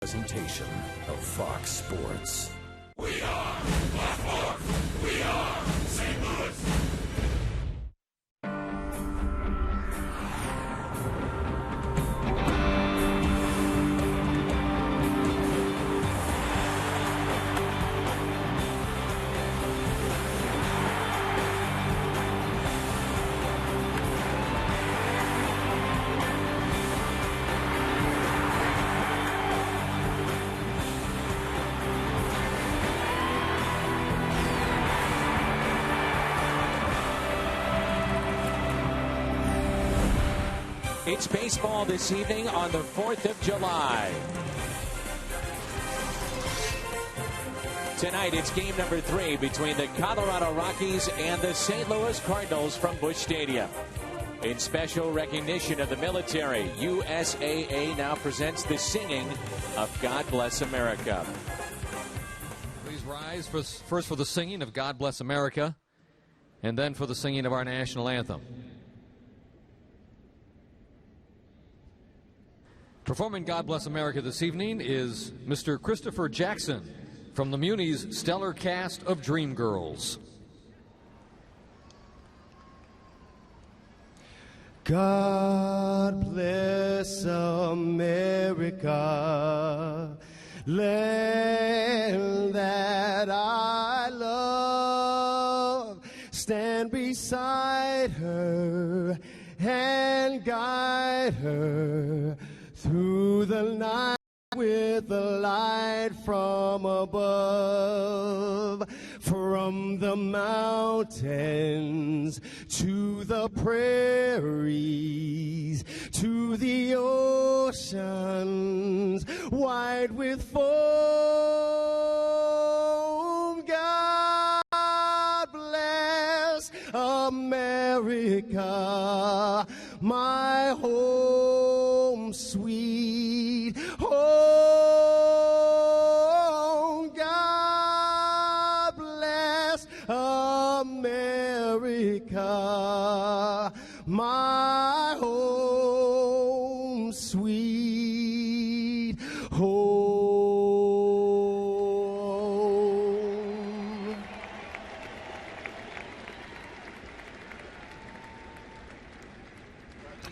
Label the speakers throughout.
Speaker 1: presentation of Fox Sports.
Speaker 2: We are Blackmore. We are St. Louis.
Speaker 3: It's baseball this evening on the 4th of July. Tonight, it's game number 3 between the Colorado Rockies and the St. Louis Cardinals from Busch Stadium. In special recognition of the military, USAA now presents the singing of God Bless America.
Speaker 4: Please rise first for the singing of God Bless America, and then for the singing of our national anthem. Performing God Bless America this evening is Mr. Christopher Jackson from the Muni's stellar cast of Dreamgirls.
Speaker 5: God bless America, land that I love. Stand beside her and guide her through the night with the light from above. From the mountains to the prairies to the oceans wide with foam. God bless America, my home sweet home. God bless America, my home sweet home.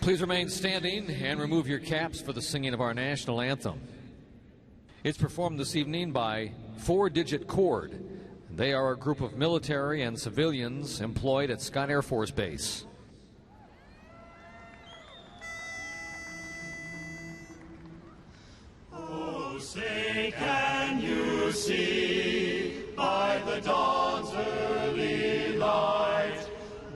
Speaker 4: Please remain standing and remove your caps for the singing of our national anthem. It's performed this evening by Four Digit Chord. They are a group of military and civilians employed at Scott Air Force Base.
Speaker 2: Oh, say, can you see by the dawn's early light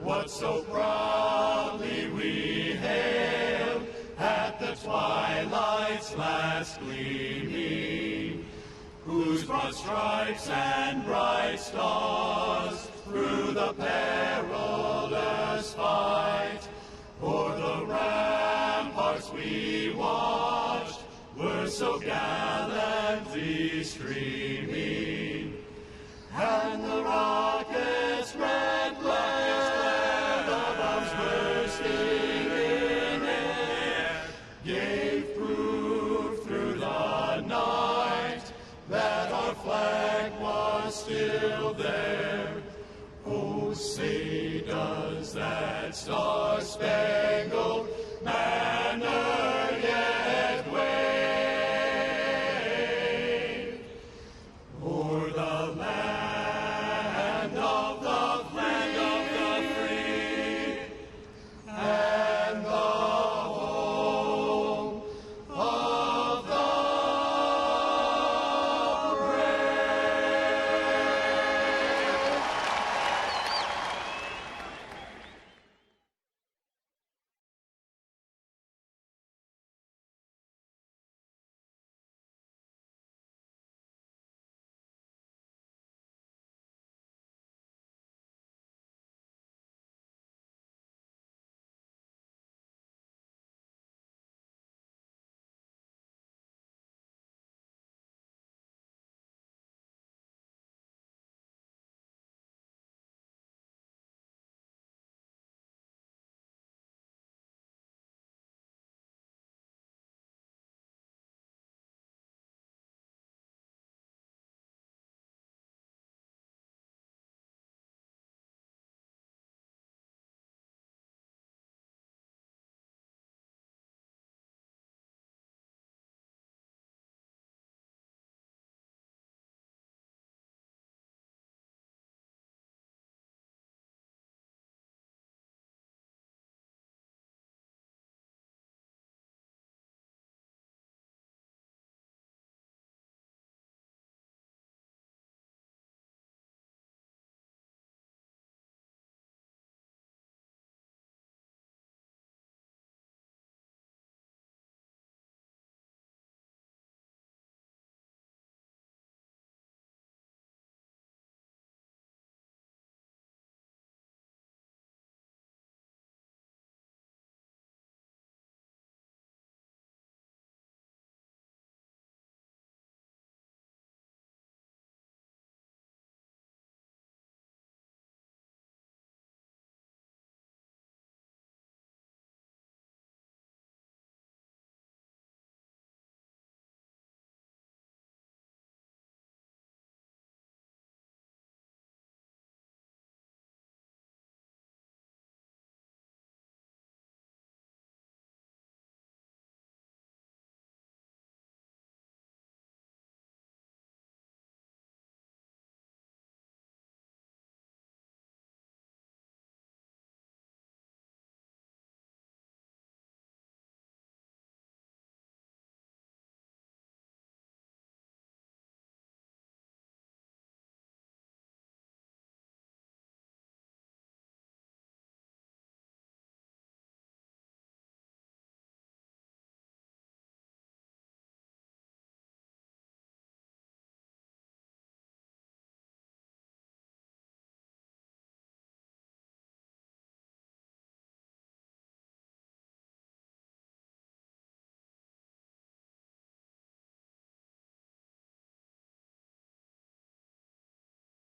Speaker 2: what so proudly we hailed at the twilight's last gleaming, whose broad stripes and bright stars through the perilous fight o'er the ramparts we watched were so gallantly streaming, and the rockets' red glare, the bombs bursting in air, gave proof through the night that our flag was still there. Oh, say, does that star-spangled banner yet wave o'er the land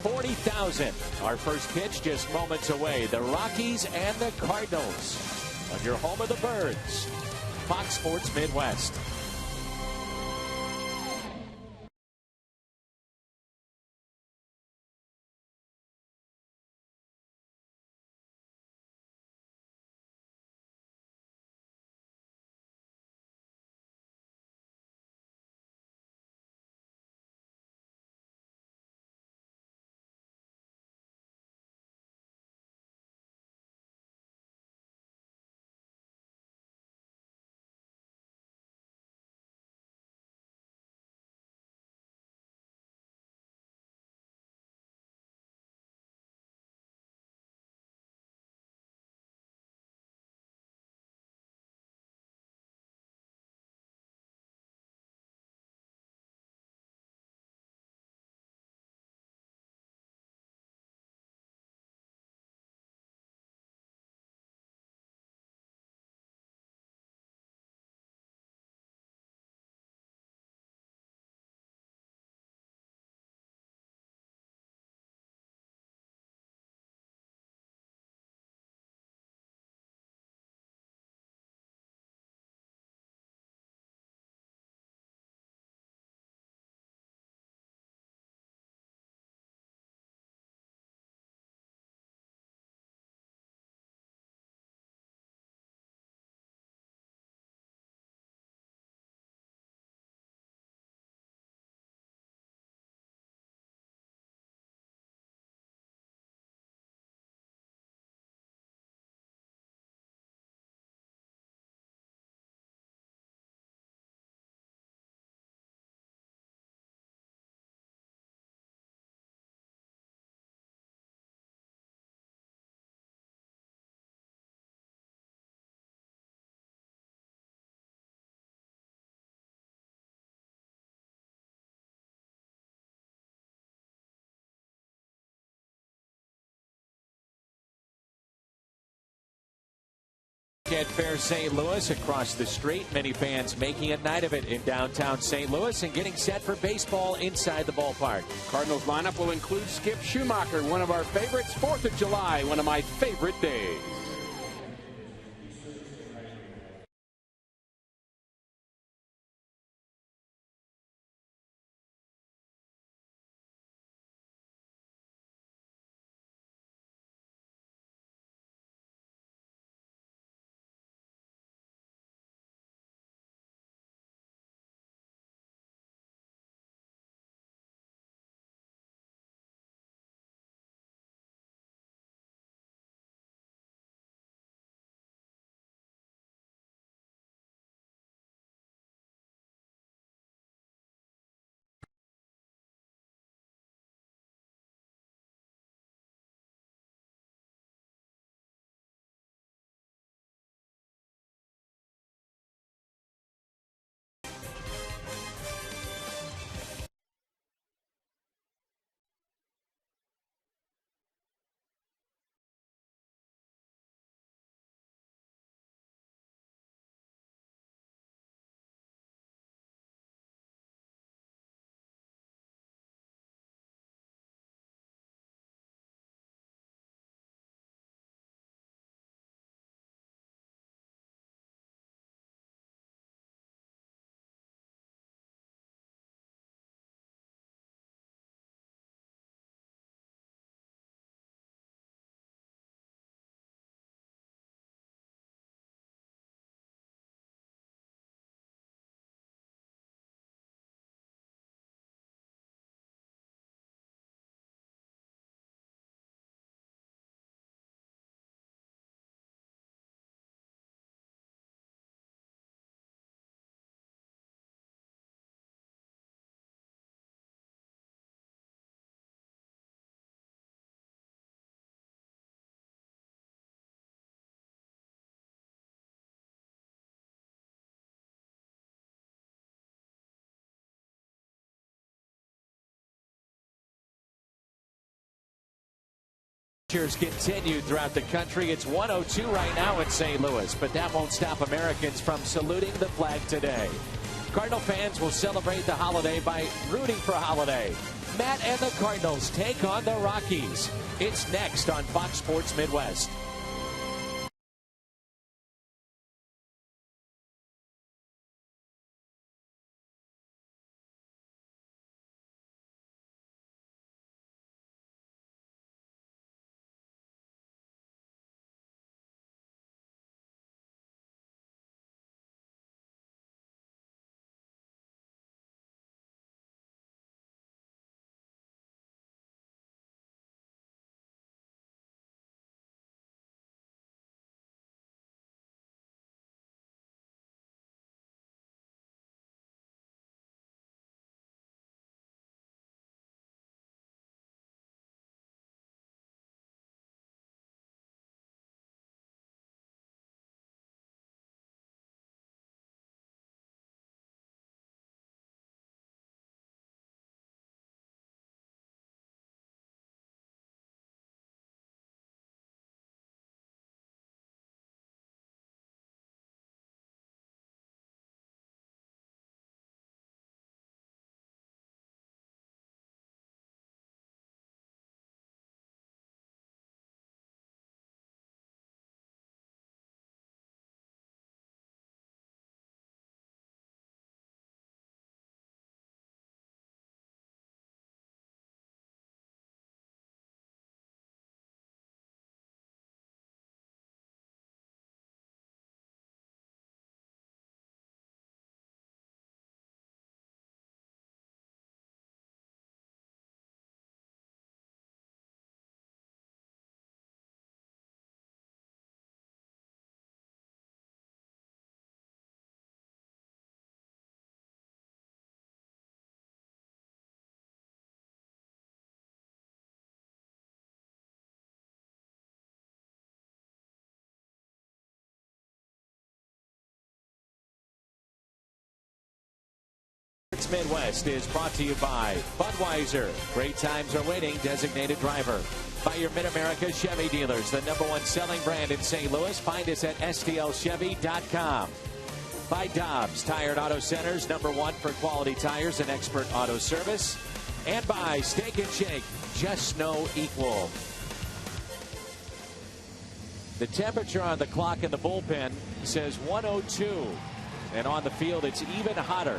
Speaker 3: 40,000. Our first pitch just moments away. The Rockies and the Cardinals on your home of the Birds, Fox Sports Midwest. At Fair St. Louis across the street. Many fans making a night of it in downtown St. Louis and getting set for baseball inside the ballpark.
Speaker 6: Cardinals lineup will include Skip Schumacher, one of our favorites. 4th of July, one of my favorite days.
Speaker 3: Continued throughout the country. It's 102 right now in St. Louis, but that won't stop Americans from saluting the flag today. Cardinal fans will celebrate the holiday by rooting for Holiday. Matt and the Cardinals take on the Rockies. It's next on Fox Sports Midwest. Midwest is brought to you by Budweiser. Great times are waiting. Designated driver. By your Mid-America Chevy dealers, the #1 selling brand in St. Louis. Find us at stlchevy.com. By Dobbs Tire and Auto Centers, #1 for quality tires and expert auto service. And by Steak and Shake, just no equal. The temperature on the clock in the bullpen says 102. And on the field, it's even hotter.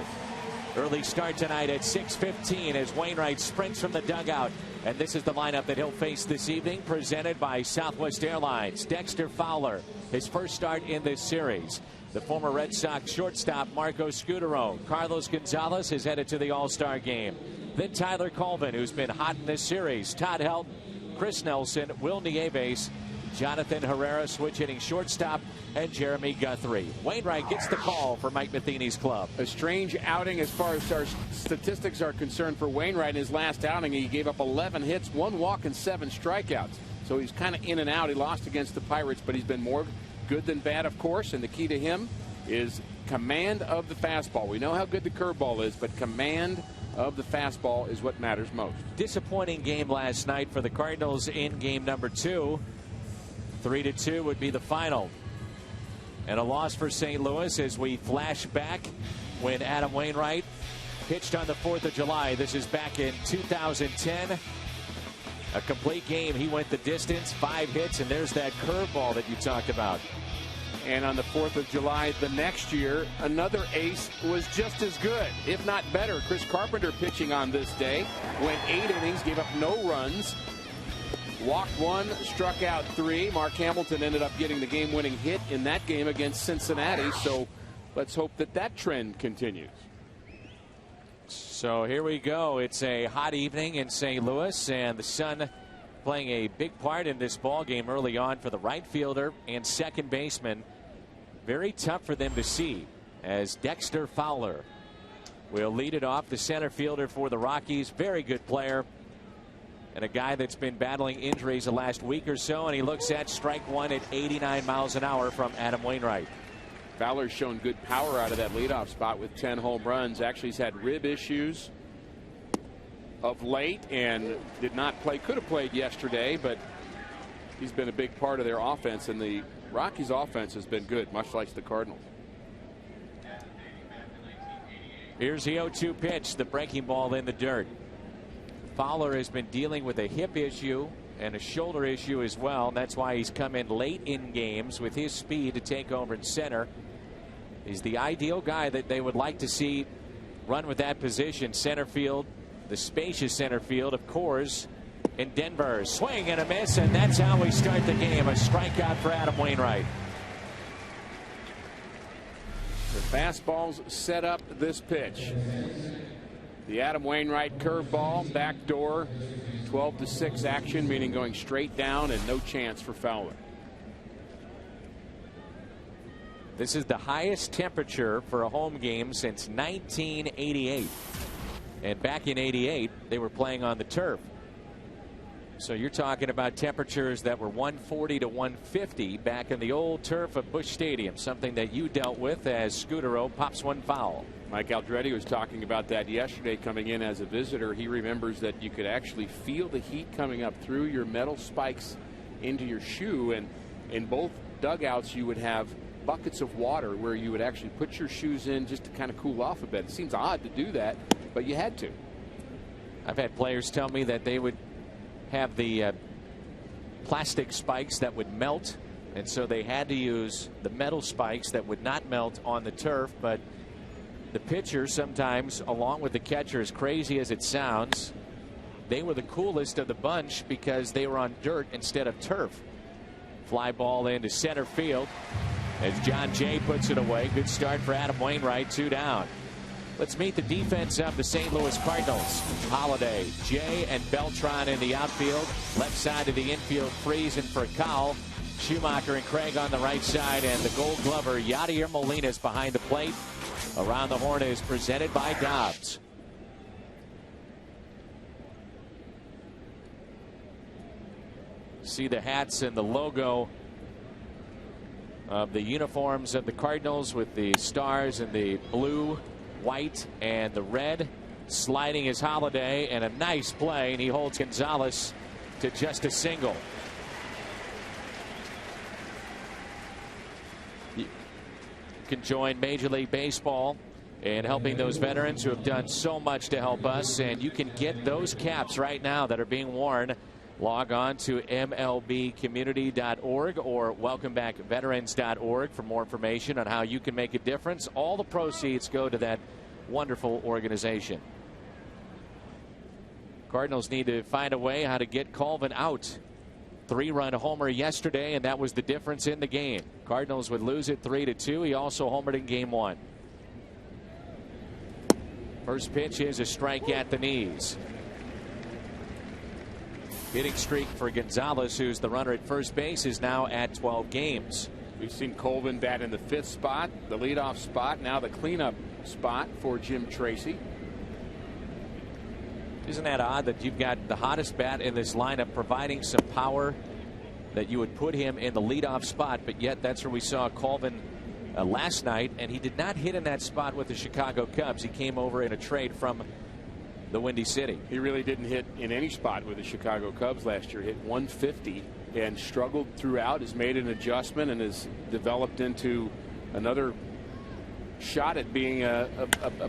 Speaker 3: Early start tonight at 6:15 as Wainwright sprints from the dugout. And this is the lineup that he'll face this evening, presented by Southwest Airlines. Dexter Fowler, his first start in this series. The former Red Sox shortstop Marco Scutaro. Carlos Gonzalez is headed to the All-Star game. Then Tyler Colvin, who's been hot in this series. Todd Helton, Chris Nelson, Will Nieves, Jonathan Herrera switch hitting shortstop, and Jeremy Guthrie. Wainwright gets the call for Mike Matheny's club.
Speaker 6: A strange outing as far as our statistics are concerned for Wainwright. In his last outing, he gave up 11 hits, 1 walk, and 7 strikeouts. So he's kind of in and out. He lost against the Pirates, but he's been more good than bad, of course. And the key to him is command of the fastball. We know how good the curveball is, but command of the fastball is what matters most.
Speaker 3: Disappointing game last night for the Cardinals in game number 2. 3-2 would be the final. And a loss for St. Louis as we flash back when Adam Wainwright pitched on the 4th of July. This is back in 2010. A complete game. He went the distance, 5 hits, and there's that curveball that you talked about.
Speaker 6: And on the 4th of July the next year, another ace was just as good, if not better. Chris Carpenter pitching on this day. Went 8 innings, gave up no runs. Walked 1, struck out 3. Mark Hamilton ended up getting the game-winning hit in that game against Cincinnati. So let's hope that that trend continues.
Speaker 3: So here we go. It's a hot evening in St. Louis, and the sun playing a big part in this ball game early on for the right fielder and second baseman. Very tough for them to see, as Dexter Fowler will lead it off. The center fielder for the Rockies. Very good player. And a guy that's been battling injuries the last week or so, and he looks at strike 1 at 89 miles an hour from Adam Wainwright.
Speaker 6: Fowler's shown good power out of that leadoff spot with 10 home runs. Actually, he's had rib issues of late and did not play. Could have played yesterday, but he's been a big part of their offense, and the Rockies' offense has been good, much like the Cardinals.
Speaker 3: Here's the 0-2 pitch, the breaking ball in the dirt. Fowler has been dealing with a hip issue and a shoulder issue as well. That's why he's come in late in games with his speed to take over in center. He's the ideal guy that they would like to see run with that position. Center field, the spacious center field of Coors in Denver. Swing and a miss, and that's how we start the game. A strikeout for Adam Wainwright.
Speaker 6: The fastballs set up this pitch. The Adam Wainwright curveball, backdoor, 12-6 action, meaning going straight down and no chance for Fowler.
Speaker 3: This is the highest temperature for a home game since 1988. And back in '88, they were playing on the turf. So you're talking about temperatures that were 140 to 150 back in the old turf of Busch Stadium, something that you dealt with as Scudero pops one foul.
Speaker 6: Mike Aldretti was talking about that yesterday coming in as a visitor. He remembers that you could actually feel the heat coming up through your metal spikes into your shoe, and in both dugouts you would have buckets of water where you would actually put your shoes in just to kind of cool off a bit. It seems odd to do that, but you had to.
Speaker 3: I've had players tell me that they would have the plastic spikes that would melt, and so they had to use the metal spikes that would not melt on the turf. But the pitcher sometimes, along with the catcher, as crazy as it sounds, they were the coolest of the bunch because they were on dirt instead of turf. Fly ball into center field as John Jay puts it away. Good start for Adam Wainwright, 2 down. Let's meet the defense of the St. Louis Cardinals. Holiday, Jay, and Beltran in the outfield. Left side of the infield, freezing for COL. Schumacher and Craig on the right side, and the Gold Glover, Yadier Molina's behind the plate. Around the Horn is presented by Dobbs. See the hats and the logo of the uniforms of the Cardinals with the stars and the blue, white, and the red. Sliding is Holiday, and a nice play, and he holds Gonzalez to just a single. You can join Major League Baseball in helping those veterans who have done so much to help us, and you can get those caps right now that are being worn. Log on to MLBcommunity.org or welcomebackveterans.org for more information on how you can make a difference. All the proceeds go to that wonderful organization. Cardinals need to find a way how to get Colvin out. 3-run homer yesterday, and that was the difference in the game. Cardinals would lose it 3-2. He also homered in game 1. First pitch is a strike at the knees. Hitting streak for Gonzalez, who's the runner at first base, is now at 12 games.
Speaker 6: We've seen Colvin bat in the 5th spot, the leadoff spot, now the cleanup spot for Jim Tracy.
Speaker 3: Isn't that odd that you've got the hottest bat in this lineup providing some power, that you would put him in the leadoff spot, but yet that's where we saw Colvin last night, and he did not hit in that spot with the Chicago Cubs. He came over in a trade from the Windy City.
Speaker 6: He really didn't hit in any spot with the Chicago Cubs last year. Hit 150 and struggled throughout, has made an adjustment and has developed into another shot at being a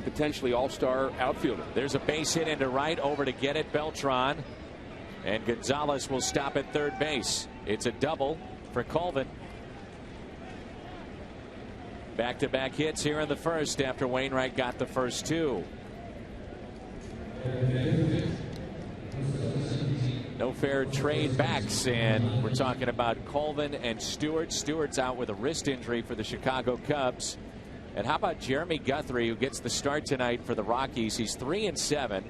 Speaker 6: potentially all-star outfielder.
Speaker 3: There's a base hit into right, over to get it, Beltran, and Gonzalez will stop at third base. It's a double for Colvin. Back-to-back hits here in the first after Wainwright got the first 2. No fair trade backs, and we're talking about Colvin and Stewart. Stewart's out with a wrist injury for the Chicago Cubs. And how about Jeremy Guthrie, who gets the start tonight for the Rockies? He's 3-7,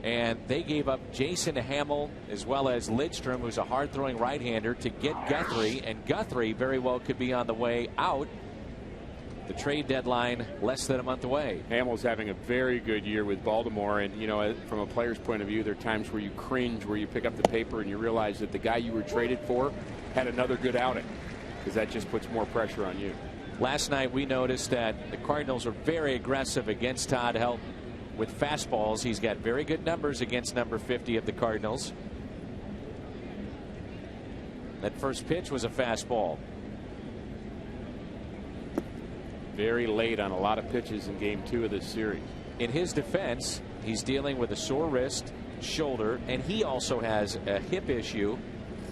Speaker 3: and they gave up Jason Hamill as well as Lidstrom, who's a hard-throwing right-hander, to get Guthrie, and Guthrie very well could be on the way out. The trade deadline less than a month away.
Speaker 6: Hamill's having a very good year with Baltimore, and you know, from a player's point of view, there are times where you cringe, where you pick up the paper and you realize that the guy you were traded for had another good outing, because that just puts more pressure on you.
Speaker 3: Last night we noticed that the Cardinals are very aggressive against Todd Helton with fastballs. He's got very good numbers against number 50 of the Cardinals. That first pitch was a fastball.
Speaker 6: Very late on a lot of pitches in game 2 of this series.
Speaker 3: In his defense, he's dealing with a sore wrist shoulder, and he also has a hip issue.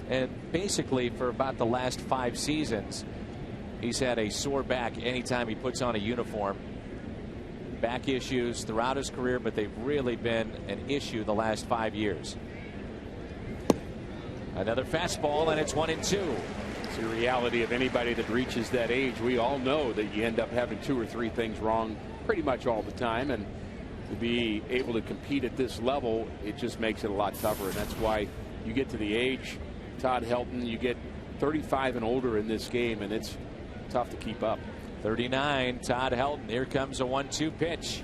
Speaker 3: And basically, for about the last 5 seasons, he's had a sore back anytime he puts on a uniform. Back issues throughout his career, but they've really been an issue the last 5 years. Another fastball, and it's 1-2.
Speaker 6: It's the reality of anybody that reaches that age. We all know that you end up having 2 or 3 things wrong pretty much all the time, and to be able to compete at this level, it just makes it a lot tougher. And that's why you get to the age, Todd Helton, you get 35 and older in this game, and it's tough to keep up.
Speaker 3: 39, Todd Helton. Here comes a 1-2 pitch.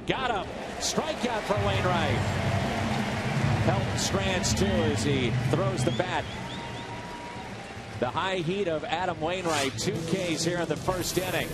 Speaker 3: Got him. Strikeout for Wainwright. Helton strands too as he throws the bat. The high heat of Adam Wainwright. 2 Ks here in the first inning.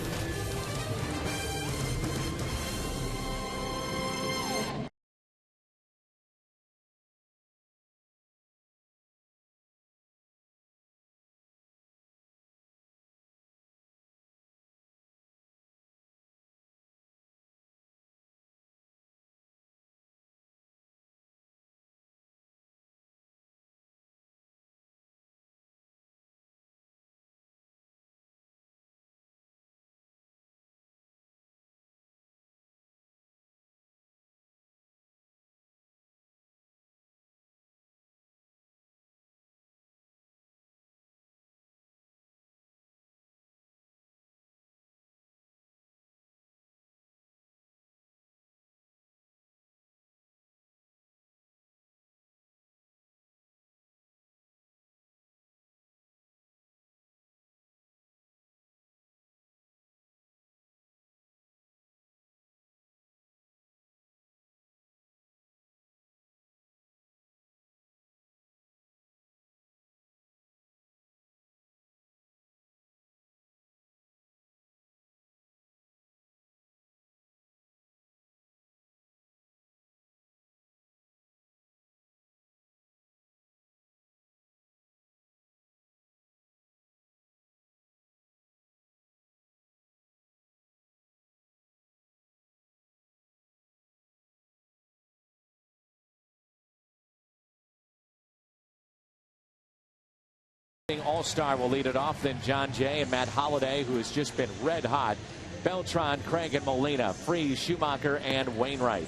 Speaker 3: All-Star will lead it off, then John Jay and Matt Holliday, who has just been red hot. Beltran, Craig, and Molina, Freese, Schumacher, and Wainwright.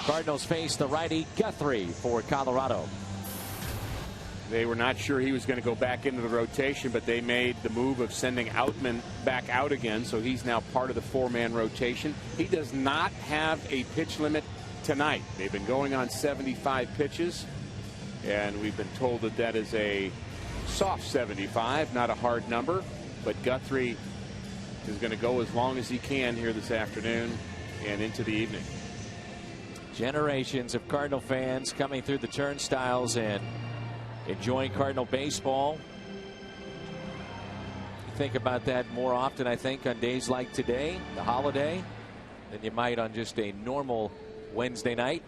Speaker 3: Cardinals face the righty Guthrie for Colorado.
Speaker 6: They were not sure he was going to go back into the rotation, but they made the move of sending Outman back out again, so he's now part of the 4-man rotation. He does not have a pitch limit tonight. They've been going on 75 pitches, and we've been told that that is a soft 75, not a hard number. But Guthrie is going to go as long as he can here this afternoon and into the evening.
Speaker 3: Generations of Cardinal fans coming through the turnstiles and enjoying Cardinal baseball. You think about that more often, I think, on days like today, the holiday, than you might on just a normal Wednesday night.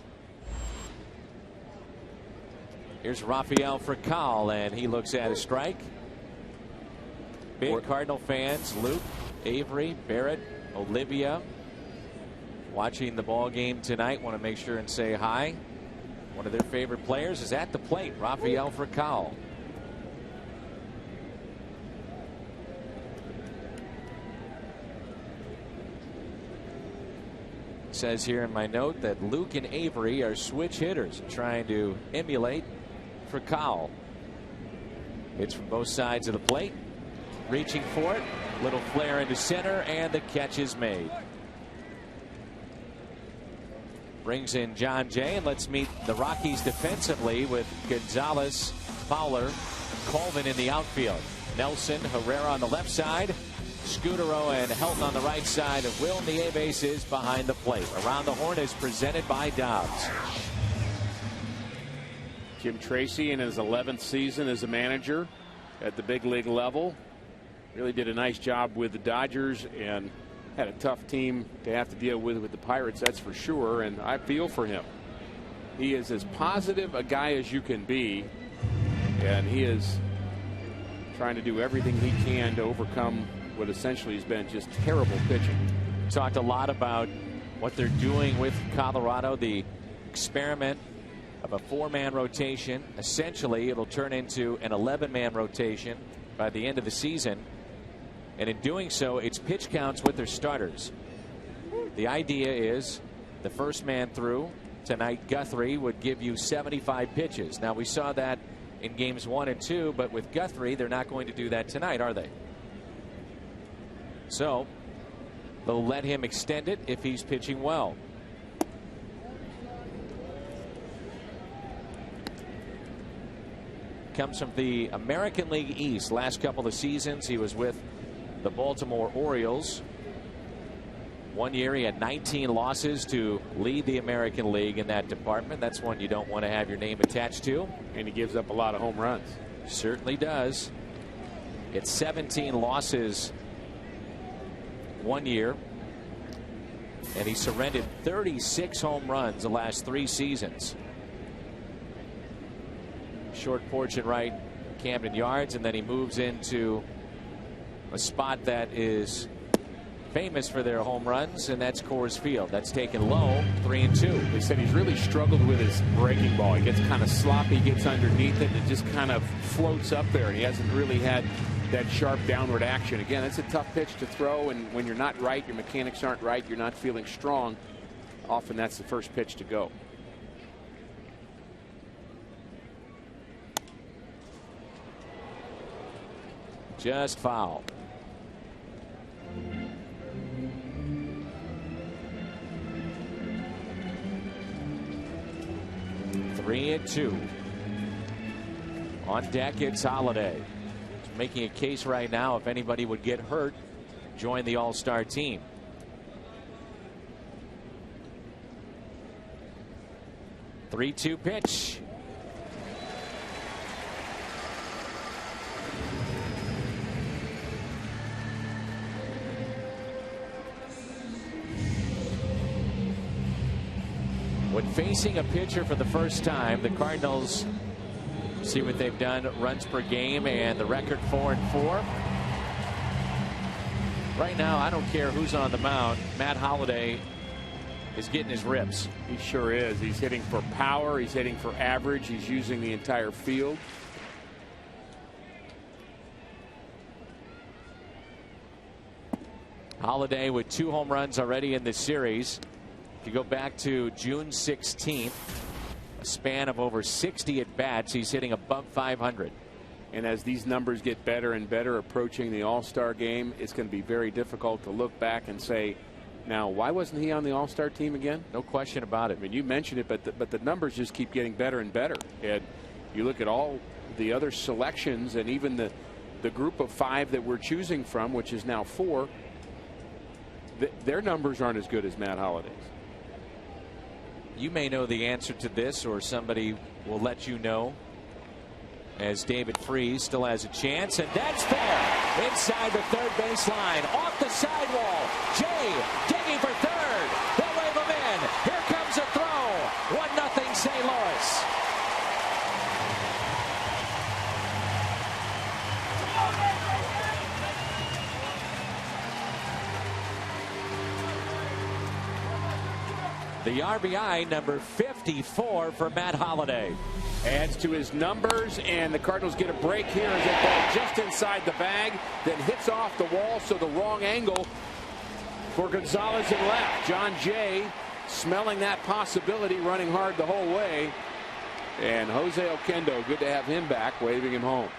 Speaker 3: Here's Rafael for COL, and he looks at a strike. Big Cardinal fans, Luke, Avery, Barrett, Olivia, watching the ball game tonight. Want to make sure and say hi. One of their favorite players is at the plate, Rafael for COL. It says here in my note that Luke and Avery are switch hitters, trying to emulate for COL. It's from both sides of the plate. Reaching for it. Little flare into center, and the catch is made. Brings in John Jay, and let's meet the Rockies defensively with Gonzalez, Fowler, Colvin in the outfield. Nelson, Herrera on the left side. Scudero and Helton on the right side. Of Will Nieves is behind the plate. Around the Horn is presented by Dobbs.
Speaker 6: Jim Tracy in his 11th season as a manager at the big league level. Really did a nice job with the Dodgers and had a tough team to have to deal with the Pirates, that's for sure, and I feel for him. He is as positive a guy as you can be, and he is trying to do everything he can to overcome what essentially has been just terrible pitching.
Speaker 3: Talked a lot about what they're doing with Colorado, the experiment of a 4-man rotation. Essentially, it'll turn into an 11-man rotation by the end of the season. And in doing so, it's pitch counts with their starters. The idea is the first man through tonight, Guthrie, would give you 75 pitches. Now, we saw that in games 1 and 2, but with Guthrie, they're not going to do that tonight, are they? So they'll let him extend it if he's pitching well. Comes from the American League East. Last couple of seasons, he was with the Baltimore Orioles. One year he had 19 losses to lead the American League in that department. That's one you don't want to have your name attached to.
Speaker 6: And he gives up a lot of home runs.
Speaker 3: Certainly does. It's 17 losses one year. And he surrendered 36 home runs the last 3 seasons. Short porch at right Camden Yards, and then he moves into a spot that is famous for their home runs, and that's Coors Field. That's taken low, 3-2.
Speaker 6: They said he's really struggled with his breaking ball. He gets kind of sloppy, gets underneath it, and it just kind of floats up there. He hasn't really had that sharp downward action. Again, it's a tough pitch to throw, and when you're not right, your mechanics aren't right, you're not feeling strong, often that's the first pitch to go.
Speaker 3: Just foul. Three and 2. On deck, it's Holiday. He's making a case right now if anybody would get hurt, join the All-Star team. Three-two pitch. When facing a pitcher for the first time, the Cardinals, see what they've done, runs per game, and the record 4-4. Right now, I don't care who's on the mound. Matt Holliday is getting his rips.
Speaker 6: He sure is. He's hitting for power. He's hitting for average. He's using the entire field.
Speaker 3: Holliday with 2 home runs already in this series. If you go back to June 16th, a span of over 60 at bats, he's hitting above 500.
Speaker 6: And as these numbers get better and better approaching the All-Star game, it's going to be very difficult to look back and say, now, why wasn't he on the All-Star team again?
Speaker 3: No question about it.
Speaker 6: I mean, you mentioned it, but the numbers just keep getting better and better. And you look at all the other selections and even the group of 5 that we're choosing from, which is now 4, their numbers aren't as good as Matt Holliday's.
Speaker 3: You may know the answer to this, or somebody will let you know, as David Freese still has a chance, and that's fair. Inside the third base line, off the sidewall. Jay digging for third. They'll wave him in. Here comes a throw. 1-0 St. Louis. The RBI number 54 for Matt Holliday.
Speaker 6: Adds to his numbers, and the Cardinals get a break here as that ball just inside the bag, then hits off the wall, so the wrong angle for Gonzalez in left. John Jay smelling that possibility, running hard the whole way. And Jose Oquendo, good to have him back, waving him home.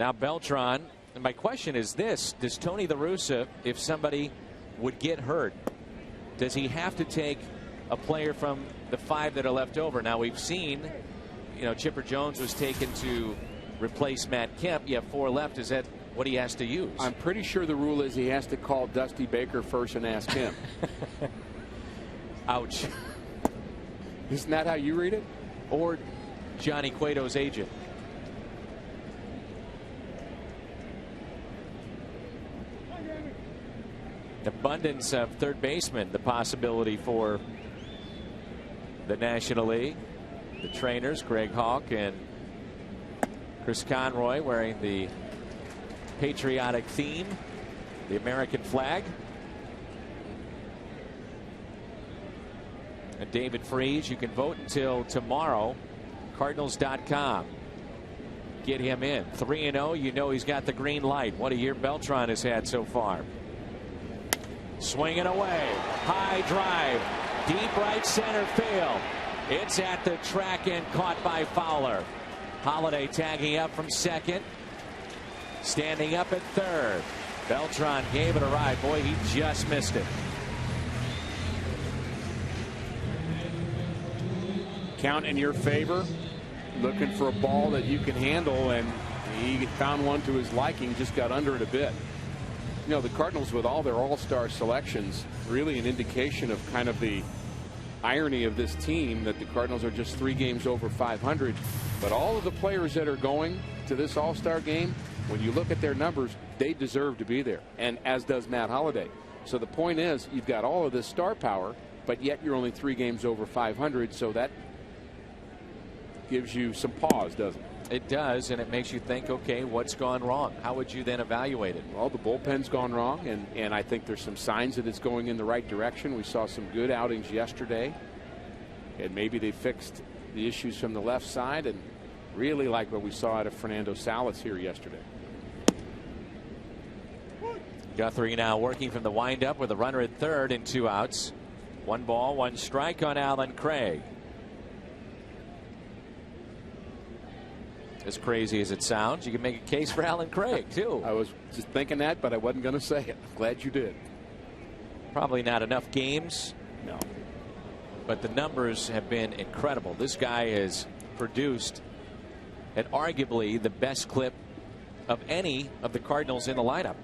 Speaker 3: Now Beltran, and my question is this: does Tony La Russa, if somebody would get hurt, does he have to take a player from the 5 that are left over? Now we've seen, Chipper Jones was taken to replace Matt Kemp. You have 4 left. Is that what he has to use?
Speaker 6: I'm pretty sure the rule is he has to call Dusty Baker first and ask him.
Speaker 3: Ouch.
Speaker 6: Isn't that how you read it?
Speaker 3: Or Johnny Cueto's agent. Abundance of third baseman, the possibility for the National League. The trainers, Greg Hawk and Chris Conroy, wearing the patriotic theme, the American flag. And David Freese, you can vote until tomorrow. Cardinals.com. Get him in. 3-0. You know he's got the green light. What a year Beltran has had so far. Swinging away. High drive. Deep right center field. It's at the track and caught by Fowler. Holiday tagging up from second. Standing up at third. Beltran gave it a ride. Boy, he just missed it.
Speaker 6: Count in your favor. Looking for a ball that you can handle, and he found one to his liking, just got under it a bit. You know, the Cardinals, with all their all-star selections, really an indication of kind of the irony of this team, that the Cardinals are just 3 games over 500. But all of the players that are going to this all-star game, when you look at their numbers, they deserve to be there, and as does Matt Holliday. So the point is, you've got all of this star power, but yet you're only 3 games over 500, so that gives you some pause, doesn't it?
Speaker 3: It does, and it makes you think, okay, what's gone wrong? How would you then evaluate it?
Speaker 6: Well, the bullpen's gone wrong, and I think there's some signs that it's going in the right direction. We saw some good outings yesterday, and maybe they fixed the issues from the left side, and really like what we saw out of Fernando Salas here yesterday.
Speaker 3: Guthrie now working from the windup with a runner at third and 2 outs. 1 ball, 1 strike on Allen Craig. As crazy as it sounds, you can make a case for Allen Craig, too.
Speaker 6: I was just thinking that, but I wasn't going to say it. Glad you did.
Speaker 3: Probably not enough games.
Speaker 6: No.
Speaker 3: But the numbers have been incredible. This guy has produced at arguably the best clip of any of the Cardinals in the lineup.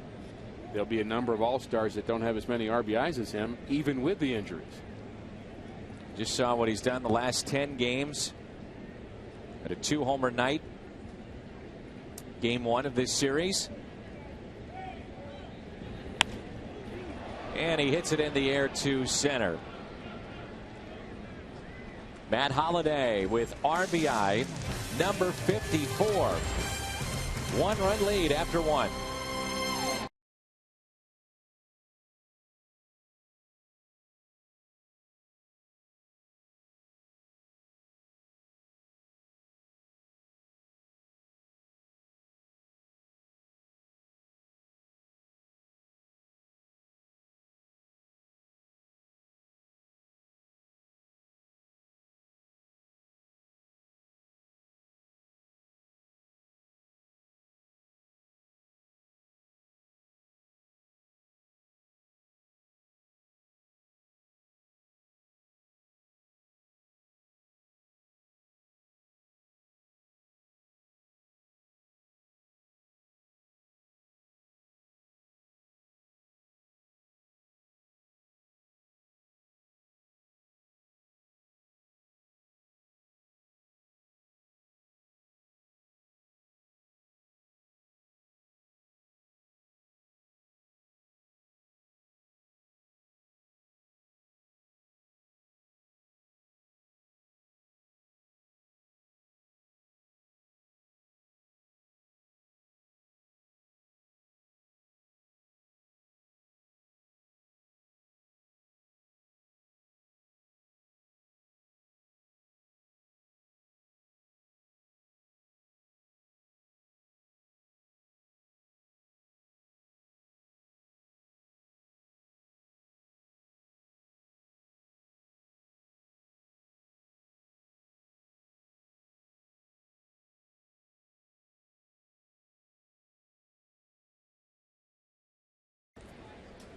Speaker 6: There'll be a number of all-stars that don't have as many RBIs as him, even with the injuries.
Speaker 3: Just saw what he's done the last 10 games. At a 2-homer night. Game 1 of this series. And he hits it in the air to center. Matt Holliday with RBI number 54. 1-run lead after 1.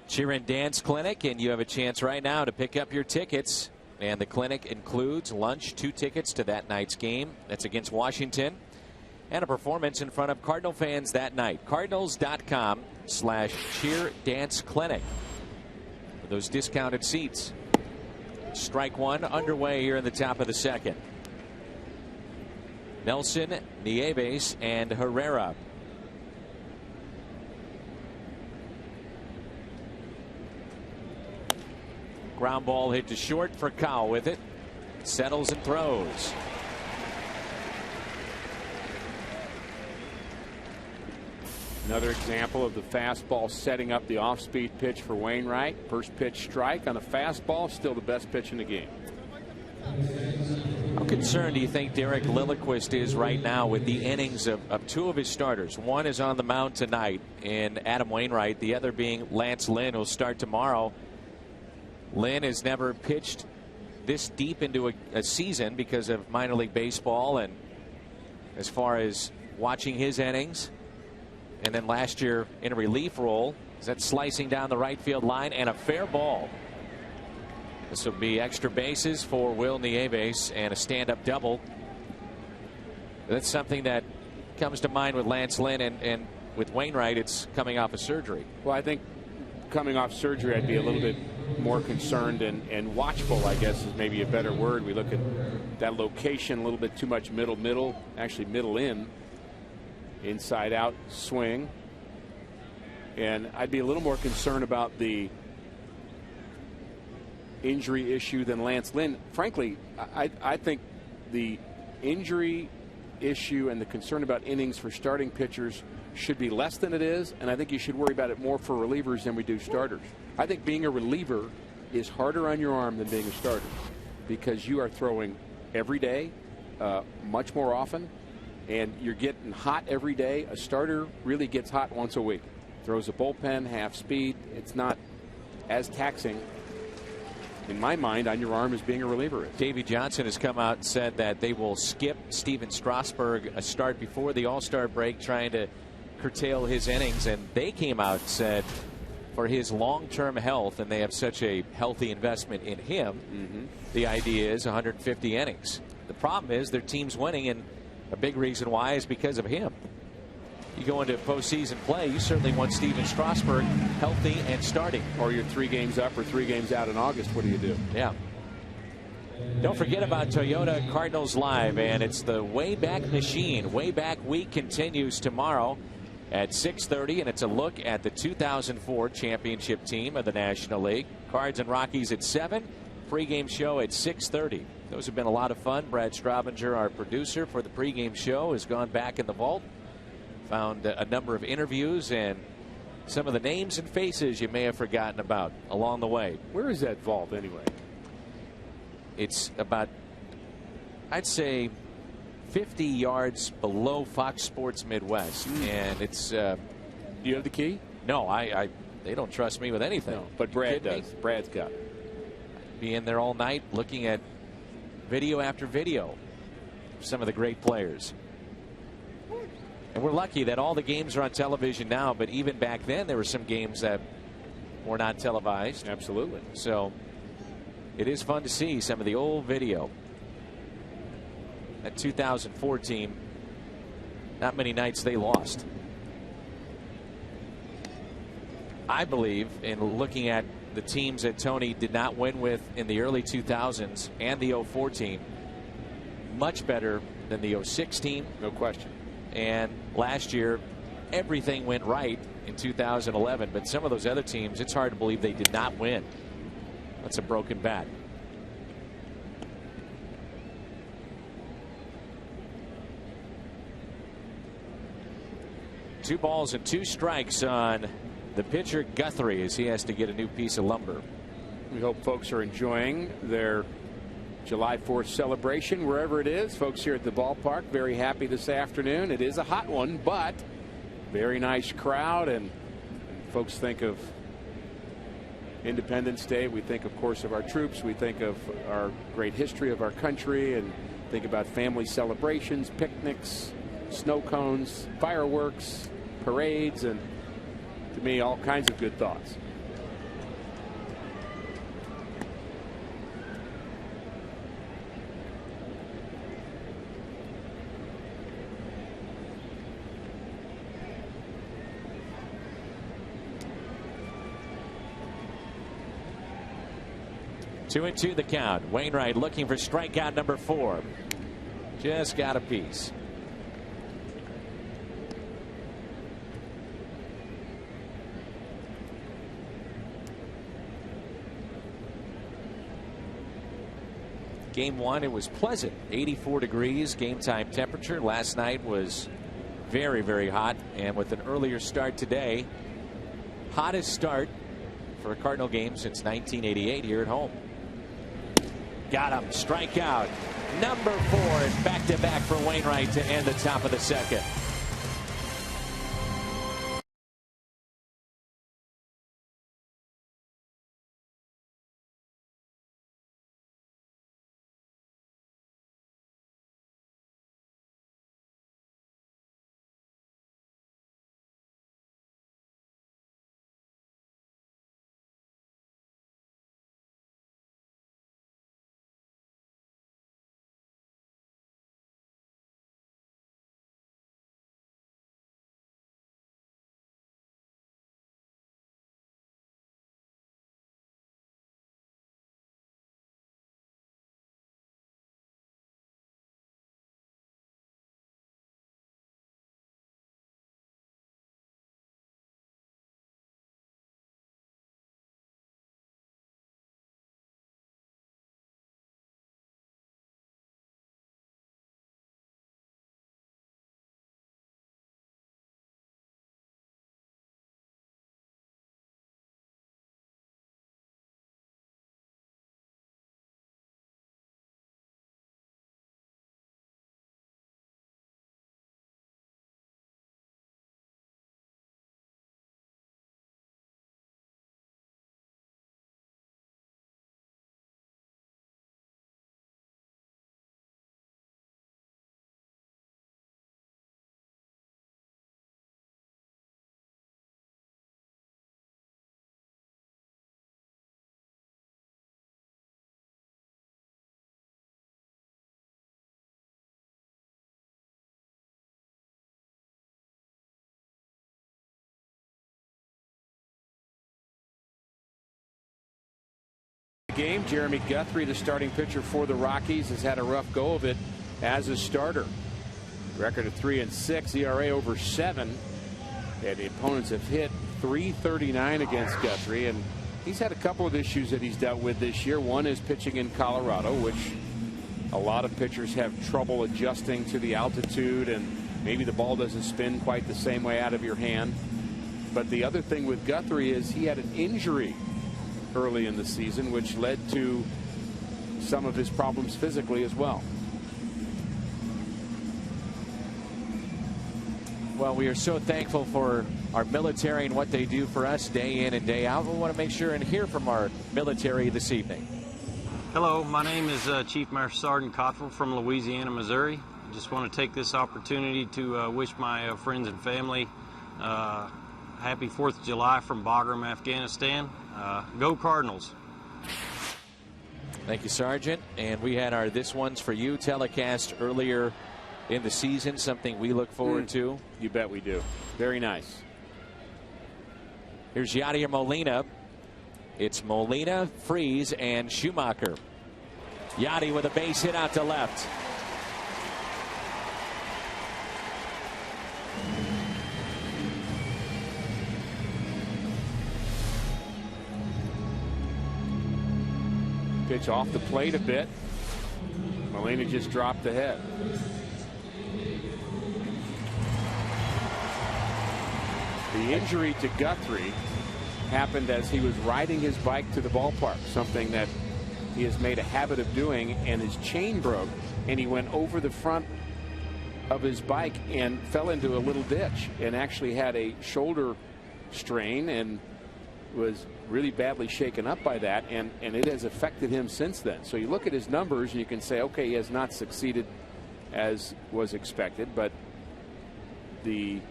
Speaker 3: Cheer and Dance Clinic, and you have a chance right now to pick up your tickets. And the clinic includes lunch, 2 tickets to that night's game. That's against Washington. And a performance in front of Cardinal fans that night. Cardinals.com/cheer dance clinic for those discounted seats. Strike 1 underway here in the top of the second. Nelson, Nieves, and Herrera. Ground ball hit to short for Cowell with it. Settles and throws.
Speaker 6: Another example of the fastball setting up the off-speed pitch for Wainwright. First pitch strike on a fastball, still the best pitch in the game.
Speaker 3: How concerned do you think Derek Lilliquist is right now with the innings of two of his starters? One is on the mound tonight in Adam Wainwright, the other being Lance Lynn, who'll start tomorrow. Lynn has never pitched this deep into a season because of minor league baseball, and as far as watching his innings, and then last year in a relief role, is that slicing down the right field line and a fair ball. This will be extra bases for Will Nieves and a stand-up double. That's something that comes to mind with Lance Lynn, and with Wainwright, it's coming off of surgery.
Speaker 6: Well, I think coming off surgery, I'd be a little bit more concerned and watchful, I guess is maybe a better word. We look at that location, a little bit too much middle, actually middle inside out swing. And I'd be a little more concerned about the injury issue than Lance Lynn. Frankly, I think the injury issue and the concern about innings for starting pitchers should be less than it is, and I think you should worry about it more for relievers than we do starters. I think being a reliever is harder on your arm than being a starter because you are throwing every day, much more often, and you're getting hot every day. A starter really gets hot once a week. Throws a bullpen, half speed. It's not as taxing, in my mind, on your arm as being a reliever is.
Speaker 3: Davey Johnson has come out and said that they will skip Steven Strasburg a start before the All-Star break, trying to curtail his innings, and they came out and said for his long-term health, and they have such a healthy investment in him, the idea is 150 innings. The problem is their team's winning, and a big reason why is because of him. You go into postseason play, you certainly want Steven Strasburg healthy and starting.
Speaker 6: Or you're 3 games up or 3 games out in August. What do you do?
Speaker 3: Yeah. Don't forget about Toyota Cardinals Live, and it's the Wayback Machine. Wayback Week continues tomorrow at 6:30, and it's a look at the 2004 championship team of the National League. Cards and Rockies at 7. Pregame show at 6:30. Those have been a lot of fun. Brad Straubinger, our producer for the pregame show, has gone back in the vault. Found a number of interviews and some of the names and faces you may have forgotten about along the way.
Speaker 6: Where is that vault anyway?
Speaker 3: It's about, I'd say, 50 yards below Fox Sports Midwest. And it's...
Speaker 6: Do you have the key?
Speaker 3: No, they don't trust me with anything.
Speaker 6: No, but Brad does. Brad's got it.
Speaker 3: Be in there all night looking at video after video of some of the great players. And we're lucky that all the games are on television now, but even back then there were some games that were not televised.
Speaker 6: Absolutely.
Speaker 3: So it is fun to see some of the old video. That 2004 team, not many nights they lost. I believe, in looking at the teams that Tony did not win with in the early 2000s and the 04 team, much better than the 06 team.
Speaker 6: No question.
Speaker 3: And last year, everything went right in 2011. But some of those other teams, it's hard to believe they did not win. That's a broken bat. Two balls and 2 strikes on the pitcher Guthrie as he has to get a new piece of lumber.
Speaker 6: We hope folks are enjoying their July 4th celebration wherever it is. Folks here at the ballpark very happy this afternoon. It is a hot one, but very nice crowd, and folks think of Independence Day. We think, of course, of our troops. We think of our great history of our country, and think about family celebrations, picnics, snow cones, fireworks, parades, and to me, all kinds of good thoughts.
Speaker 3: Two and 2 the count. Wainwright looking for strikeout number 4. Just got a piece. Game 1, it was pleasant. 84 degrees game time temperature. Last night was very, very hot. And with an earlier start today, hottest start for a Cardinal game since 1988 here at home. Got him. Strikeout. Number 4 is back-to-back for Wainwright to end the top of the second.
Speaker 6: Game. Jeremy Guthrie, the starting pitcher for the Rockies, has had a rough go of it as a starter. Record of 3-6, ERA over 7, and the opponents have hit .339 against Guthrie, and he's had a couple of issues that he's dealt with this year. One is pitching in Colorado, which a lot of pitchers have trouble adjusting to the altitude, and maybe the ball doesn't spin quite the same way out of your hand. But the other thing with Guthrie is he had an injury early in the season, which led to some of his problems physically as well.
Speaker 3: Well, we are so thankful for our military and what they do for us day in and day out. We want to make sure and hear from our military this evening.
Speaker 7: Hello, my name is Chief Master Sergeant Cottrell from Louisiana, Missouri. I just want to take this opportunity to wish my friends and family happy 4th of July from Bagram, Afghanistan. Go Cardinals.
Speaker 3: Thank you, Sergeant. And we had our This One's For You telecast earlier in the season, something we look forward to.
Speaker 6: You bet we do. Very nice.
Speaker 3: Here's Yadier Molina. It's Molina, Freeze, and Schumacher. Yadi with a base hit out to left.
Speaker 6: Pitch off the plate a bit. Molina just dropped the head. The injury to Guthrie happened as he was riding his bike to the ballpark, something that he has made a habit of doing, and his chain broke, and he went over the front of his bike and fell into a little ditch and actually had a shoulder strain and was really badly shaken up by that, and it has affected him since then. So you look at his numbers and you can say, okay, he has not succeeded as was expected, but the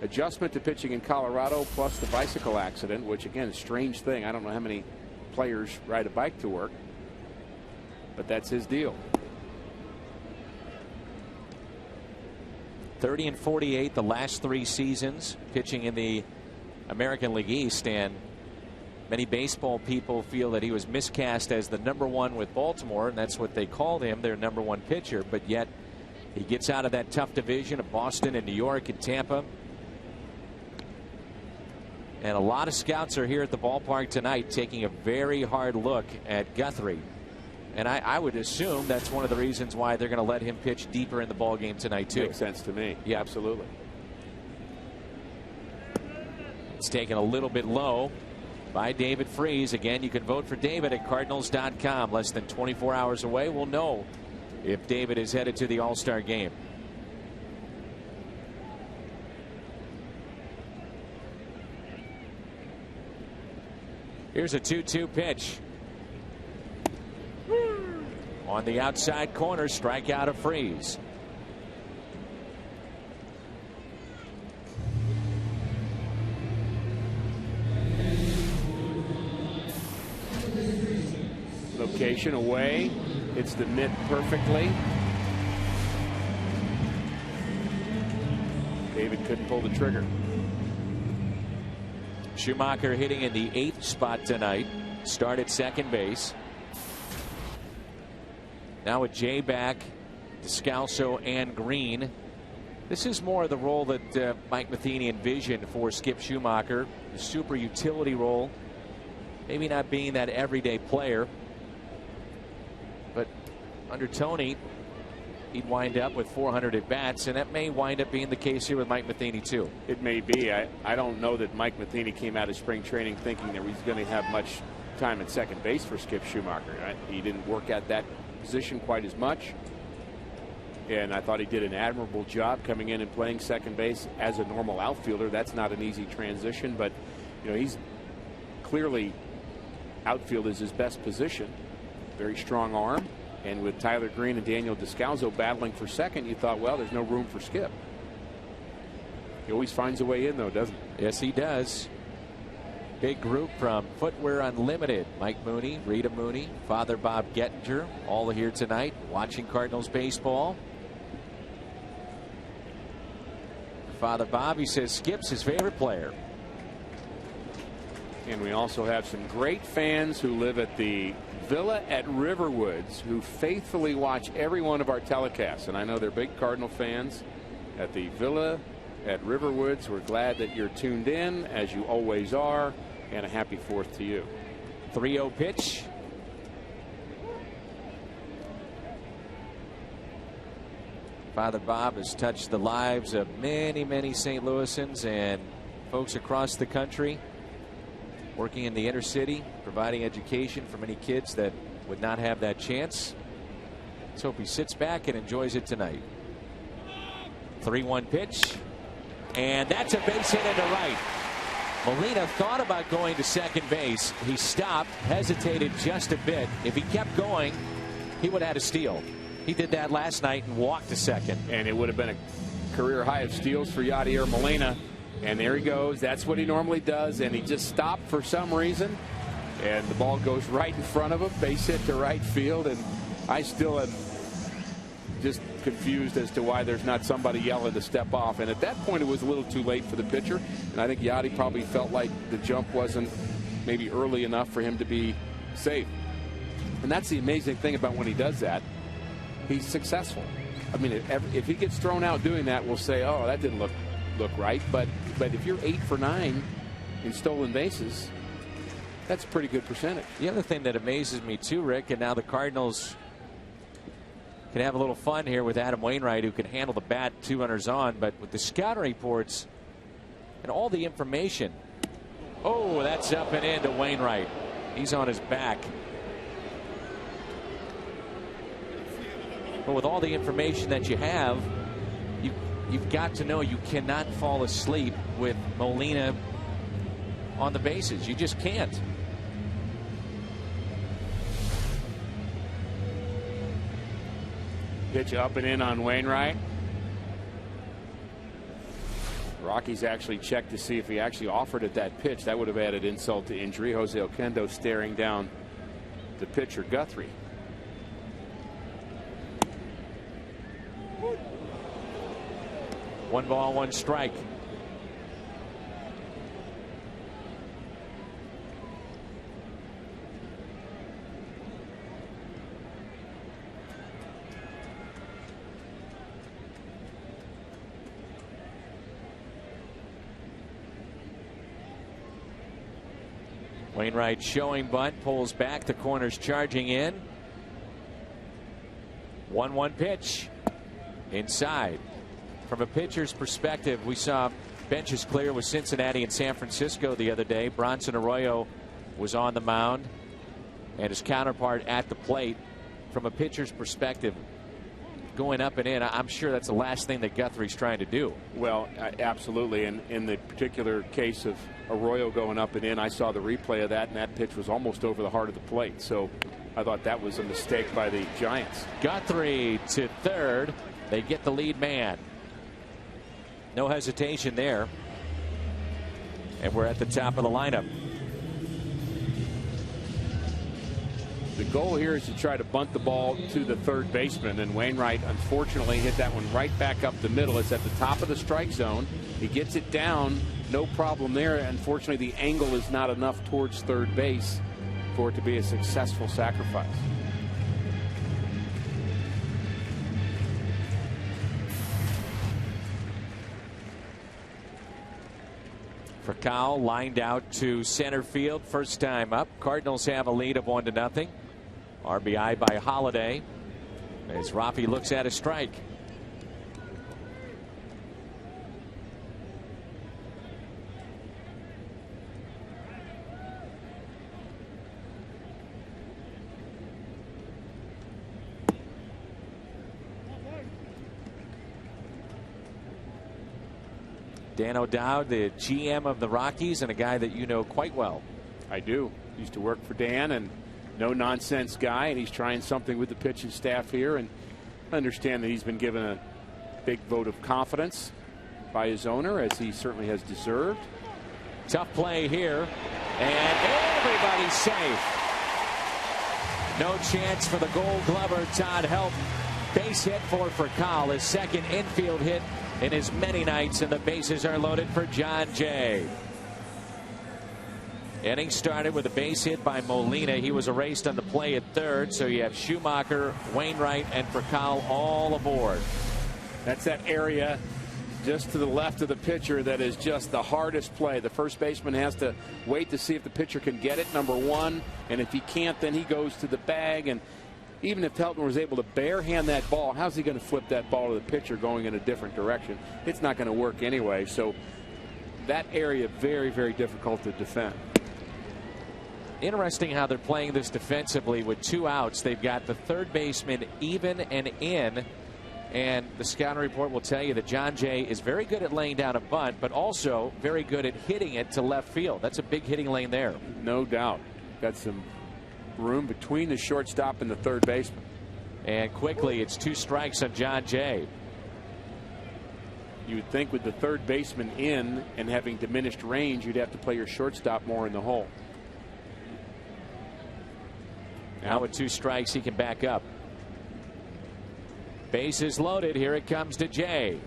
Speaker 6: adjustment to pitching in Colorado plus the bicycle accident, which again, strange thing. I don't know how many players ride a bike to work, but that's his deal.
Speaker 3: 30-48 the last 3 seasons pitching in the American League East, and many baseball people feel that he was miscast as the #1 with Baltimore, and that's what they called him, their #1 pitcher. But yet he gets out of that tough division of Boston and New York and Tampa. And a lot of scouts are here at the ballpark tonight taking a very hard look at Guthrie. And I would assume that's one of the reasons why they're going to let him pitch deeper in the ballgame tonight, too.
Speaker 6: Makes sense to me. Yeah, absolutely.
Speaker 3: It's taken a little bit low. by David Freese. Again, you can vote for David at Cardinals.com. Less than 24 hours away, we'll know if David is headed to the All-Star game. Here's a 2-2 pitch. On the outside corner, strikeout of Freese.
Speaker 6: Location away. Hits the mitt perfectly. David couldn't pull the trigger.
Speaker 3: Schumacher hitting in the 8th spot tonight. Start at second base. Now with Jay back, Descalso and Green. This is more of the role that Mike Matheny envisioned for Skip Schumacher. The super utility role. Maybe not being that everyday player. But under Tony, he'd wind up with 400 at bats, and that may wind up being the case here with Mike Matheny too.
Speaker 6: It may be. I don't know that Mike Matheny came out of spring training thinking that he's going to have much time at second base for Skip Schumacher. He didn't work at that position quite as much, and I thought he did an admirable job coming in and playing second base as a normal outfielder. That's not an easy transition, but you know, he's clearly, outfield is his best position. Very strong arm. And with Tyler Green and Daniel Descalso battling for second, you thought, well, there's no room for Skip. He always finds a way in, though, doesn't he?
Speaker 3: Yes, he does. Big group from Footwear Unlimited. Mike Mooney, Rita Mooney, Father Bob Gettinger, all here tonight watching Cardinals baseball. Father Bob, he says Skip's his favorite player.
Speaker 6: And we also have some great fans who live at the Villa at Riverwoods who faithfully watch every one of our telecasts. And I know they're big Cardinal fans at the Villa at Riverwoods. We're glad that you're tuned in, as you always are, and a happy 4th to you.
Speaker 3: 3-0 pitch. Father Bob has touched the lives of many, many St. Louisans and folks across the country, working in the inner city, providing education for many kids that would not have that chance. Let's hope he sits back and enjoys it tonight. 3-1 pitch. And that's a base hit into right. Molina thought about going to second base. He stopped, hesitated just a bit. If he kept going, he would have had a steal. He did that last night and walked to second.
Speaker 6: And it would have been a career high of steals for Yadier Molina. And there he goes. That's what he normally does. And he just stopped for some reason. And the ball goes right in front of him. Base hit to right field. And I still am just confused as to why there's not somebody yelling to step off. And at that point, it was a little too late for the pitcher. And I think Yadi probably felt like the jump wasn't maybe early enough for him to be safe. And that's the amazing thing about when he does that. He's successful. I mean, if he gets thrown out doing that, we'll say, oh, that didn't look right. But if you're 8 for 9 in stolen bases, that's a pretty good percentage.
Speaker 3: The other thing that amazes me too, Rick, and now the Cardinals can have a little fun here with Adam Wainwright, who can handle the bat 2 runners on, but with the scouting reports and all the information. Oh, that's up and into Wainwright. He's on his back. But with all the information that you have, you've got to know you cannot fall asleep with Molina on the bases. You just can't.
Speaker 6: Pitch up and in on Wainwright. Rockies actually checked to see if he actually offered at that pitch. That would have added insult to injury. Jose Oquendo staring down the pitcher, Guthrie.
Speaker 3: One ball, one strike. Wainwright showing bunt, pulls back, the corner's charging in. 1-1 pitch inside. From a pitcher's perspective, we saw bench is clear with Cincinnati and San Francisco the other day. Bronson Arroyo was on the mound, and his counterpart at the plate. From a pitcher's perspective, going up and in, I'm sure that's the last thing that Guthrie's trying to do.
Speaker 6: Well, absolutely. And in the particular case of Arroyo going up and in, I saw the replay of that, and that pitch was almost over the heart of the plate. So I thought that was a mistake by the Giants.
Speaker 3: Guthrie to third. They get the lead man. No hesitation there. And we're at the top of the lineup.
Speaker 6: The goal here is to try to bunt the ball to the third baseman, and Wainwright unfortunately hit that one right back up the middle. It's at the top of the strike zone. He gets it down, no problem there. Unfortunately, the angle is not enough towards third base for it to be a successful sacrifice.
Speaker 3: Furcal lined out to center field, first time up. Cardinals have a lead of 1-0. RBI by Holiday as Rafi looks at a strike. Dan O'Dowd, the GM of the Rockies, and a guy that you know quite well.
Speaker 6: I do. Used to work for Dan, and no nonsense guy, and he's trying something with the pitching staff here, and I understand that he's been given a big vote of confidence by his owner, as he certainly has deserved.
Speaker 3: Tough play here, and everybody's safe. No chance for the Gold Glover Todd Help. Base hit for Furcal, his second infield hit in as many nights, and the bases are loaded for John Jay. Inning started with a base hit by Molina. He was erased on the play at third, so you have Schumacher, Wainwright, and Furcal all aboard.
Speaker 6: That's that area just to the left of the pitcher that is just the hardest play. The first baseman has to wait to see if the pitcher can get it, number one, and if he can't, then he goes to the bag. And even if Helton was able to barehand that ball, how's he going to flip that ball to the pitcher going in a different direction? It's not going to work anyway. So that area very, very difficult to defend.
Speaker 3: Interesting how they're playing this defensively with 2 outs. They've got the third baseman even and in, and the scouting report will tell you that John Jay is very good at laying down a bunt, but also very good at hitting it to left field. That's a big hitting lane there.
Speaker 6: No doubt. Got some room between the shortstop and the third baseman.
Speaker 3: And quickly, it's 2 strikes on John Jay.
Speaker 6: You would think with the third baseman in and having diminished range, you'd have to play your shortstop more in the hole.
Speaker 3: Now with 2 strikes, he can back up. Bases loaded. Here it comes to Jay.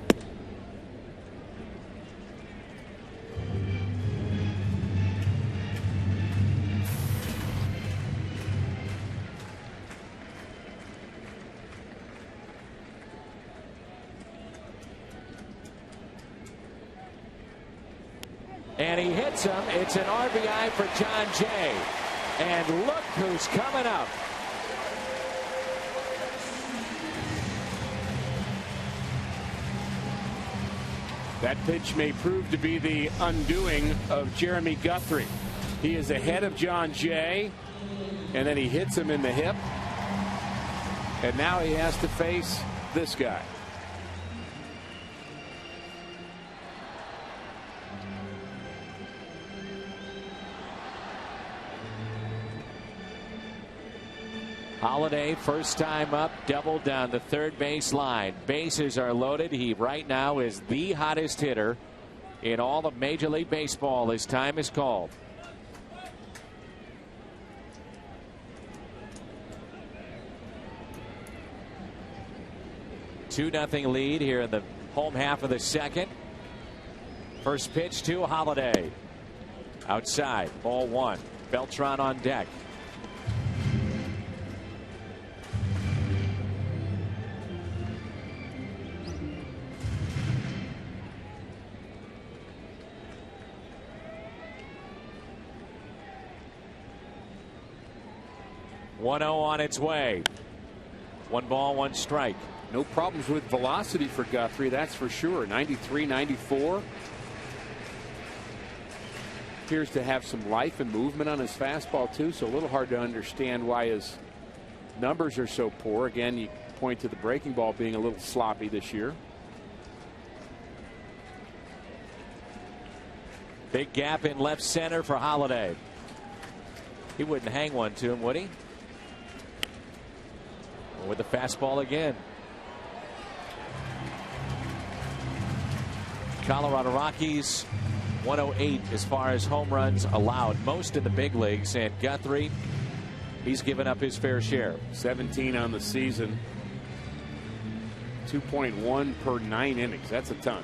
Speaker 3: And he hits him. It's an RBI for John Jay. And look who's coming up.
Speaker 6: That pitch may prove to be the undoing of Jeremy Guthrie. He is ahead of John Jay, and then he hits him in the hip. And now he has to face this guy.
Speaker 3: Holiday, first time up, doubled down the third base line. Bases are loaded. He right now is the hottest hitter in all of Major League Baseball. His time is called. Two nothing lead here in the home half of the second. First pitch to Holiday. Outside, ball 1. Beltran on deck. On its way. 1 ball, 1 strike.
Speaker 6: No problems with velocity for Guthrie, that's for sure. 93, 94. appears to have some life and movement on his fastball, too, so a little hard to understand why his numbers are so poor. Again, you point to the breaking ball being a little sloppy this year.
Speaker 3: Big gap in left center for Holiday. He wouldn't hang one to him, would he? With the fastball again. Colorado Rockies 108 as far as home runs allowed, most in the big leagues, and Guthrie, he's given up his fair share.
Speaker 6: 17 on the season. 2.1 per 9 innings. That's a ton.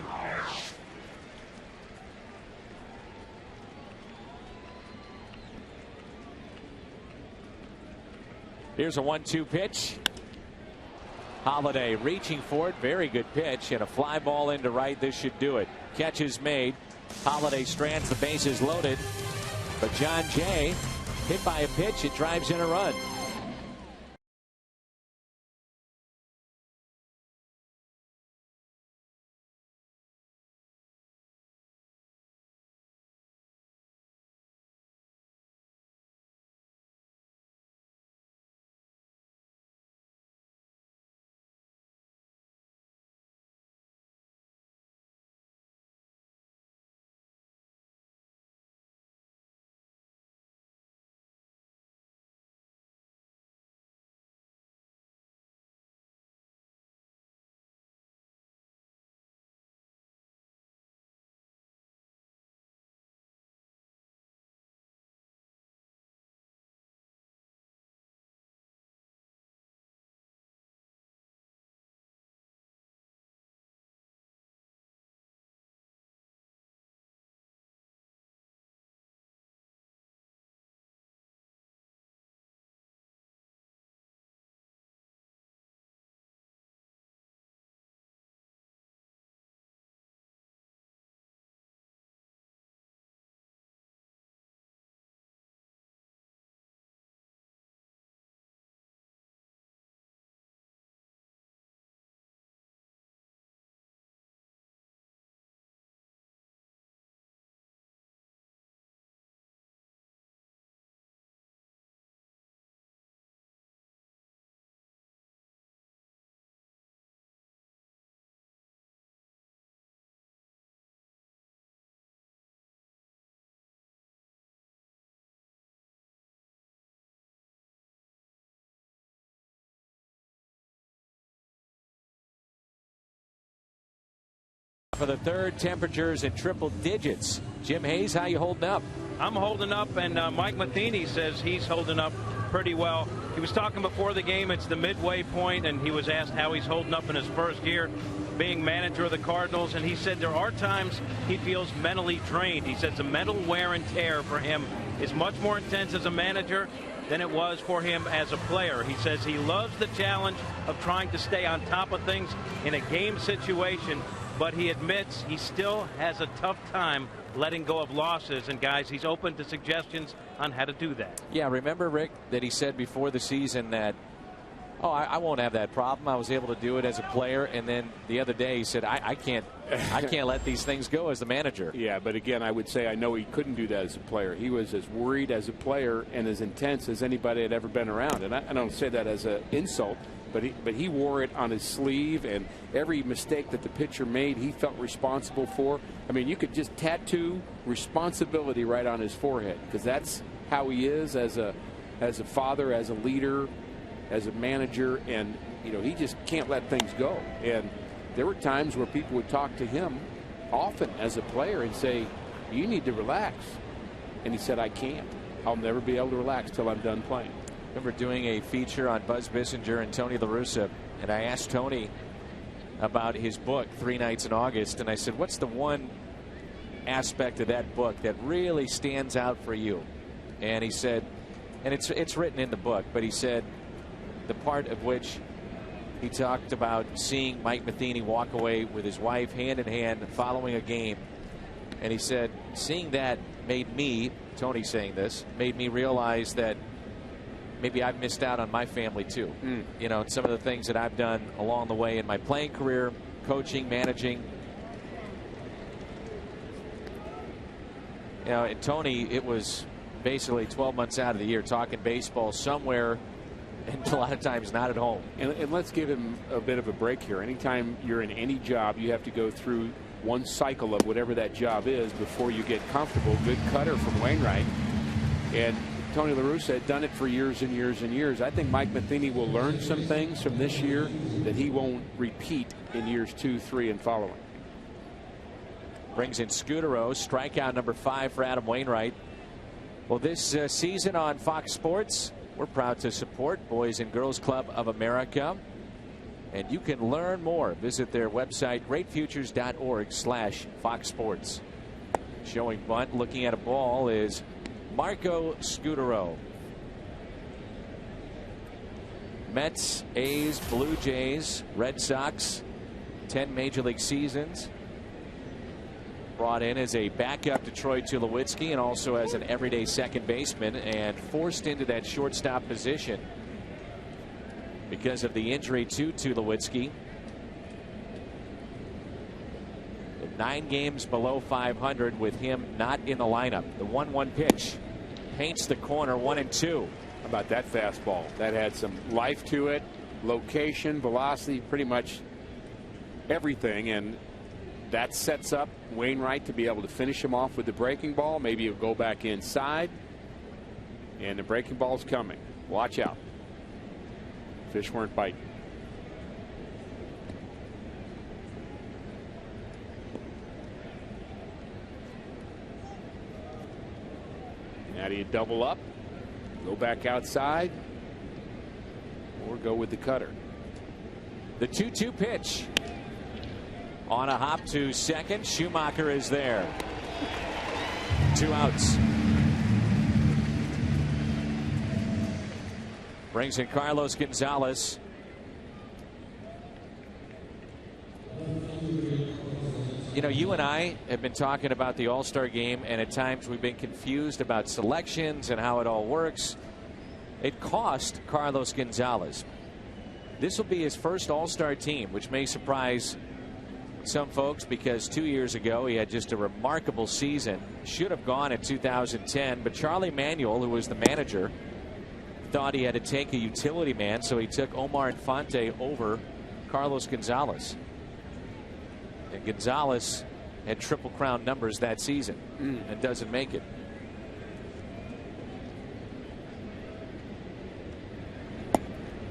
Speaker 3: Here's a 1-2 pitch. Holiday reaching for it. Very good pitch, and a fly ball into right. This should do it. Catch is made. Holiday strands, the bases loaded. But John Jay hit by a pitch. It drives in a run. For the third, temperatures in triple digits. Jim Hayes, how you holding up?
Speaker 8: I'm holding up, and Mike Matheny says he's holding up pretty well. He was talking before the game. It's the midway point, and he was asked how he's holding up in his first year being manager of the Cardinals, and he said there are times he feels mentally drained. He says the mental wear and tear for him is much more intense as a manager than it was for him as a player. He says he loves the challenge of trying to stay on top of things in a game situation, but he admits he still has a tough time letting go of losses. And guys, he's open to suggestions on how to do that.
Speaker 3: Yeah, remember, Rick, that he said before the season that, oh, I won't have that problem. I was able to do it as a player. And then the other day he said, I can't let these things go as the manager.
Speaker 6: Yeah, but again, I would say I know he couldn't do that as a player. He was as worried as a player and as intense as anybody had ever been around. And I don't say that as an insult, but he wore it on his sleeve, and every mistake that the pitcher made, he felt responsible for. I mean, you could just tattoo responsibility right on his forehead, because that's how he is as a father, as a leader, as a manager, and he just can't let things go. And there were times where people would talk to him often as a player and say, you need to relax. And he said, I can't. I'll never be able to relax till I'm done playing.
Speaker 3: I remember doing a feature on Buzz Bissinger and Tony La Russa, and I asked Tony about his book, 3 Nights in August, and I said, what's the one aspect of that book that really stands out for you? And he said, and it's written in the book, but he said the part of which he talked about seeing Mike Matheny walk away with his wife hand in hand following a game, and he said seeing that made me, Tony saying this, made me realize that maybe I've missed out on my family too. And some of the things that I've done along the way in my playing career, coaching, managing. You know, and Tony, it was basically 12 months out of the year talking baseball somewhere, and a lot of times not at home.
Speaker 6: And let's give him a bit of a break here. Anytime you're in any job, you have to go through one cycle of whatever that job is before you get comfortable. Good cutter from Wainwright. And Tony La Russa had done it for years and years and years. I think Mike Matheny will learn some things from this year that he won't repeat in years 2, 3, and following.
Speaker 3: Brings in Scudero, strikeout number 5 for Adam Wainwright. Well, this season on Fox Sports, we're proud to support Boys and Girls Club of America. And you can learn more. Visit their website, greatfutures.org/Fox Sports. Showing bunt, looking at a ball, is Marco Scudero. Mets, A's, Blue Jays, Red Sox, 10 Major League seasons. Brought in as a backup to Troy Tulowitzki and also as an everyday second baseman, and forced into that shortstop position because of the injury to Tulowitzki. 9 games below 500 with him not in the lineup. The 1-1 pitch paints the corner, 1-2.
Speaker 6: How about that fastball? That had some life to it, location, velocity, pretty much everything, and that sets up Wainwright to be able to finish him off with the breaking ball. Maybe he'll go back inside, and the breaking ball's coming. Watch out. Fish weren't biting. Now do you double up, go back outside, or go with the cutter?
Speaker 3: The 2-2 pitch. On a hop to second. Schumacher is there. 2 outs. Brings in Carlos Gonzalez. You know, you and I have been talking about the All-Star game, and at times we've been confused about selections and how it all works. It cost Carlos Gonzalez. This will be his first All-Star team, which may surprise some folks because 2 years ago he had just a remarkable season. Should have gone in 2010, but Charlie Manuel, who was the manager, thought he had to take a utility man, so he took Omar Infante over Carlos Gonzalez. And Gonzalez had Triple Crown numbers that season and doesn't make it.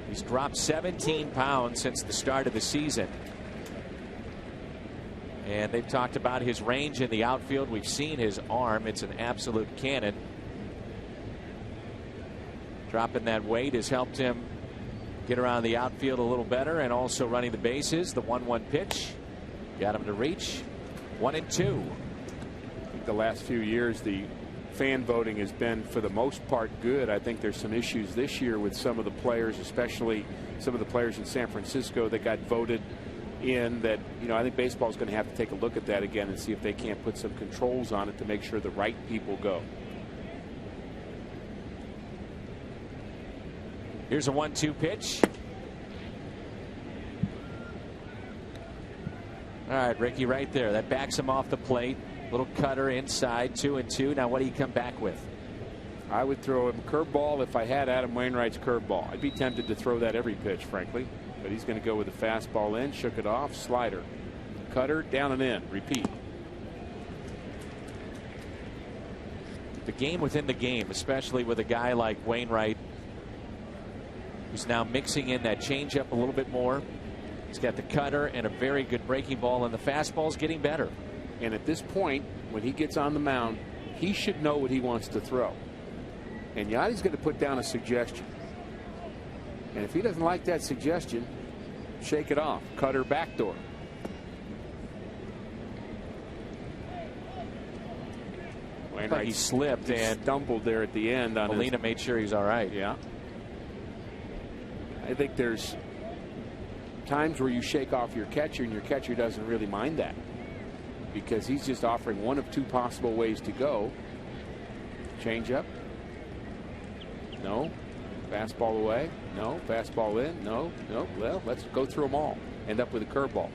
Speaker 3: He's dropped 17 pounds since the start of the season. And they've talked about his range in the outfield. We've seen his arm. It's an absolute cannon. Dropping that weight has helped him get around the outfield a little better, and also running the bases. The 1-1 pitch got him to reach. 1-2.
Speaker 6: I think the last few years the fan voting has been for the most part good. I think there's some issues this year with some of the players, especially some of the players in San Francisco that got voted in, that, you know, I think baseball is going to have to take a look at that again and see if they can't put some controls on it to make sure the right people go.
Speaker 3: Here's a 1-2 pitch. All right, Ricky, right there. That backs him off the plate. Little cutter inside, 2-2. Now what do you come back with?
Speaker 6: I would throw him curveball if I had Adam Wainwright's curveball. I'd be tempted to throw that every pitch, frankly. But he's going to go with the fastball in, shook it off, slider, cutter, down and in, repeat.
Speaker 3: The game within the game, especially with a guy like Wainwright, who's now mixing in that changeup a little bit more. He's got the cutter and a very good breaking ball, and the fastball's getting better.
Speaker 6: And at this point, when he gets on the mound, he should know what he wants to throw. And Yadi's going to put down a suggestion. And if he doesn't like that suggestion, shake it off. Cutter backdoor.
Speaker 3: Wainwright, he slipped and
Speaker 6: stumbled there at the end.
Speaker 3: Molina made sure he's all right.
Speaker 6: Yeah. I think there's times where you shake off your catcher and your catcher doesn't really mind that, because he's just offering one of 2 possible ways to go. Change up. No. Fastball away. No. Fastball in. No. No. Well, let's go through them all. End up with a curveball.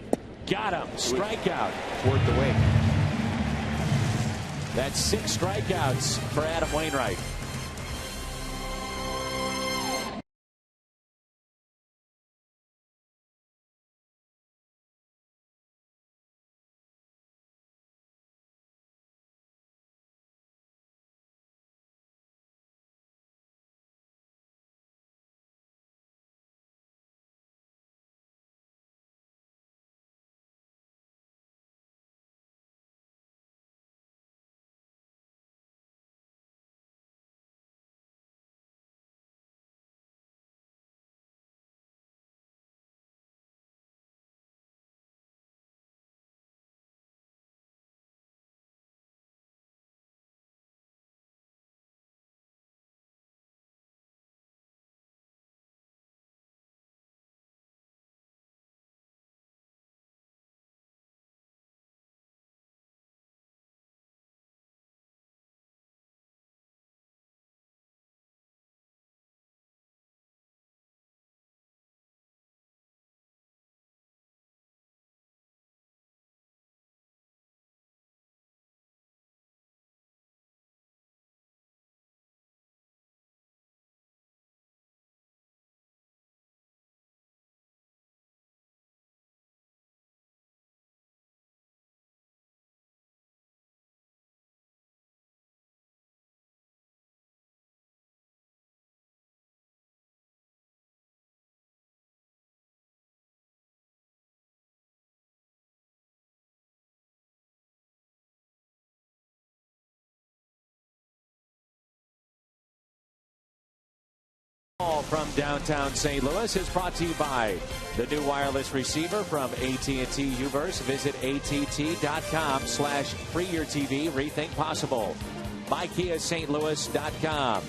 Speaker 3: Got him. Strikeout.
Speaker 6: Worth the wait.
Speaker 3: That's 6 strikeouts for Adam Wainwright. From downtown St. Louis is brought to you by the new wireless receiver from AT&T Uverse. Visit att.com/freeyourtv. Rethink possible. By KiaSt.Louis.com.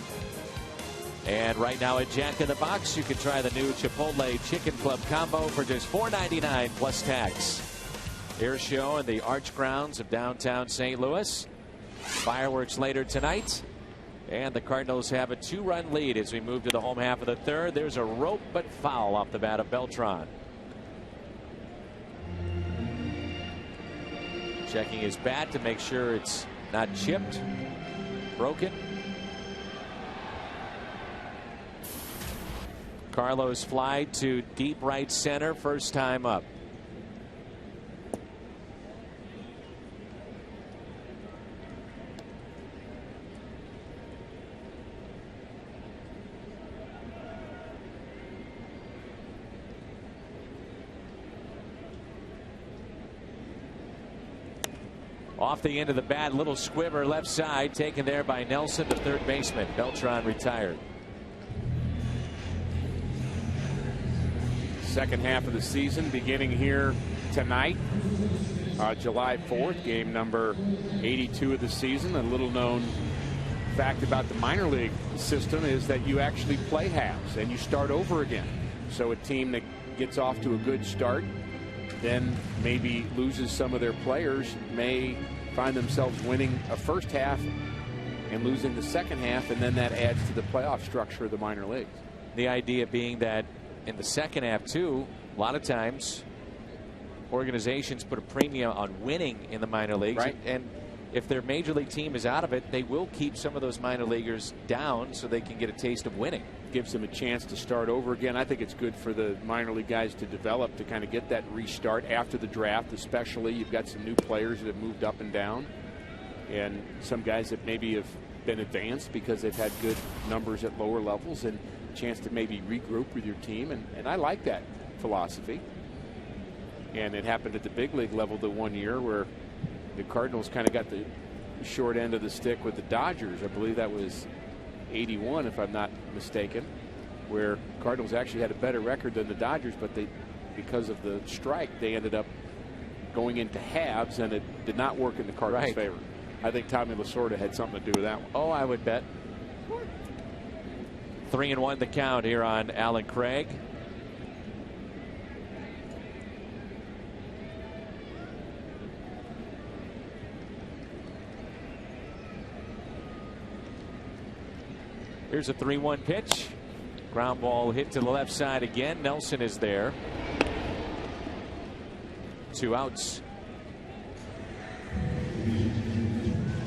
Speaker 3: And right now at Jack in the Box, you can try the new Chipotle Chicken Club combo for just $4.99 plus tax. Air show in the arch grounds of downtown St. Louis. Fireworks later tonight. And the Cardinals have a 2-run lead as we move to the home half of the third. There's a rope but foul off the bat of Beltran. Checking his bat to make sure it's not chipped, broken. Carlos fly to deep right center, first time up. Off the end of the bat, little squibber left side, taken there by Nelson, the third baseman. Beltran retired.
Speaker 6: Second half of the season beginning here tonight, July 4th, game number 82 of the season. A little known fact about the minor league system is that you actually play halves and you start over again. So a team that gets off to a good start, then maybe loses some of their players, may find themselves winning a first half and losing the second half, and then that adds to the playoff structure of the minor leagues.
Speaker 3: The idea being that in the second half, too, a lot of times organizations put a premium on winning in the minor leagues.
Speaker 6: Right.
Speaker 3: And if their major league team is out of it, they will keep some of those minor leaguers down so they can get a taste of winning.
Speaker 6: Gives them a chance to start over again. I think it's good for the minor league guys to develop, to kind of get that restart after the draft, especially. You've got some new players that have moved up and down, and some guys that maybe have been advanced because they've had good numbers at lower levels, and a chance to maybe regroup with your team. And I like that philosophy. And it happened at the big league level the one year where the Cardinals kind of got the short end of the stick with the Dodgers. I believe that was 81, if I'm not mistaken, where Cardinals actually had a better record than the Dodgers, but they, because of the strike, they ended up going into halves, and it did not work in the Cardinals' favor. I think Tommy Lasorda had something to do with that one.
Speaker 3: Oh, I would bet. 3-1 the count here on Alan Craig. Here's a 3-1 pitch. Ground ball hit to the left side again. Nelson is there. 2 outs.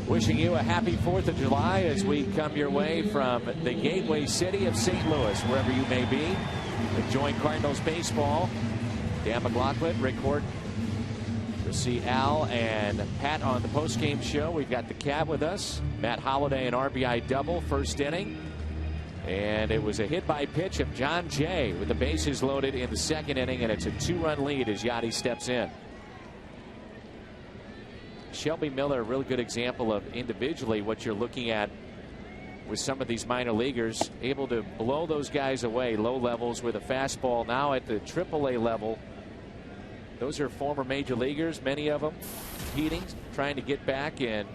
Speaker 3: Wishing you a happy 4th of July as we come your way from the gateway city of St. Louis, wherever you may be, enjoying Cardinals baseball. Dan McLaughlin, Rick Horton. You'll see Al and Pat on the postgame show. We've got the Cab with us. Matt Holliday, an RBI double, first inning. And it was a hit by pitch of John Jay with the bases loaded in the second inning, and it's a 2-run lead as Yachty steps in. Shelby Miller, a really good example of individually what you're looking at with some of these minor leaguers, able to blow those guys away, low levels with a fastball. Now at the AAA level, those are former major leaguers, many of them competing, trying to get back, and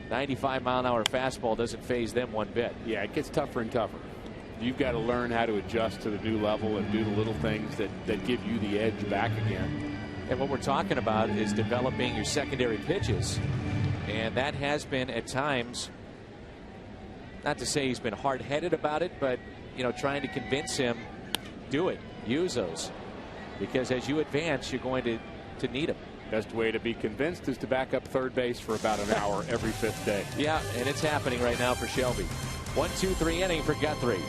Speaker 3: 95-mile-an-hour fastball doesn't faze them one bit.
Speaker 6: Yeah, it gets tougher and tougher. You've got to learn how to adjust to the new level and do the little things that give you the edge back again.
Speaker 3: And what we're talking about is developing your secondary pitches. And that has been at times, not to say he's been hard-headed about it, but, you know, trying to convince him, do it, use those. Because as you advance, you're going to need them.
Speaker 6: Best way to be convinced is to back up third base for about an hour every 5th day.
Speaker 3: Yeah, and it's happening right now for Shelby. 1-2-3 inning for Guthrie.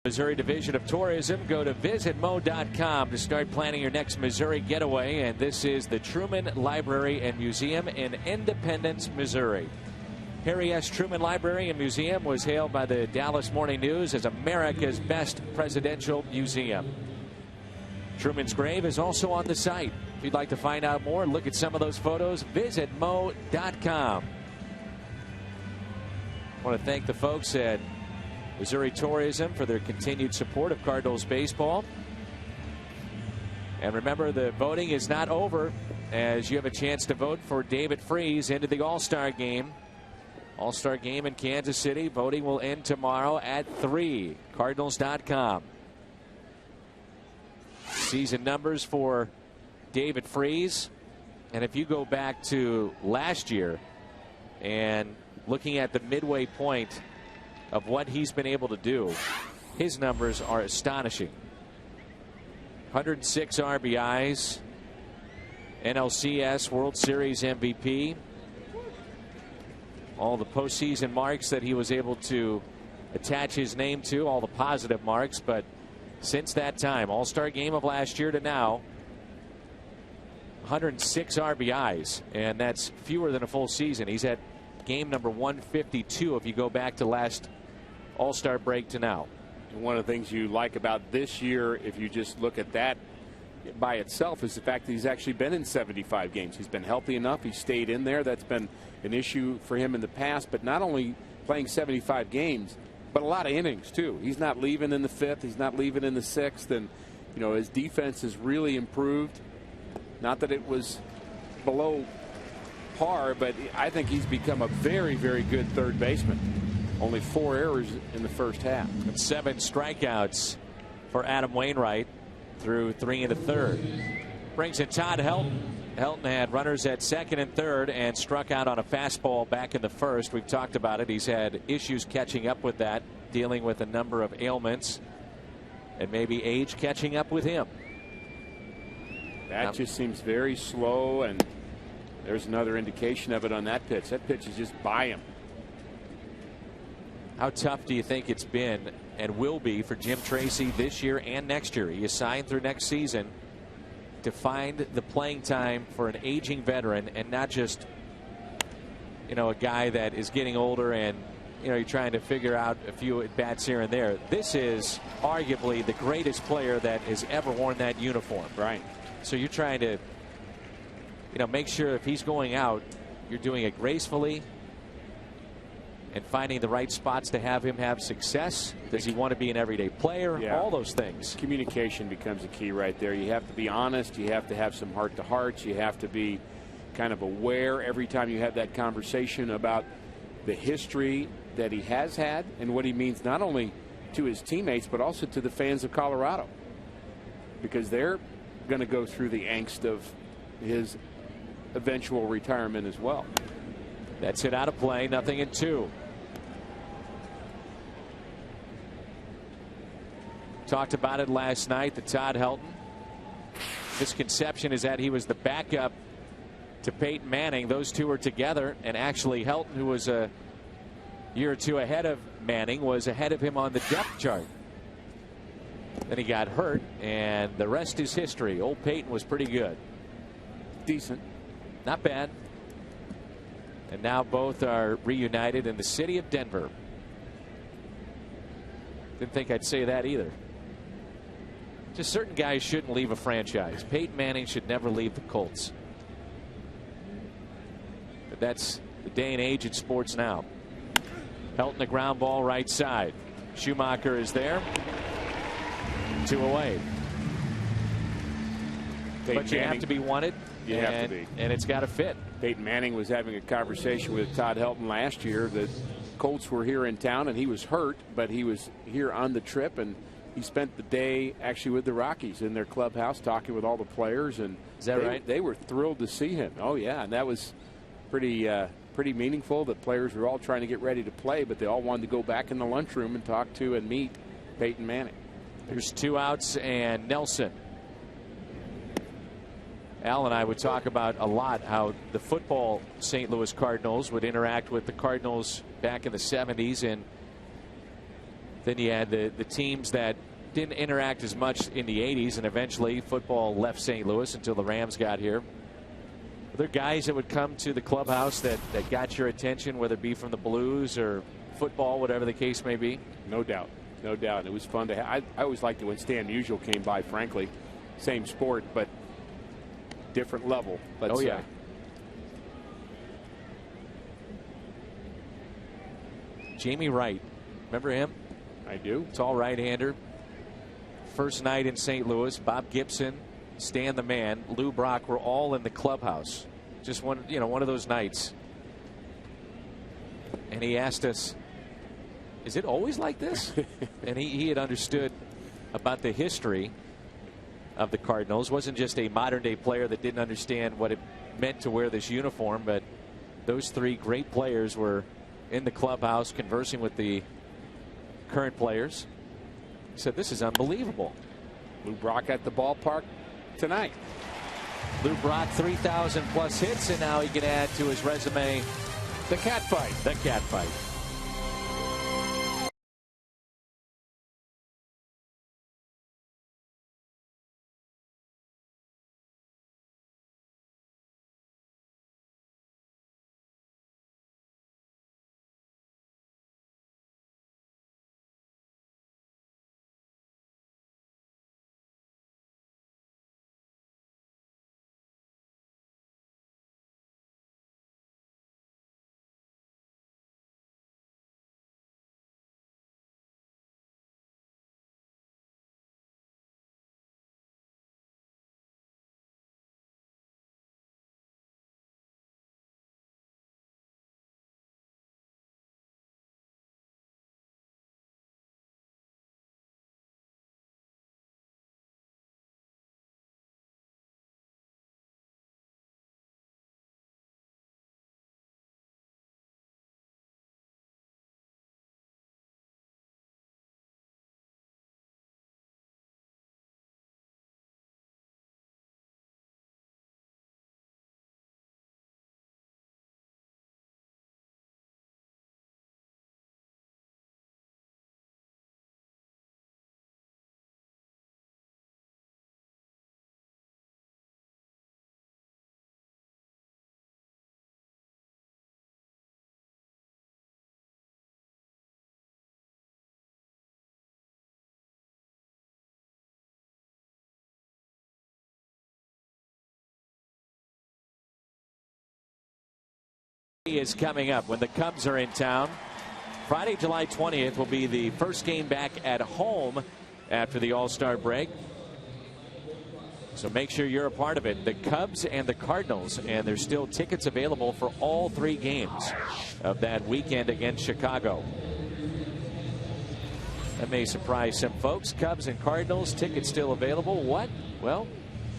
Speaker 3: Missouri Division of Tourism. Go to visitmo.com to start planning your next Missouri getaway. And this is the Truman Library and Museum in Independence, Missouri. Harry S. Truman Library and Museum was hailed by the Dallas Morning News as America's best presidential museum. Truman's grave is also on the site. If you'd like to find out more, look at some of those photos, visitmo.com. I want to thank the folks at Missouri Tourism for their continued support of Cardinals baseball. And remember, the voting is not over as you have a chance to vote for David Freese into the All-Star game. All-Star game in Kansas City. Voting will end tomorrow at 3. Cardinals.com. Season numbers for David Freese. And if you go back to last year and looking at the midway point of what he's been able to do, his numbers are astonishing. 106 RBIs, NLCS World Series MVP, all the postseason marks that he was able to attach his name to, all the positive marks. But since that time, All-Star game of last year to now, 106 RBIs, and that's fewer than a full season. He's at game number 152 if you go back to last All-Star break to now.
Speaker 6: One of the things you like about this year, if you just look at that by itself, is the fact that he's actually been in 75 games. He's been healthy enough. He stayed in there. That's been an issue for him in the past. But not only playing 75 games, but a lot of innings, too. He's not leaving in the 5th. He's not leaving in the 6th. And, you know, his defense has really improved. Not that it was below par, but I think he's become a very, very good third baseman. Only 4 errors in the first half.
Speaker 3: And 7 strikeouts for Adam Wainwright through 3 1/3. Brings in Todd Helton. Helton had runners at 2nd and 3rd and struck out on a fastball back in the 1st. We've talked about it. He's had issues catching up with that, dealing with a number of ailments, and maybe age catching up with him.
Speaker 6: That just seems very slow, and there's another indication of it on that pitch. That pitch is just by him.
Speaker 3: How tough do you think it's been and will be for Jim Tracy this year and next year? He is signed through next season to find the playing time for an aging veteran and not just, you know, a guy that is getting older and, you know, you're trying to figure out a few at bats here and there. This is arguably the greatest player that has ever worn that uniform.
Speaker 6: Right.
Speaker 3: So you're trying to, you know, make sure if he's going out, you're doing it gracefully and finding the right spots to have him have success. Does he want to be an everyday player?
Speaker 6: Yeah.
Speaker 3: All those things.
Speaker 6: Communication becomes a key right there. You have to be honest. You have to have some heart-to-hearts. You have to be kind of aware every time you have that conversation about the history that he has had and what he means not only to his teammates but also to the fans of Colorado, because they're going to go through the angst of his eventual retirement as well.
Speaker 3: That's it out of play. 0-2. Talked about it last night. The Todd Helton misconception is that he was the backup to Peyton Manning. Those two were together, and actually Helton, who was a year or two ahead of Manning, was ahead of him on the depth chart. Then he got hurt, and the rest is history. Old Peyton was pretty good.
Speaker 6: Decent.
Speaker 3: Not bad. And now both are reunited in the city of Denver. Didn't think I'd say that either. Just certain guys shouldn't leave a franchise. Peyton Manning should never leave the Colts. But that's the day and age in sports now. Helton, the ground ball right side. Schumacher is there. 2 away. But you have to be wanted.
Speaker 6: You have to be.
Speaker 3: And it's got to fit.
Speaker 6: Peyton Manning was having a conversation with Todd Helton last year. The Colts were here in town, and he was hurt, but he was here on the trip, and he spent the day actually with the Rockies in their clubhouse talking with all the players. And
Speaker 3: is that right?
Speaker 6: They were thrilled to see him. Oh, yeah, and that was pretty meaningful. The players were all trying to get ready to play, but they all wanted to go back in the lunchroom and talk to and meet Peyton Manning.
Speaker 3: There's 2 outs and Nelson. Al and I would talk about a lot how the football St. Louis Cardinals would interact with the Cardinals back in the 70s, and then you had the teams that didn't interact as much in the 80s, and eventually football left St. Louis until the Rams got here. Were there guys that would come to the clubhouse that got your attention, whether it be from the Blues or football, whatever the case may be?
Speaker 6: No doubt. No doubt. It was fun to have. I always liked it when Stan Musial came by, frankly. Same sport, but different level, let's say.
Speaker 3: Jamie Wright. Remember him?
Speaker 6: I do.
Speaker 3: Tall right-hander. First night in St. Louis, Bob Gibson, Stan the Man, Lou Brock were all in the clubhouse. Just one of those nights. And he asked us, is it always like this? And he had understood about the history of the Cardinals. Wasn't just a modern day player that didn't understand what it meant to wear this uniform, but those 3 great players were in the clubhouse conversing with the current players. He said, this is unbelievable.
Speaker 6: Lou Brock at the ballpark tonight.
Speaker 3: Lou Brock, 3,000 plus hits, and now he can add to his resume
Speaker 6: the cat fight.
Speaker 3: The cat fight. is coming up when the Cubs are in town. Friday, July 20th will be the first game back at home after the All-Star break. So make sure you're a part of it. The Cubs and the Cardinals, and there's still tickets available for all 3 games of that weekend against Chicago. That may surprise some folks. Cubs and Cardinals, tickets still available. What? Well,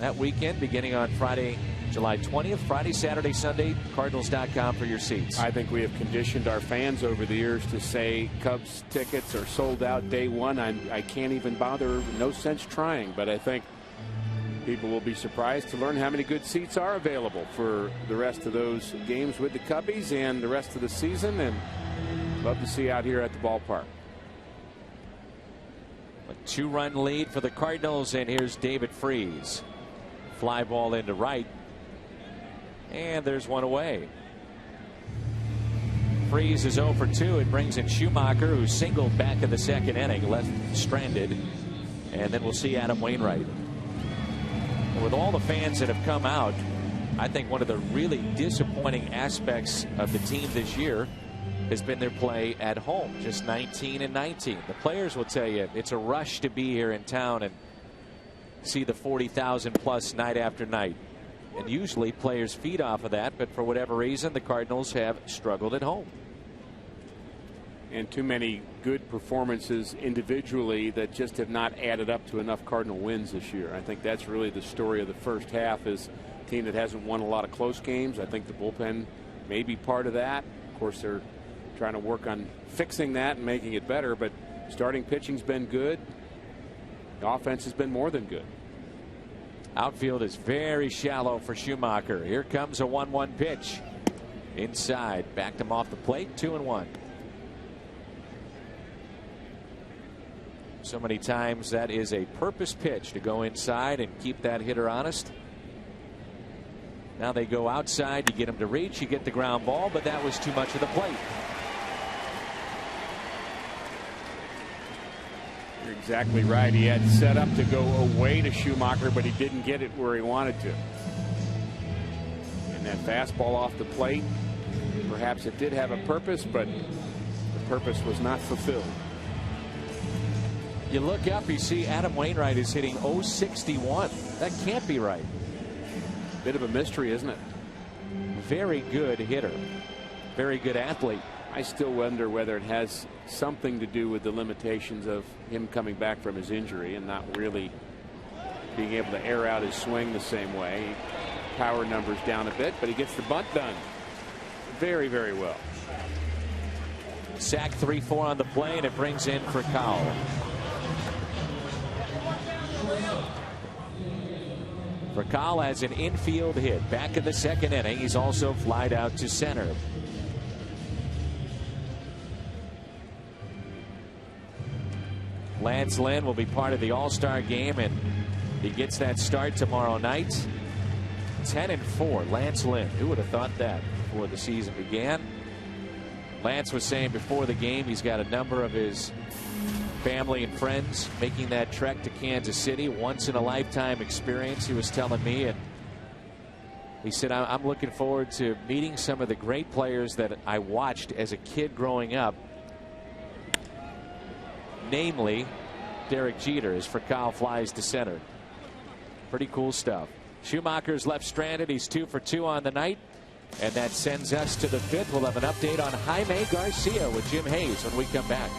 Speaker 3: that weekend beginning on Friday, July 20th, Friday, Saturday, Sunday, Cardinals.com for your seats.
Speaker 6: I think we have conditioned our fans over the years to say Cubs tickets are sold out day one. I can't even bother, no sense trying, but I think people will be surprised to learn how many good seats are available for the rest of those games with the Cubbies and the rest of the season, and love to see out here at the ballpark.
Speaker 3: A 2-run lead for the Cardinals, and here's David Freese. Fly ball into right, and there's one away. Freese is 0 for 2. It brings in Schumacher, who singled back in the 2nd inning, left stranded, and then we'll see Adam Wainwright. With all the fans that have come out, I think one of the really disappointing aspects of the team this year has been their play at home. Just 19 and 19. The players will tell you it's a rush to be here in town and see the 40,000 plus night after night. And usually players feed off of that, but for whatever reason the Cardinals have struggled at home.
Speaker 6: And too many good performances individually that just have not added up to enough Cardinal wins this year. I think that's really the story of the first half, is a team that hasn't won a lot of close games. I think the bullpen may be part of that. Of course, they're trying to work on fixing that and making it better, but starting pitching's been good. The offense has been more than good.
Speaker 3: Outfield is very shallow for Schumacher. Here comes a 1-1 pitch. Inside, backed him off the plate, 2-1. So many times that is a purpose pitch to go inside and keep that hitter honest. Now they go outside, you get him to reach, you get the ground ball, but that was too much of the plate.
Speaker 6: You're exactly right. He had set up to go away to Schumacher, but he didn't get it where he wanted to. And that fastball off the plate, perhaps it did have a purpose, but the purpose was not fulfilled.
Speaker 3: You look up, you see Adam Wainwright is hitting .061. That can't be right.
Speaker 6: Bit of a mystery, isn't it?
Speaker 3: Very good hitter. Very good athlete.
Speaker 6: I still wonder whether it has something to do with the limitations of him coming back from his injury and not really being able to air out his swing the same way. Power numbers down a bit, but he gets the bunt done very, very well.
Speaker 3: Sack 3-4 on the play, and it brings in for COL. For COL has an infield hit back in the 2nd inning. He's also flied out to center. Lance Lynn will be part of the All-Star game, and he gets that start tomorrow night. 10-4, Lance Lynn. Who would have thought that before the season began? Lance was saying before the game he's got a number of his family and friends making that trek to Kansas City. Once in a lifetime experience, he was telling me, and he said, I'm looking forward to meeting some of the great players that I watched as a kid growing up, namely Derek Jeter, as for COL flies to center. Pretty cool stuff. Schumacher's left stranded. He's 2 for 2 on the night, and that sends us to the 5th. We'll have an update on Jaime Garcia with Jim Hayes when we come back.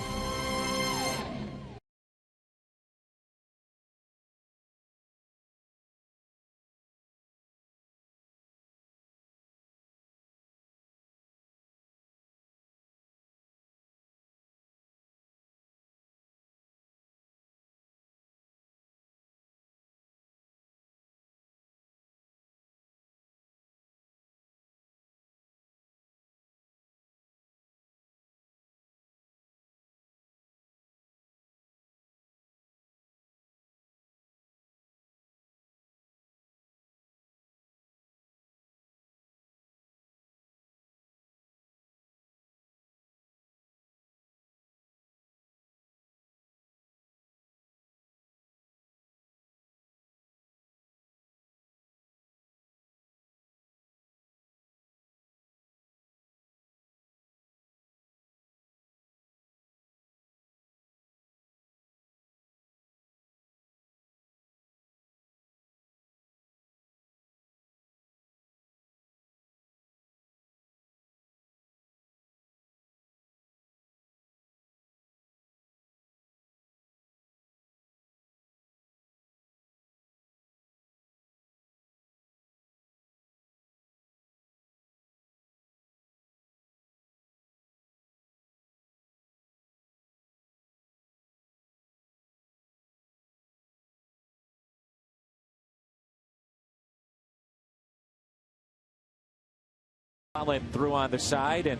Speaker 3: Allen threw on the side, and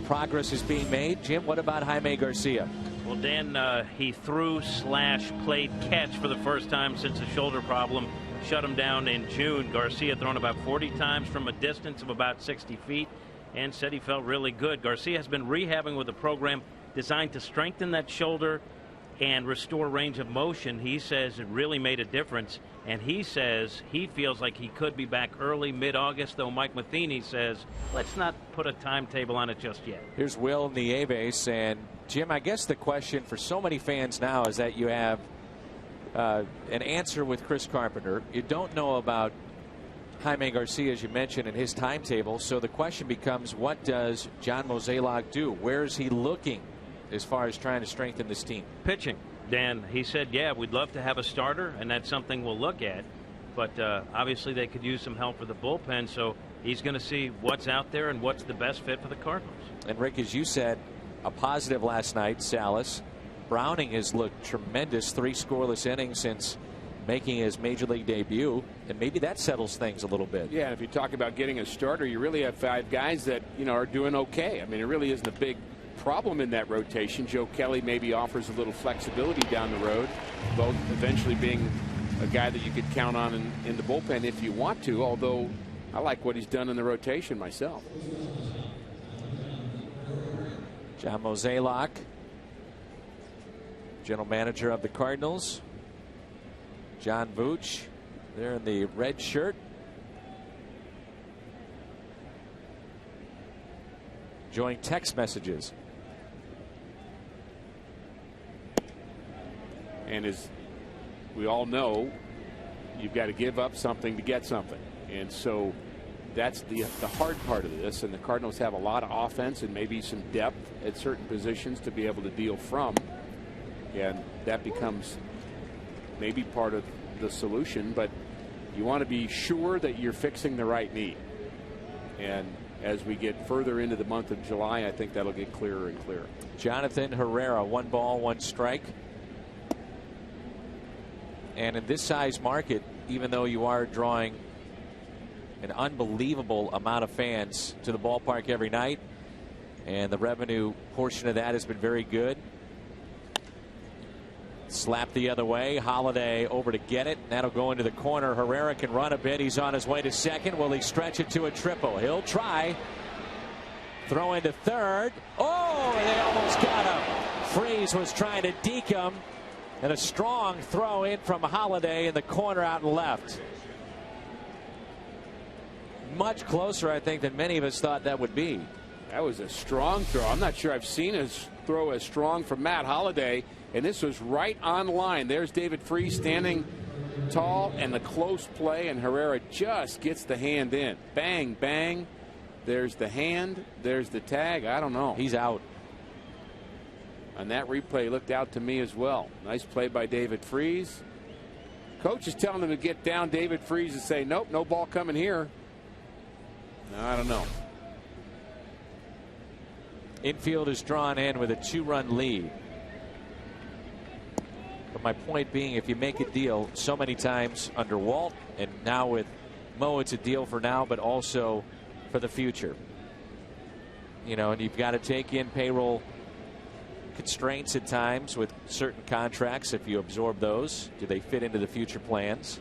Speaker 3: progress is being made. Jim, what about Jaime Garcia?
Speaker 8: Well, Dan, he threw / played catch for the first time since the shoulder problem shut him down in June. Garcia thrown about 40 times from a distance of about 60 feet and said he felt really good. Garcia has been rehabbing with a program designed to strengthen that shoulder and restore range of motion. He says it really made a difference, and he says he feels like he could be back early, mid-August, though Mike Matheny says let's not put a timetable on it just yet.
Speaker 3: Here's Will Nieves, and Jim, I guess the question for so many fans now is that you have an answer with Chris Carpenter. You don't know about Jaime Garcia, as you mentioned, in his timetable, so the question becomes, what does John Mozeliak do? Where is he looking as far as trying to strengthen this team?
Speaker 8: Pitching, Dan. He said, yeah, we'd love to have a starter, and that's something we'll look at. But obviously they could use some help for the bullpen, so he's going to see what's out there and what's the best fit for the Cardinals.
Speaker 3: And, Rick, as you said, a positive last night, Salas. Browning has looked tremendous, 3 scoreless innings since making his major league debut, and maybe that settles things a little bit.
Speaker 6: Yeah, and if you talk about getting a starter, you really have 5 guys that, are doing okay. I mean, it really isn't a big problem in that rotation. Joe Kelly maybe offers a little flexibility down the road, both eventually being a guy that you could count on in the bullpen if you want to, although I like what he's done in the rotation myself.
Speaker 3: John Mozeliak, general manager of the Cardinals. John Vooch there in the red shirt. Enjoying text messages.
Speaker 6: And as we all know, you've got to give up something to get something. And so that's the hard part of this. And the Cardinals have a lot of offense and maybe some depth at certain positions to be able to deal from. And that becomes maybe part of the solution. But you want to be sure that you're fixing the right need. And as we get further into the month of July, I think that'll get clearer and clearer.
Speaker 3: Jonathan Herrera, 1 ball, 1 strike. And in this size market, even though you are drawing an unbelievable amount of fans to the ballpark every night, and the revenue portion of that has been very good. Slap the other way. Holiday over to get it. That'll go into the corner. Herrera can run a bit. He's on his way to second. Will he stretch it to a triple? He'll try. Throw into third. Oh, they almost got him. Freese was trying to deke him. And a strong throw in from Holiday in the corner out and left. Much closer, I think, than many of us thought that would be.
Speaker 6: That was a strong throw. I'm not sure I've seen a throw as strong from Matt Holiday. And this was right on line. There's David Freese standing tall, and the close play, and Herrera just gets the hand in. Bang, bang. There's the hand. There's the tag. I don't know.
Speaker 3: He's out.
Speaker 6: And that replay looked out to me as well. Nice play by David Freese. Coach is telling him to get down. David Freese and say, nope, no ball coming here. No, I don't know.
Speaker 3: Infield is drawn in with a 2-run lead. But my point being, if you make a deal so many times under Walt, and now with Mo, it's a deal for now, but also for the future. And you've got to take in payroll constraints at times with certain contracts. If you absorb those, do they fit into the future plans?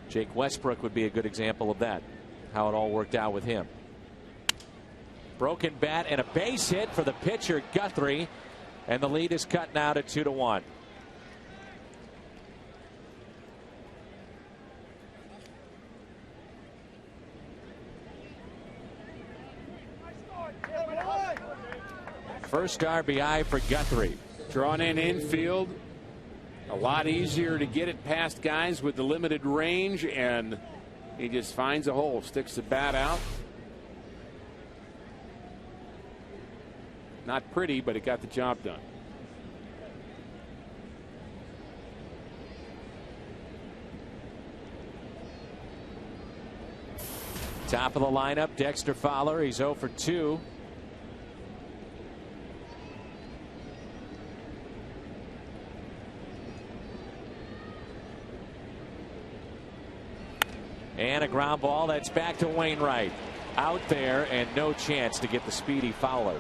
Speaker 3: Jake Westbrook would be a good example of that, how it all worked out with him. Broken bat and a base hit for the pitcher, Guthrie, and the lead is cut now to 2-1. First RBI for Guthrie.
Speaker 6: Drawn in infield. A lot easier to get it past guys with the limited range, and he just finds a hole, sticks the bat out. Not pretty, but it got the job done.
Speaker 3: Top of the lineup, Dexter Fowler. He's 0 for 2. And a ground ball. That's back to Wainwright. Out there and no chance to get the speedy Fowler.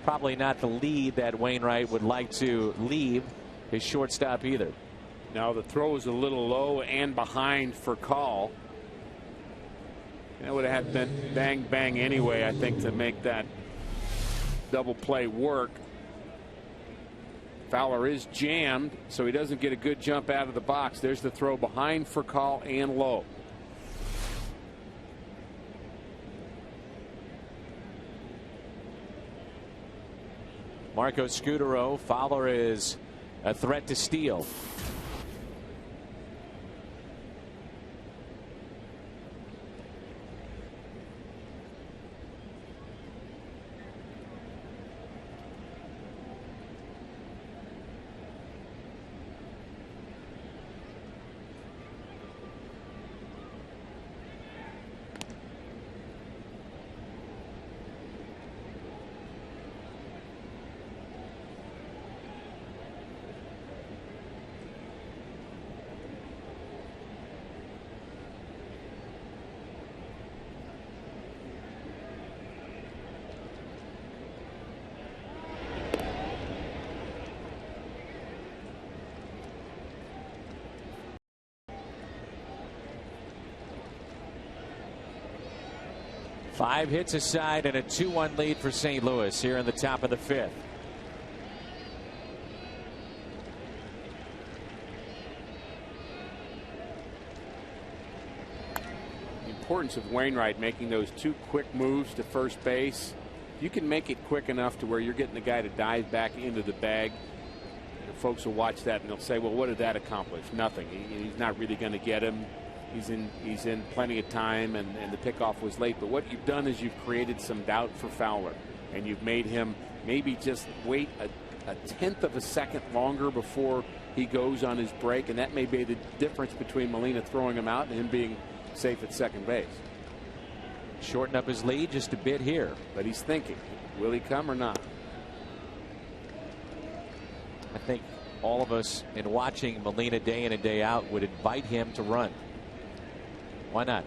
Speaker 3: Probably not the lead that Wainwright would like to leave his shortstop either.
Speaker 6: Now the throw is a little low and behind for COL. That would have had been bang bang anyway, I think, to make that double play work. Fowler is jammed, so he doesn't get a good jump out of the box. There's the throw behind for COL and low.
Speaker 3: Marco Scutaro. Fowler is a threat to steal. Five hits aside and a 2-1 lead for St. Louis here in the top of the fifth.
Speaker 6: The importance of Wainwright making those two quick moves to first base. You can make it quick enough to where you're getting the guy to dive back into the bag. Folks will watch that and they'll say, well, what did that accomplish? Nothing. He's not really going to get him. He's in plenty of time, and the pickoff was late. But what you've done is you've created some doubt for Fowler, and you've made him maybe just wait a tenth of a second longer before he goes on his break, and that may be the difference between Molina throwing him out and him being safe at second base.
Speaker 3: Shorten up his lead just a bit here.
Speaker 6: But he's thinking, will he come or not?
Speaker 3: I think all of us in watching Molina day in and day out would invite him to run. Why not?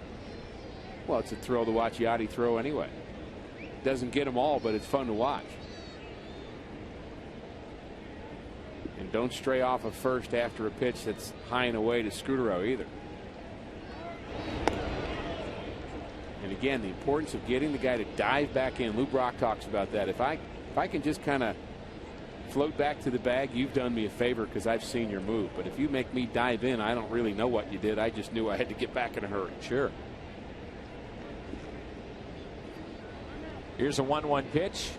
Speaker 6: Well, it's a thrill to watch Yachty throw anyway. Doesn't get them all, but it's fun to watch. And don't stray off of first after a pitch that's high and away to Scutaro either. And again, the importance of getting the guy to dive back in. Lou Brock talks about that. If I can just kind of float back to the bag, you've done me a favor because I've seen your move. But if you make me dive in, I don't really know what you did. I just knew I had to get back in a hurry.
Speaker 3: Sure. Here's a 1-1 pitch.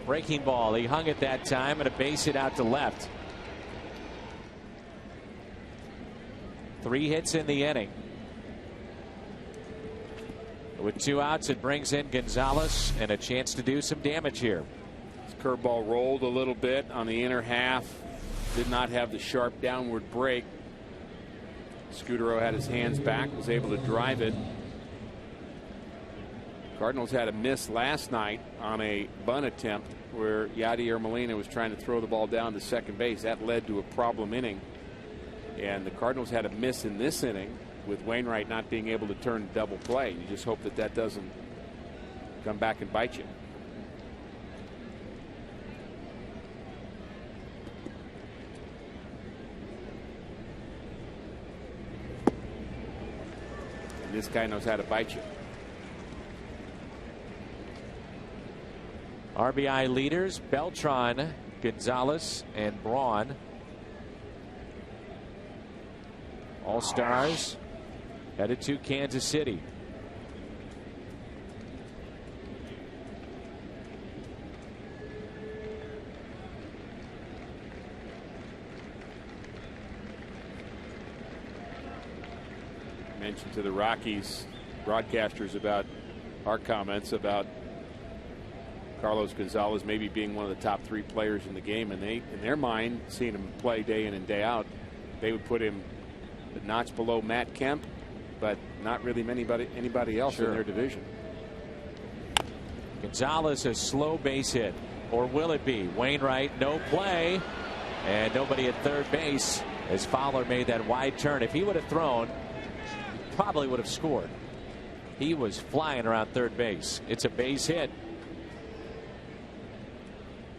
Speaker 3: Breaking ball. He hung it that time and a base hit out to left. 3 hits in the inning. With 2 outs, it brings in Gonzalez and a chance to do some damage here.
Speaker 6: His curveball rolled a little bit on the inner half. Did not have the sharp downward break. Scutaro had his hands back, was able to drive it. Cardinals had a miss last night on a bunt attempt where Yadier Molina was trying to throw the ball down to second base. That led to a problem inning. And the Cardinals had a miss in this inning with Wainwright not being able to turn double play. You just hope that that doesn't come back and bite you. And this guy knows how to bite you.
Speaker 3: RBI leaders Beltran, Gonzalez, and Braun. All Stars headed to Kansas City.
Speaker 6: Mentioned to the Rockies broadcasters about our comments about Carlos Gonzalez maybe being one of the top 3 players in the game, and they, in their mind, seeing him play day in and day out, they would put him a notch below Matt Kemp, but not really anybody else in their division.
Speaker 3: Gonzalez, a slow base hit. Or will it be? Wainwright, no play. And nobody at third base as Fowler made that wide turn. If he would have thrown, he probably would have scored. He was flying around third base. It's a base hit.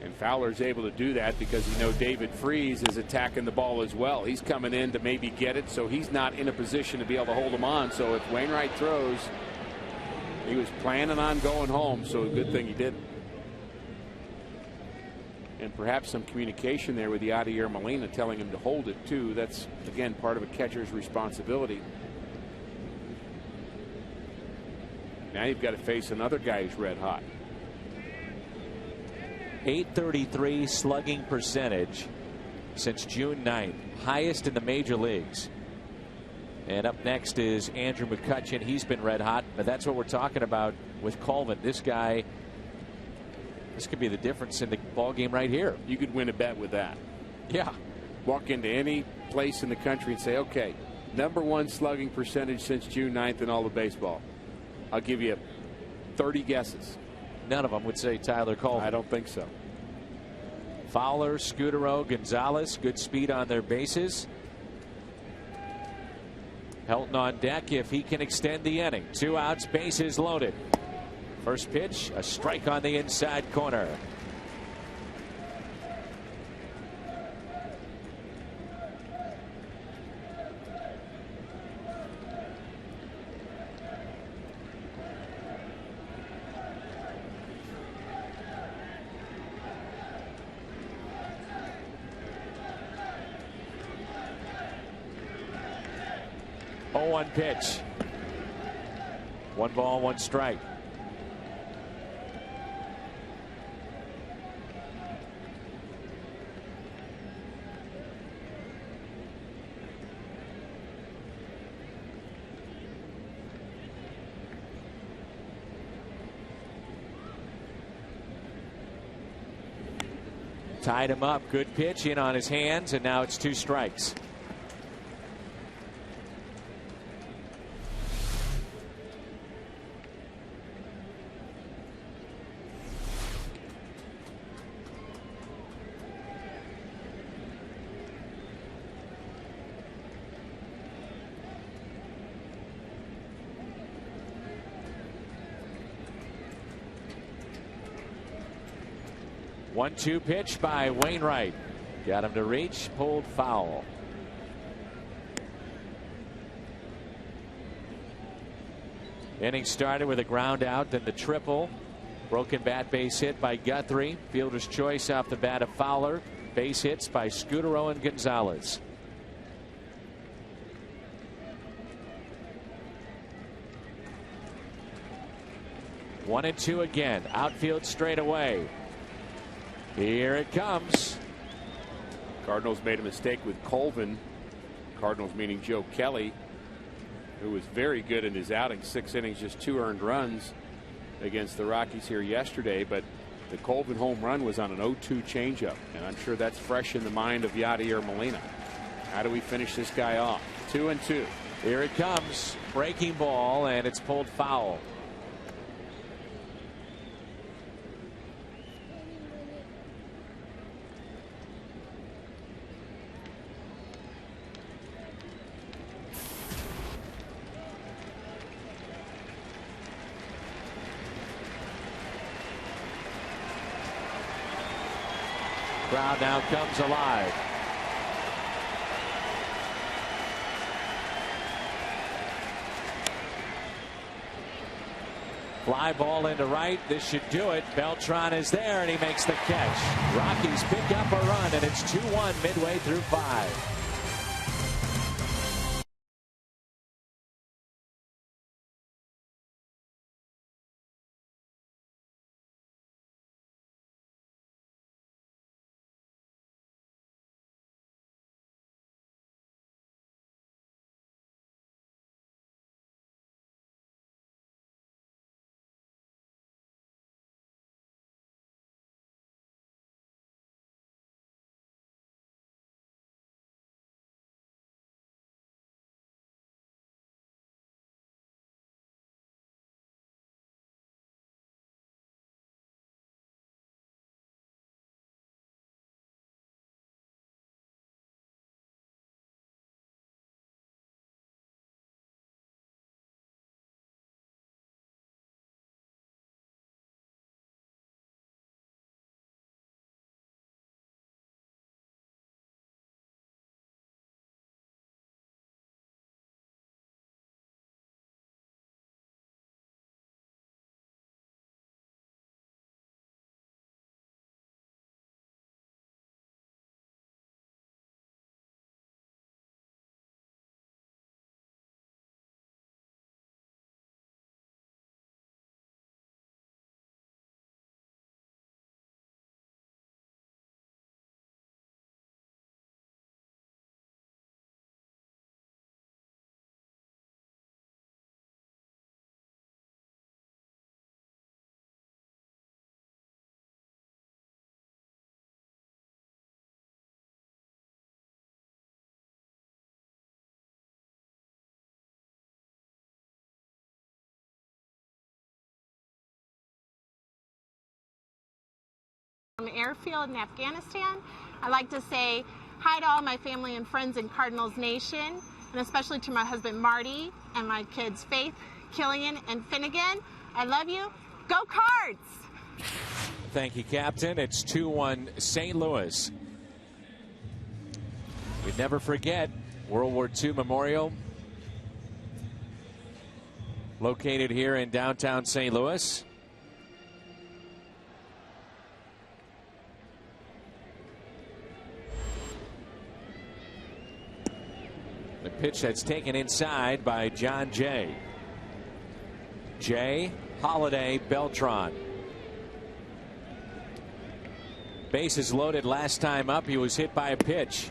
Speaker 6: And Fowler's able to do that because David Freese is attacking the ball as well. He's coming in to maybe get it, so he's not in a position to be able to hold him on. So if Wainwright throws, he was planning on going home, so a good thing he didn't. And perhaps some communication there with Yadier Molina telling him to hold it too. That's, again, part of a catcher's responsibility. Now you've got to face another guy who's red hot.
Speaker 3: .833 slugging percentage since June 9th, highest in the major leagues. And up next is Andrew McCutchen. He's been red hot, but that's what we're talking about with Colvin. This guy, this could be the difference in the ball game right here.
Speaker 6: You could win a bet with that.
Speaker 3: Yeah.
Speaker 6: Walk into any place in the country and say, okay, #1 slugging percentage since June 9th in all of baseball. I'll give you 30 guesses.
Speaker 3: None of them would say Tyler Colvin.
Speaker 6: I don't think so.
Speaker 3: Fowler, Scutaro, Gonzalez, good speed on their bases. Helton on deck if he can extend the inning. 2 outs, bases loaded. First pitch, a strike on the inside corner. One pitch. 1 ball, 1 strike. Tied him up. Good pitch in on his hands, and now it's 2 strikes. One-two pitch by Wainwright. Got him to reach, pulled foul. Inning started with a ground out, then the triple. Broken bat base hit by Guthrie. Fielder's choice off the bat of Fowler. Base hits by Scutaro and Gonzalez. One and two again. Outfield straight away. Here it comes.
Speaker 6: Cardinals made a mistake with Colvin. Cardinals meaning Joe Kelly, who was very good in his outing. 6 innings, just 2 earned runs against the Rockies here yesterday. But the Colvin home run was on an 0-2 changeup, and I'm sure that's fresh in the mind of Yadier Molina. How do we finish this guy off? 2-2.
Speaker 3: Here it comes. Breaking ball, and it's pulled foul. Crowd now comes alive. Fly ball into right. This should do it. Beltran is there, and he makes the catch. Rockies pick up a run, and it's 2-1 midway through 5.
Speaker 9: From airfield in Afghanistan. I'd like to say hi to all my family and friends in Cardinals Nation, and especially to my husband Marty and my kids Faith, Killian, and Finnegan. I love you. Go Cards!
Speaker 3: Thank you, Captain. It's 2-1 St. Louis. We'd never forget World War II Memorial, located here in downtown St. Louis. The pitch that's taken inside by John Jay. Jay, Holiday, Beltran. Bases loaded last time up. He was hit by a pitch.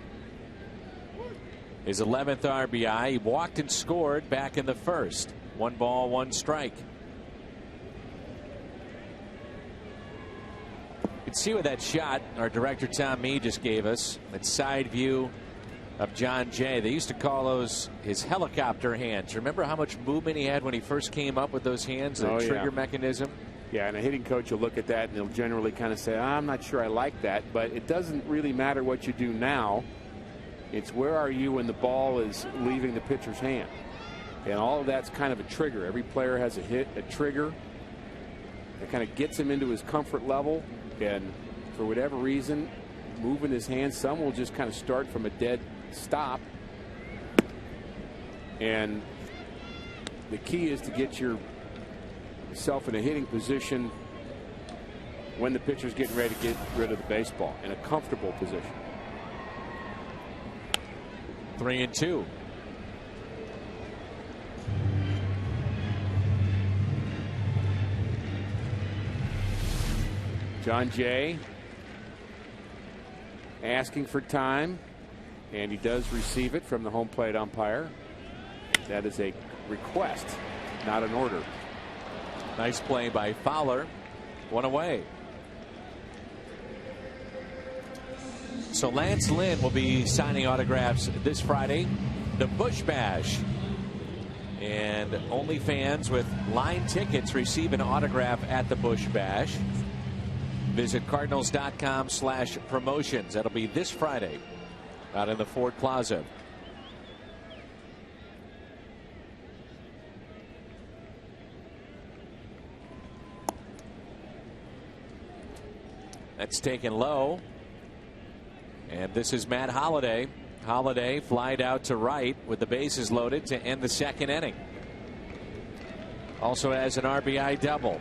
Speaker 3: His 11th RBI. He walked and scored back in the first. 1 ball, 1 strike. You can see with that shot our director Tom Mee just gave us, that side view of John Jay. They used to call those his helicopter hands. Remember how much movement he had when he first came up with those hands, the trigger mechanism?
Speaker 6: Yeah, and a hitting coach will look at that and they'll generally kind of say, I'm not sure I like that, but it doesn't really matter what you do now. It's where are you when the ball is leaving the pitcher's hand. And all of that's kind of a trigger. Every player has a trigger that kind of gets him into his comfort level, and for whatever reason, moving his hands, some will just kind of start from a dead stop. And the key is to get yourself in a hitting position when the pitcher's getting ready to get rid of the baseball, in a comfortable position.
Speaker 3: 3-2.
Speaker 6: John Jay asking for time, and he does receive it from the home plate umpire. That is a request, not an order.
Speaker 3: Nice play by Fowler. 1 away. So Lance Lynn will be signing autographs this Friday. The Busch Bash. And only fans with line tickets receive an autograph at the Busch Bash. Visit Cardinals.com/promotions. That'll be this Friday out in the Ford Plaza. That's taken low. And this is Matt Holliday. Holliday flied out to right with the bases loaded to end the second inning. Also has an RBI double.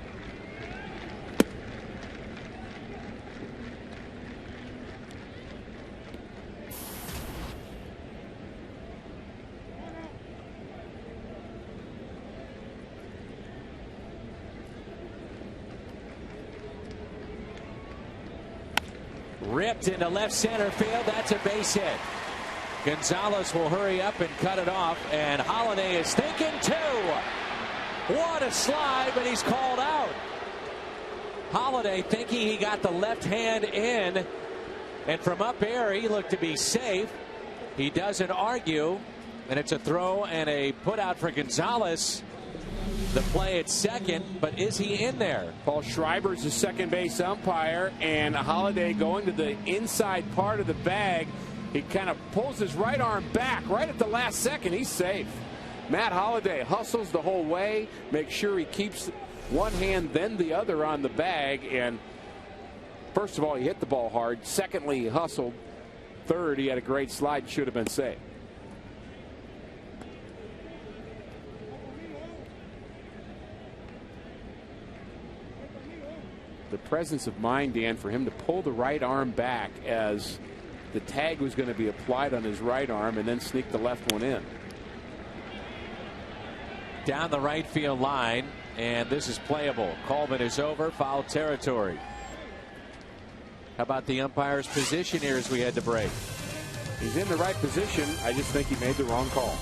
Speaker 3: Ripped into left center field. That's a base hit. Gonzalez will hurry up and cut it off, and Holiday is thinking too. What a slide, but he's called out. Holiday thinking he got the left hand in, and from up air he looked to be safe. He doesn't argue, and it's a throw and a put out for Gonzalez. The play at second, but is he in there?
Speaker 6: Paul Schreiber's the second base umpire, and Holiday going to the inside part of the bag. He kind of pulls his right arm back right at the last second. He's safe. Matt Holliday hustles the whole way, makes sure he keeps one hand then the other on the bag, and first of all, he hit the ball hard. Secondly, he hustled. Third, he had a great slide, should have been safe. The presence of mind, Dan, for him to pull the right arm back as the tag was going to be applied on his right arm and then sneak the left one in.
Speaker 3: Down the right field line, and this is playable. Coleman is over, foul territory. How about the umpire's position here as we head to break?
Speaker 6: He's in the right position. I just think he made the wrong call.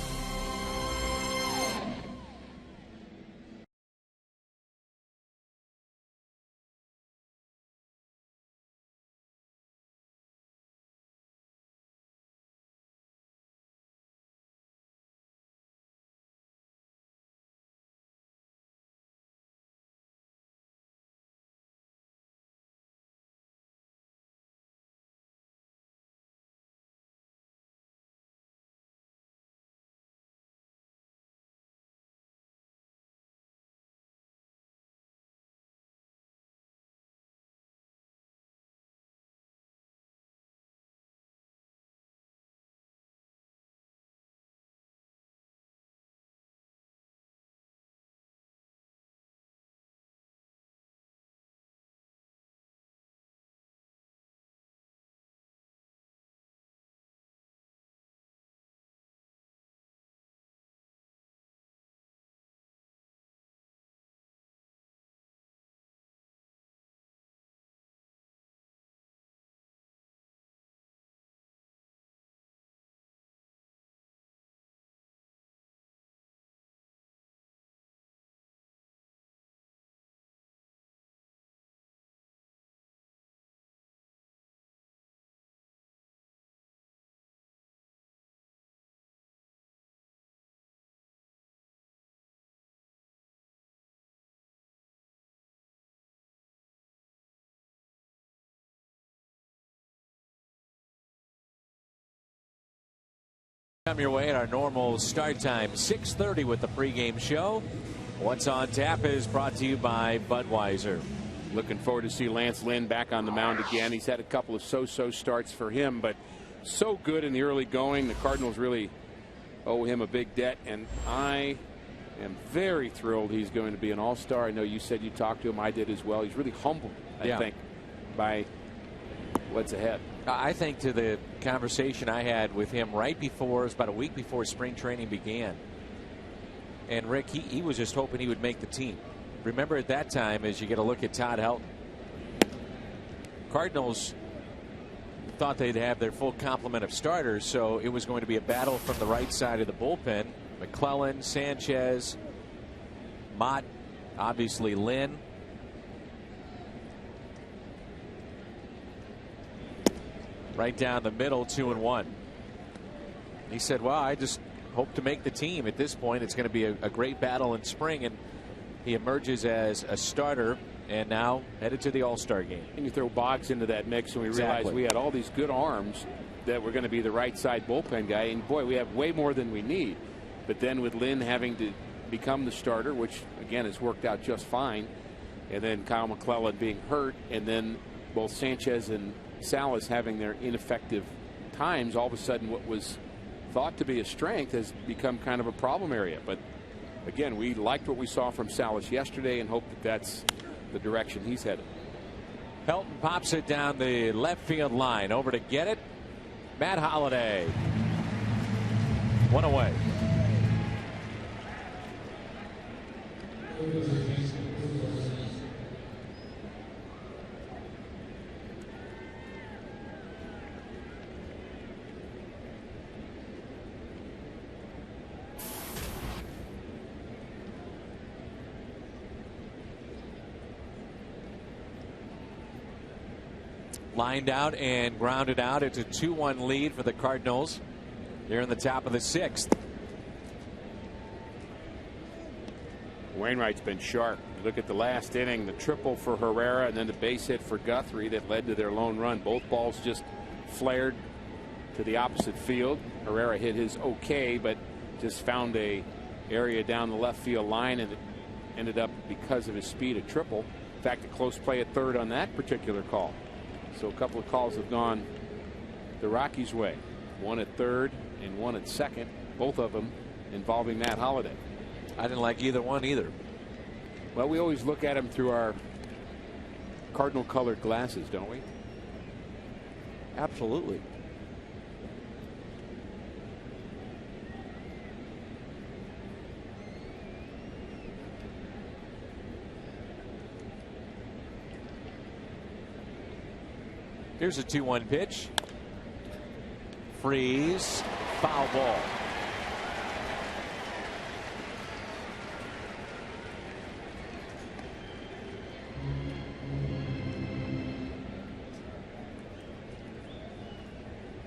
Speaker 3: Come your way at our normal start time, 6:30 with the pregame show. What's on tap is brought to you by Budweiser.
Speaker 6: Looking forward to see Lance Lynn back on the mound again. He's had a couple of so-so starts for him, but so good in the early going. The Cardinals really owe him a big debt, and I am very thrilled he's going to be an all-star. I know you said you talked to him. I did as well. He's really humbled, I think, by what's ahead.
Speaker 3: I think to the conversation I had with him right before, it was about a week before spring training began. And Rick, he was just hoping he would make the team. Remember at that time, as you get a look at Todd Helton, Cardinals thought they'd have their full complement of starters, so it was going to be a battle from the right side of the bullpen. McClellan, Sanchez, Mott, obviously Lynn. Right down the middle, 2-1. He said, well, I just hope to make the team. At this point, it's going to be a great battle in spring, and he emerges as a starter and now headed to the All-Star game.
Speaker 6: And you throw Boggs into that mix, and we realized we had all these good arms that were going to be the right side bullpen guy, and boy, we have way more than we need. But then with Lynn having to become the starter, which again has worked out just fine, and then Kyle McClellan being hurt, and then both Sanchez and Salas having their ineffective times, all of a sudden what was thought to be a strength has become kind of a problem area. But again, we liked what we saw from Salas yesterday and hope that that's the direction he's headed.
Speaker 3: Helton pops it down the left field line. Over to get it, Matt Holliday. One away. Lined out and grounded out. It's a 2-1 lead for the Cardinals here in the top of the 6th.
Speaker 6: Wainwright's been sharp. Look at the last inning, the triple for Herrera and then the base hit for Guthrie that led to their lone run. Both balls just flared to the opposite field. Herrera hit his okay, but just found a area down the left field line, and it ended up, because of his speed, a triple. In fact, a close play at third on that particular call. So a couple of calls have gone the Rockies' way. One at third and one at second, both of them involving Matt Holliday.
Speaker 3: I didn't like either one either.
Speaker 6: Well, we always look at them through our Cardinal colored glasses, don't we?
Speaker 3: Absolutely. Here's a 2-1 pitch. Freeze. Foul ball.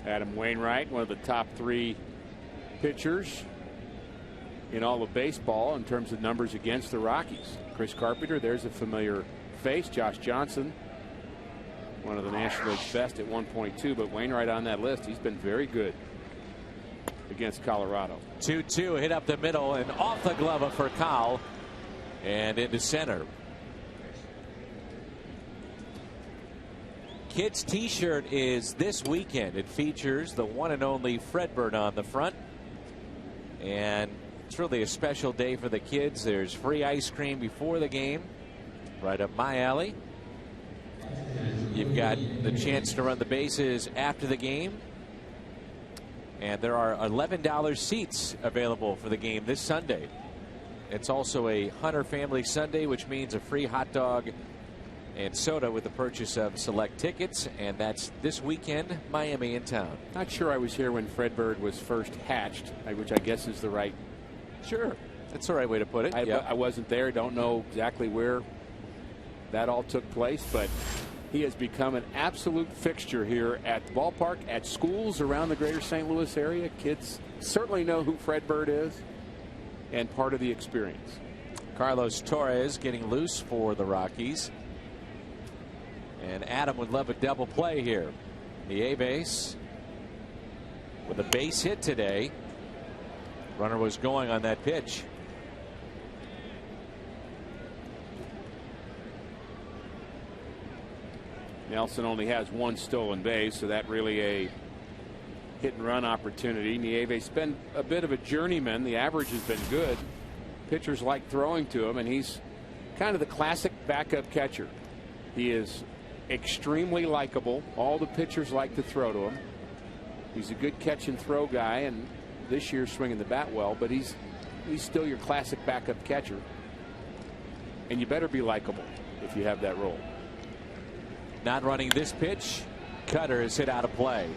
Speaker 6: Adam Wainwright, one of the top 3 pitchers in all of baseball in terms of numbers against the Rockies. Chris Carpenter, there's a familiar face. Josh Johnson, one of the National League's best at 1.2, but Wainwright on that list. He's been very good against Colorado.
Speaker 3: 2-2 hit up the middle and off the glove of Furcal and into center. Kids t-shirt is this weekend. It features the one and only Fredbird on the front, and it's really a special day for the kids. There's free ice cream before the game, right up my alley. You've got the chance to run the bases after the game, and there are $11 seats available for the game this Sunday. It's also a Hunter Family Sunday, which means a free hot dog and soda with the purchase of select tickets, and that's this weekend, Miami in town.
Speaker 6: Not sure I was here when Fredbird was first hatched, which I guess is the right.
Speaker 3: Sure, that's the right way to put it.
Speaker 6: I wasn't there, don't know exactly where that all took place, but he has become an absolute fixture here at the ballpark, at schools around the greater St. Louis area. Kids certainly know who Fredbird is and part of the experience.
Speaker 3: Carlos Torres getting loose for the Rockies. And Adam would love a double play here. The A base with a base hit today. Runner was going on that pitch.
Speaker 6: Nelson only has one stolen base, so that really a hit and run opportunity. Nieve's been a bit of a journeyman. The average has been good. Pitchers like throwing to him, and he's kind of the classic backup catcher. He is extremely likable. All the pitchers like to throw to him. He's a good catch and throw guy, and this year's swinging the bat well, but he's still your classic backup catcher. And you better be likable if you have that role.
Speaker 3: Not running this pitch. Cutter is hit out of play.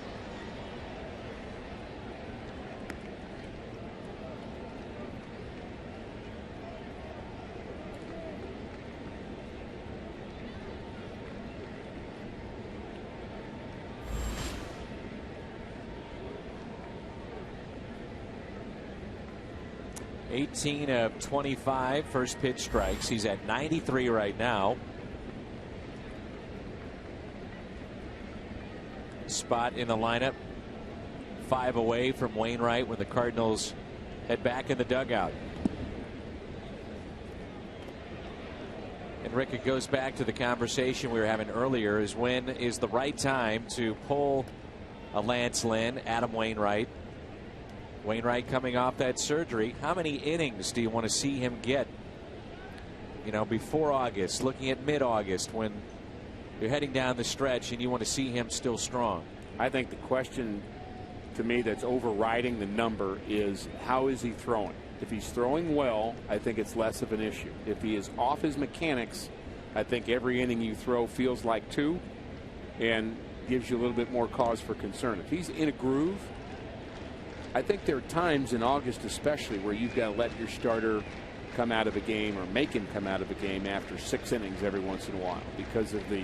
Speaker 3: (18 of 25 first pitch strikes). He's at 93 right now. Spot in the lineup, 5 away from Wainwright when the Cardinals head back in the dugout. And Rick, it goes back to the conversation we were having earlier, is when is the right time to pull a Lance Lynn, Adam Wainwright. Wainwright coming off that surgery. How many innings do you want to see him get, you know, before August, looking at mid-August when you're heading down the stretch and you want to see him still strong?
Speaker 6: I think the question to me that's overriding the number is, how is he throwing? If he's throwing well, I think it's less of an issue. If he is off his mechanics, I think every inning you throw feels like 2 and gives you a little bit more cause for concern. If he's in a groove, I think there are times in August especially where you've got to let your starter come out of a game or make him come out of a game after 6 innings every once in a while because of the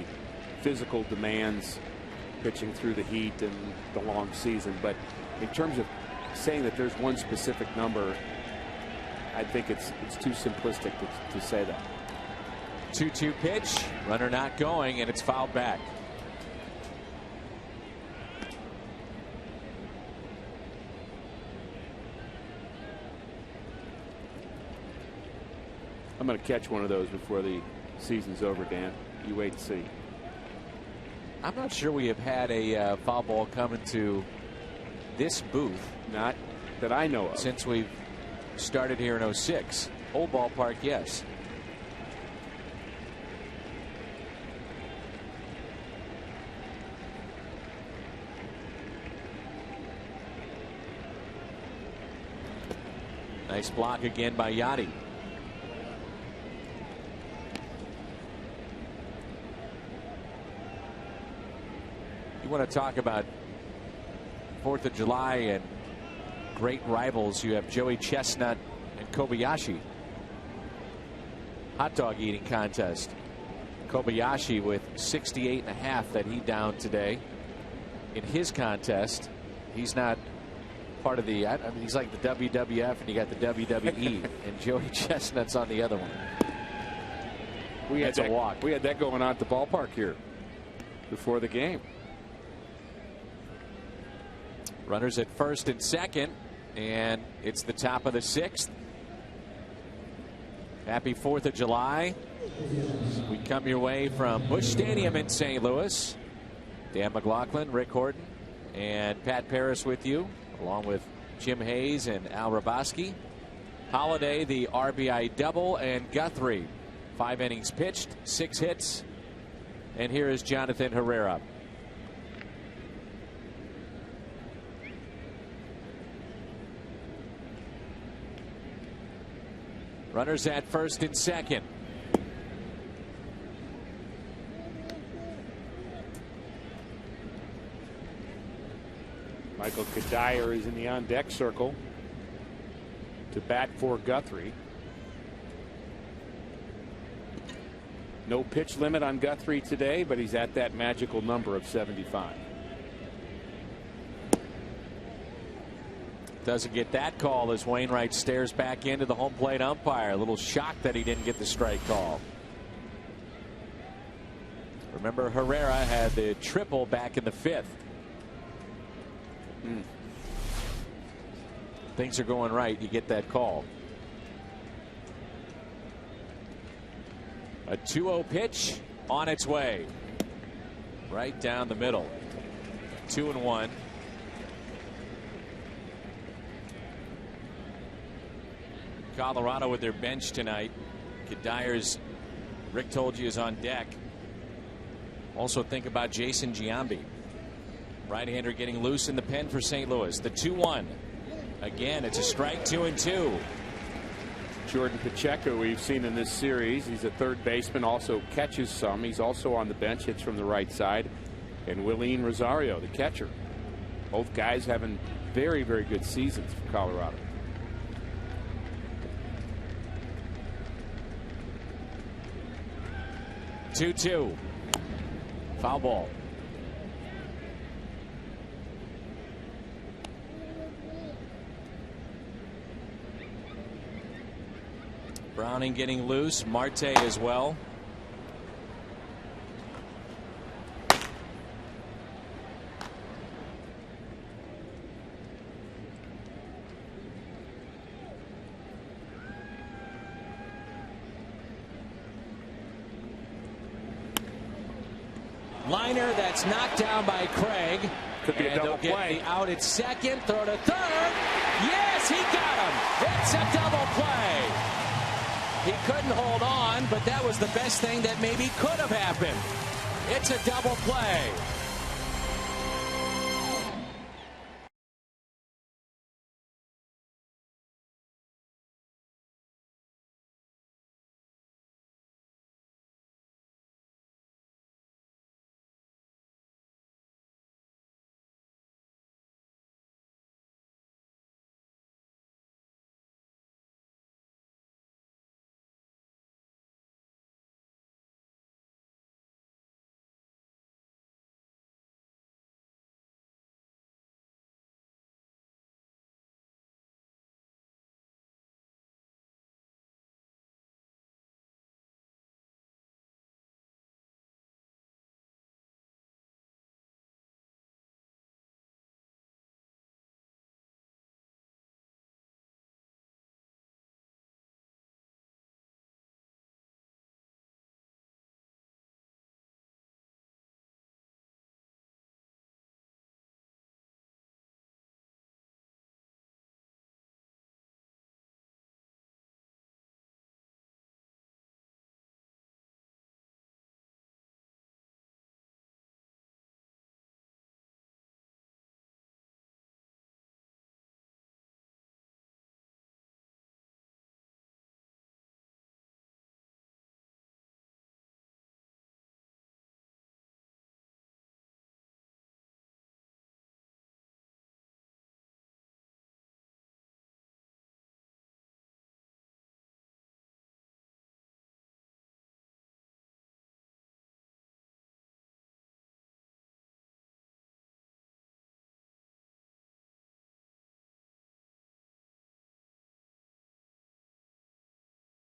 Speaker 6: physical demands pitching through the heat and the long season. But in terms of saying that there's one specific number, I think it's too simplistic to say that.
Speaker 3: 2-2 pitch, runner not going, and it's fouled back.
Speaker 6: I'm going to catch one of those before the season's over, Dan. You wait and see.
Speaker 3: I'm not sure we have had a foul ball come into this booth.
Speaker 6: Not that I know of.
Speaker 3: Since we've started here in 06. Old ballpark, yes. Nice block again by Yachty. You want to talk about 4th of July and great rivals. You have Joey Chestnut and Kobayashi. Hot dog eating contest. Kobayashi with 68.5 that he downed today. In his contest, he's not part of the, I mean, he's like the WWF and you got the WWE and Joey Chestnut's on the other one. That's a walk.
Speaker 6: We had that going on at the ballpark here before the game.
Speaker 3: Runners at first and second, and it's the top of the 6th. Happy 4th of July. We come your way from Busch Stadium in St. Louis. Dan McLaughlin, Rick Horton, and Pat Paris with you, along with Jim Hayes and Al Raboski. Holiday, the RBI double, and Guthrie. 5 innings pitched, 6 hits. And here is Jonathan Herrera. Runners at first and second.
Speaker 6: Michael Kadire is in the on-deck circle to bat for Guthrie. No pitch limit on Guthrie today, but he's at that magical number of 75.
Speaker 3: Doesn't get that call as Wainwright stares back into the home plate umpire. A little shocked that he didn't get the strike call. Remember, Herrera had the triple back in the 5th. things are going right, you get that call. A 2-0 pitch on its way. Right down the middle. 2-1. Colorado with their bench tonight. Dyers, Rick told you, is on deck. Also think about Jason Giambi. Right-hander getting loose in the pen for St. Louis. The 2-1. Again, it's a strike, 2-2.
Speaker 6: Jordan Pacheco, we've seen in this series. He's a third baseman, also catches some. He's also on the bench, hits from the right side. And Willeen Rosario, the catcher. Both guys having very, very good seasons for Colorado.
Speaker 3: Two. Foul ball. Browning getting loose. Marte as well. Liner that's knocked down by Craig.
Speaker 6: Could be a double play.
Speaker 3: The out at second, throw to third. Yes, he got him. It's a double play. He couldn't hold on, but that was the best thing that maybe could have happened. It's a double play.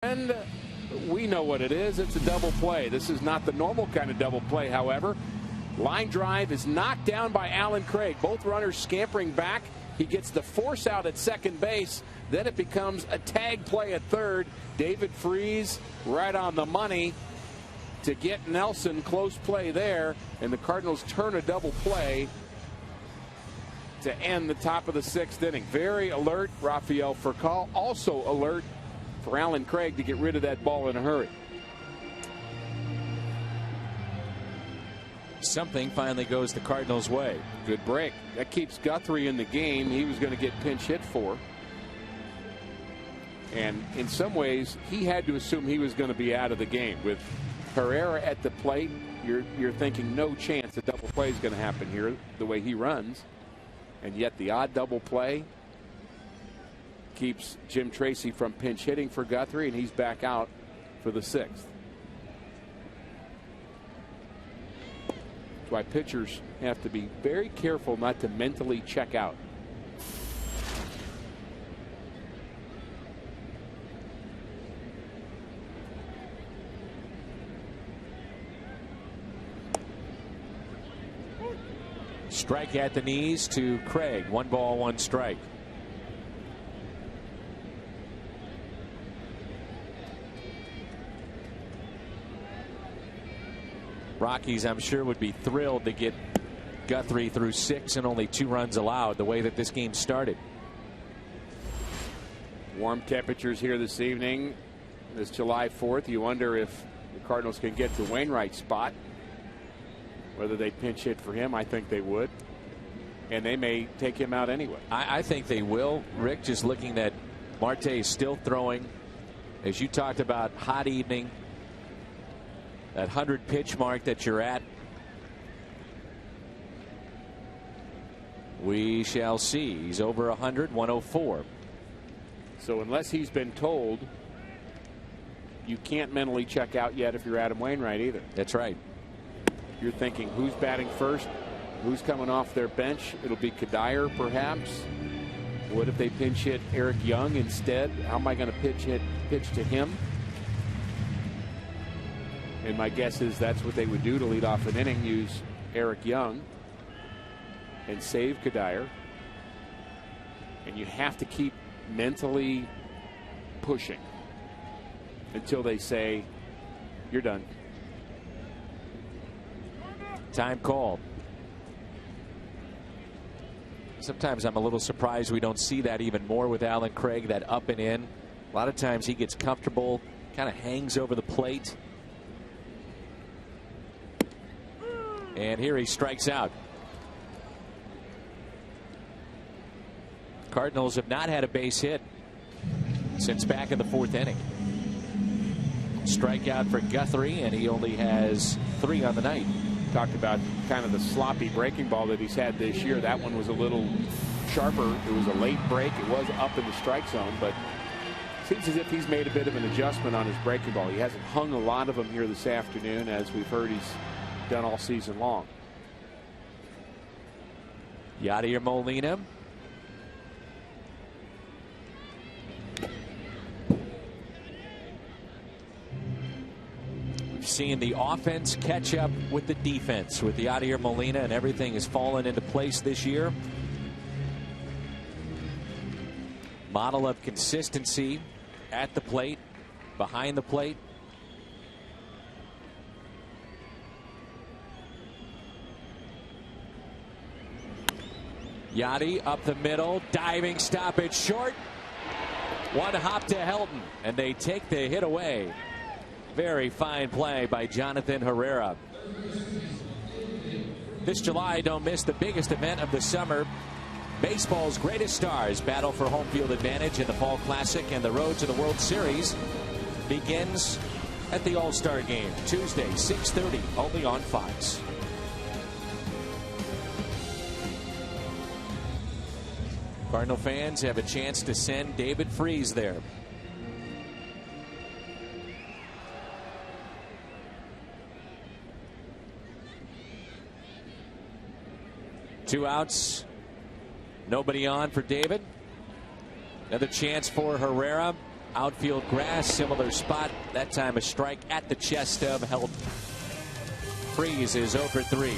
Speaker 6: And we know what it is. It's a double play. This is not the normal kind of double play, however. Line drive is knocked down by Alan Craig. Both runners scampering back. He gets the force out at second base. Then it becomes a tag play at third. David Freese right on the money to get Nelson. Close play there. And the Cardinals turn a double play to end the top of the sixth inning. Very alert, Rafael Furcal. Also alert for Alan Craig to get rid of that ball in a hurry.
Speaker 3: Something finally goes the Cardinals' way.
Speaker 6: Good break. That keeps Guthrie in the game. He was going to get pinch hit for. And in some ways, he had to assume he was going to be out of the game. With Herrera at the plate, you're thinking no chance a double play is going to happen here the way he runs. And yet the odd double play keeps Jim Tracy from pinch hitting for Guthrie, and he's back out for the sixth. That's why pitchers have to be very careful not to mentally check out.
Speaker 3: Strike at the knees to Craig. 1 ball, 1 strike. Rockies, I'm sure, would be thrilled to get Guthrie through 6 and only 2 runs allowed, the way that this game started.
Speaker 6: Warm temperatures here this evening. This July 4th. You wonder if the Cardinals can get to Wainwright's spot. Whether they pinch hit for him, I think they would. And they may take him out anyway.
Speaker 3: I think they will. Rick, just looking that Marte is still throwing. As you talked about, hot evening. That 100 pitch mark that you're at. We shall see. He's over 100, 104.
Speaker 6: So unless he's been told, you can't mentally check out yet if you're Adam Wainwright either.
Speaker 3: That's right.
Speaker 6: You're thinking, who's batting first? Who's coming off their bench? It'll be Kadire, perhaps. What if they pinch hit Eric Young instead? How am I going to pitch to him? And my guess is that's what they would do to lead off an inning, use Eric Young and save Kadire. And you have to keep mentally pushing until they say, you're done.
Speaker 3: Time called. Sometimes I'm a little surprised we don't see that even more with Alan Craig, that up and in. A lot of times he gets comfortable, kind of hangs over the plate. And here he strikes out. Cardinals have not had a base hit since back in the 4th inning. Strikeout for Guthrie, and he only has 3 on the night.
Speaker 6: Talked about kind of the sloppy breaking ball that he's had this year. That one was a little sharper. It was a late break. It was up in the strike zone, but seems as if he's made a bit of an adjustment on his breaking ball. He hasn't hung a lot of them here this afternoon, as we've heard he's done all season long.
Speaker 3: Yadier Molina. Seeing the offense catch up with the defense with the Yadier Molina, and everything has fallen into place this year. Model of consistency at the plate, behind the plate. Yadi up the middle, diving stoppage short. One hop to Helton, and they take the hit away. Very fine play by Jonathan Herrera. This July, don't miss the biggest event of the summer. Baseball's greatest stars battle for home field advantage in the Fall Classic, and the road to the World Series begins at the All-Star Game, Tuesday, 6:30, only on Fox. Cardinal fans have a chance to send David Freese there. Two outs, nobody on for David. Another chance for Herrera. Outfield grass, similar spot. That time a strike at the chest of Helton. Freese is 0 for 3.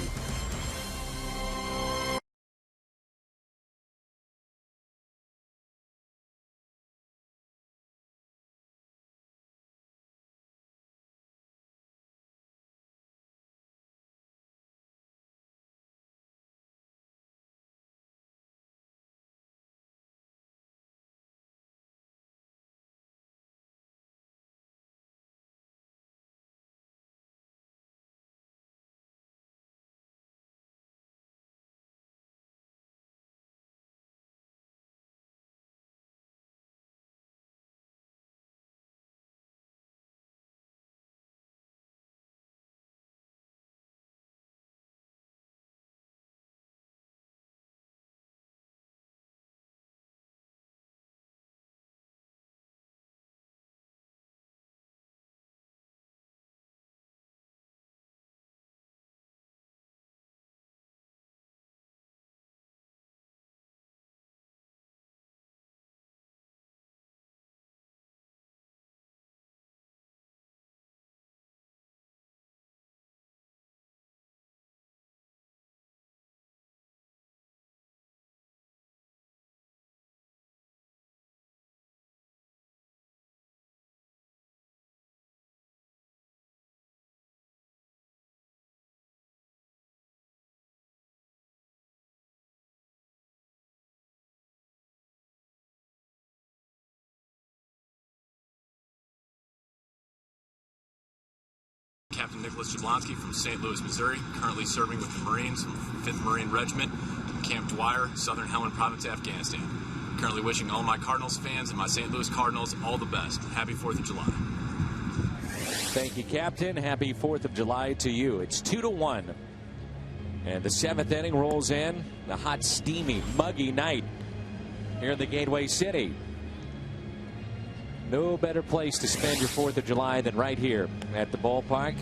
Speaker 10: Captain Nicholas Jablonski from St. Louis, Missouri, currently serving with the Marines, 5th Marine Regiment, Camp Dwyer, Southern Helmand Province, Afghanistan. Currently wishing all my Cardinals fans and my St. Louis Cardinals all the best. Happy 4th of July.
Speaker 3: Thank you, Captain. Happy 4th of July to you. It's 2-1. And the 7th inning rolls in. The hot, steamy, muggy night here in the Gateway City. No better place to spend your 4th of July than right here at the ballpark.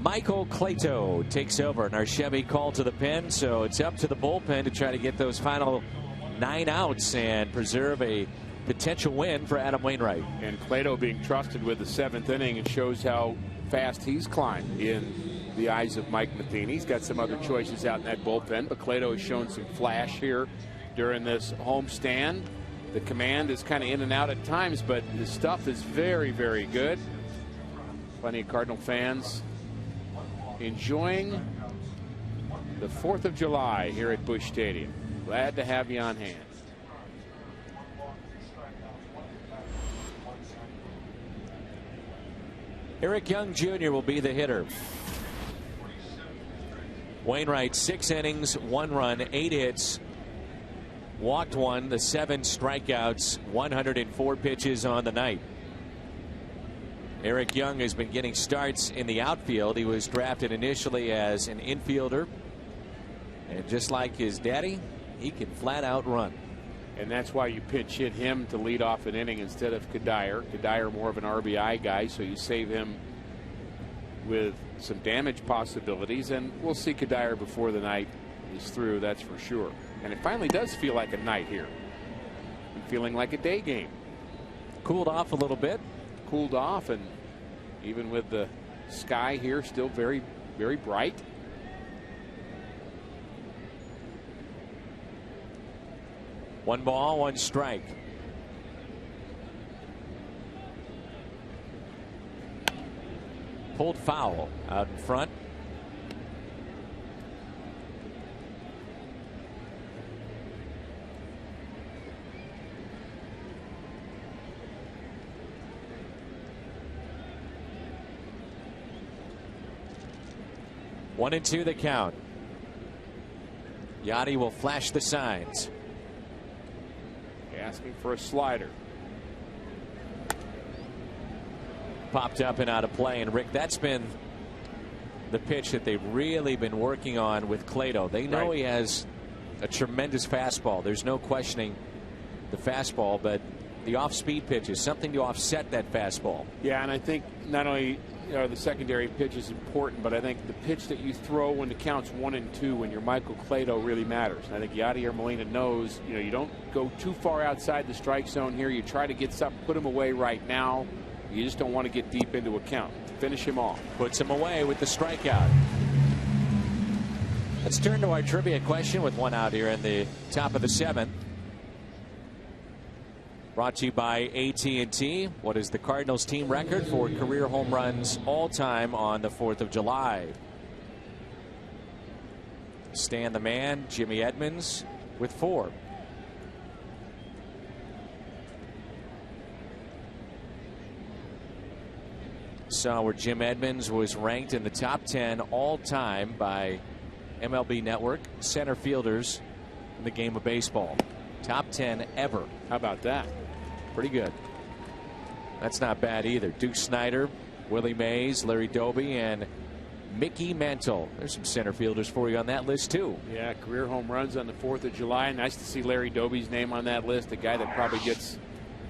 Speaker 3: Michael Clato takes over in our Chevy call to the pen, so it's up to the bullpen to try to get those final 9 outs and preserve a potential win for Adam Wainwright.
Speaker 6: And Clato being trusted with the 7th inning, it shows how fast he's climbed in the eyes of Mike Matheny. He's got some other choices out in that bullpen, but Clato has shown some flash here during this homestand. The command is kind of in and out at times, but the stuff is very, very good. Plenty of Cardinal fans enjoying the 4th of July here at Busch Stadium. Glad to have you on hand.
Speaker 3: Eric Young Jr. will be the hitter. Wainwright, 6 innings, 1 run, 8 hits, walked 1, the 7 strikeouts, 104 pitches on the night. Eric Young has been getting starts in the outfield. He was drafted initially as an infielder, and just like his daddy, he can flat out run.
Speaker 6: And that's why you pinch hit him to lead off an inning instead of Kadire. Kadire more of an RBI guy, so you save him with some damage possibilities. And we'll see Kadire before the night is through, that's for sure. And it finally does feel like a night here. I'm feeling like a day game.
Speaker 3: Cooled off a little bit.
Speaker 6: Cooled off, and even with the sky here still very, very bright.
Speaker 3: One ball, 1 strike. Pulled foul out in front. One and 2 the count. Yachty will flash the signs.
Speaker 6: Asking for a slider.
Speaker 3: Popped up and out of play. And Rick, that's been the pitch that they've really been working on with Clato. They know he has a tremendous fastball. There's no questioning the fastball, but the off-speed pitch is something to offset that fastball.
Speaker 6: Yeah, and I think not only the secondary pitch is important, but I think the pitch that you throw when the count's 1 and 2 when you're Michael Clato really matters. And I think Yadier Molina knows, you don't go too far outside the strike zone here. You try to get something, put him away right now. You just don't want to get deep into a count. Finish him off.
Speaker 3: Puts him away with the strikeout. Let's turn to our trivia question with 1 out here in the top of the 7th. Brought to you by AT&T. What is the Cardinals team record for career home runs all time on the 4th of July? Stan the Man, Jimmy Edmonds with 4. Saw where Jim Edmonds was ranked in the top 10 all time by MLB Network center fielders in the game of baseball. Top 10 ever.
Speaker 6: How about that?
Speaker 3: Pretty good. That's not bad either. Duke Snider, Willie Mays, Larry Doby, and Mickey Mantle. There's some center fielders for you on that list too.
Speaker 6: Yeah, career home runs on the 4th of July. Nice to see Larry Doby's name on that list. A guy that probably gets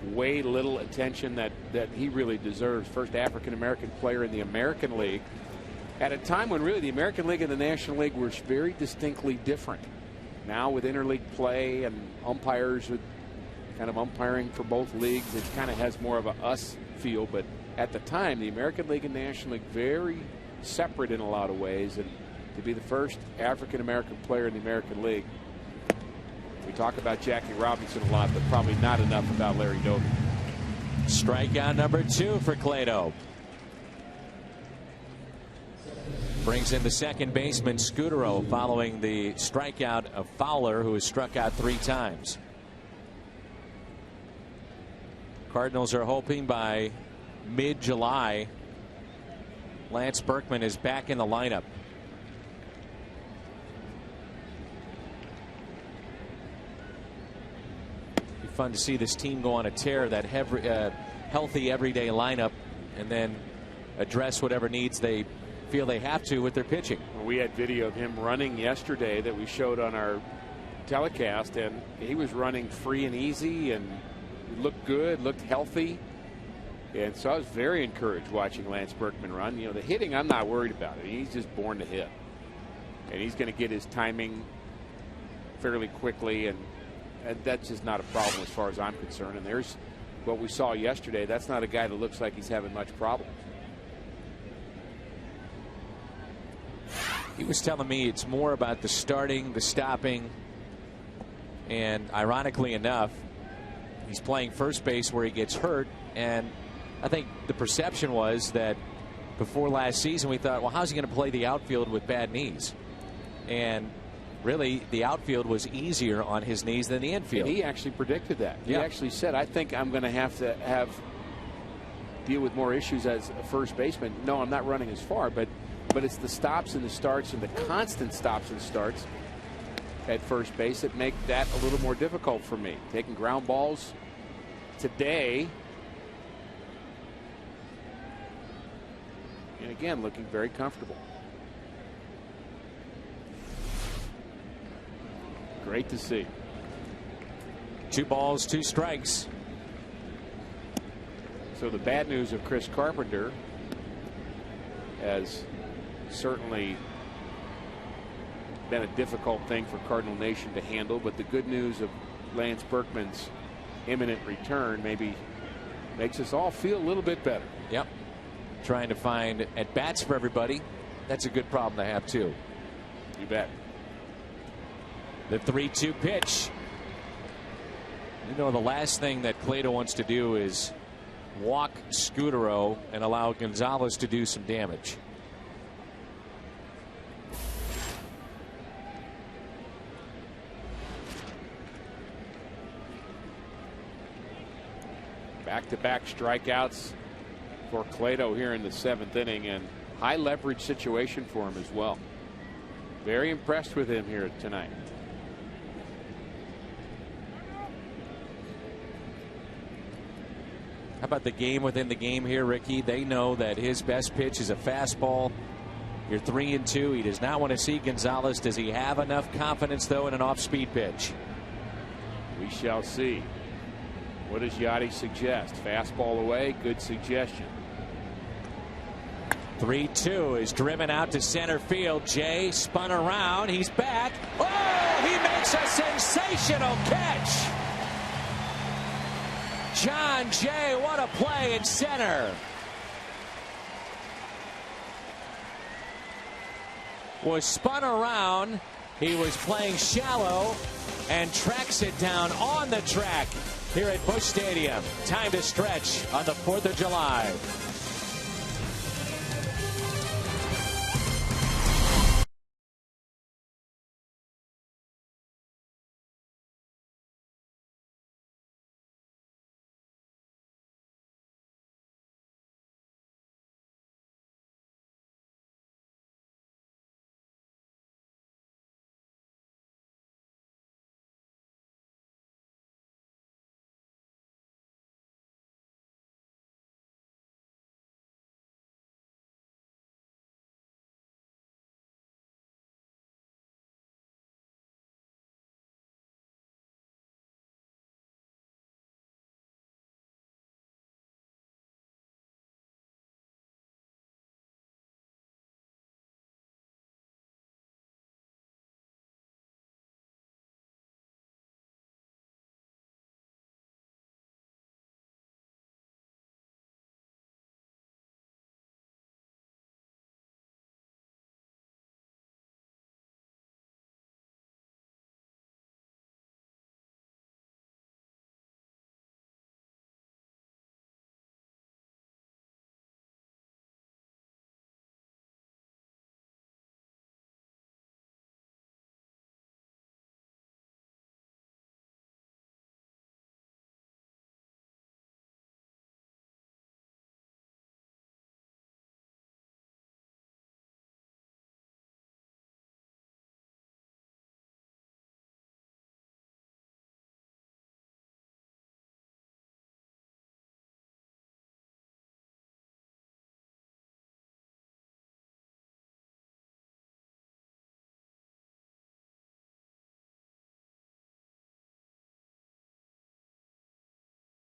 Speaker 6: way little attention that he really deserves. First African-American player in the American League at a time when really the American League and the National League were very distinctly different. Now with interleague play and umpires with kind of umpiring for both leagues, it kind of has more of a us feel. But at the time, the American League and National League very separate in a lot of ways. And to be the first African-American player in the American League, we talk about Jackie Robinson a lot, but probably not enough about Larry Doby.
Speaker 3: Strikeout number 2 for Clato. Brings in the second baseman Scudero following the strikeout of Fowler, who has struck out 3 times. Cardinals are hoping by mid-July Lance Berkman is back in the lineup. Be fun to see this team go on a tear, that healthy everyday lineup, and then address whatever needs they feel they have to with their pitching.
Speaker 6: We had video of him running yesterday that we showed on our telecast, and he was running free and easy and looked good, looked healthy. And so I was very encouraged watching Lance Berkman run. You know, the hitting, I'm not worried about it. He's just born to hit. And he's going to get his timing fairly quickly, and that's just not a problem as far as I'm concerned. And there's what we saw yesterday. That's not a guy that looks like he's having much problem.
Speaker 3: He was telling me it's more about the starting, the stopping, and ironically enough, he's playing first base where he gets hurt. And I think the perception was that before last season we thought, well, how's he going to play the outfield with bad knees? And really, the outfield was easier on his knees than the infield.
Speaker 6: And he actually predicted that. He actually said, I think I'm going to have deal with more issues as a first baseman. No, I'm not running as far, but it's the stops and the starts and the constant stops and starts at first base that make that a little more difficult for me. Taking ground balls today, and again, looking very comfortable. Great to see.
Speaker 3: 2 balls, 2 strikes.
Speaker 6: So the bad news of Chris Carpenter has certainly been a difficult thing for Cardinal Nation to handle, but the good news of Lance Berkman's imminent return maybe makes us all feel a little bit better.
Speaker 3: Yep. Trying to find at bats for everybody. That's a good problem to have too.
Speaker 6: You bet.
Speaker 3: The 3-2 pitch. You know, the last thing that Clado wants to do is walk Scudero and allow Gonzalez to do some damage.
Speaker 6: Back-to-back strikeouts for Clado here in the 7th inning, and high leverage situation for him as well. Very impressed with him here tonight.
Speaker 3: How about the game within the game here, Ricky? They know that his best pitch is a fastball. You're 3-2. He does not want to see Gonzalez. Does he have enough confidence, though, in an off-speed pitch?
Speaker 6: We shall see. What does Yachty suggest? Fastball away. Good suggestion.
Speaker 3: 3-2 is driven out to center field. Jay spun around. He's back. Oh, he makes a sensational catch. John Jay, what a play in center. Was spun around. He was playing shallow and tracks it down on the track here at Busch Stadium. Time to stretch on the 4th of July.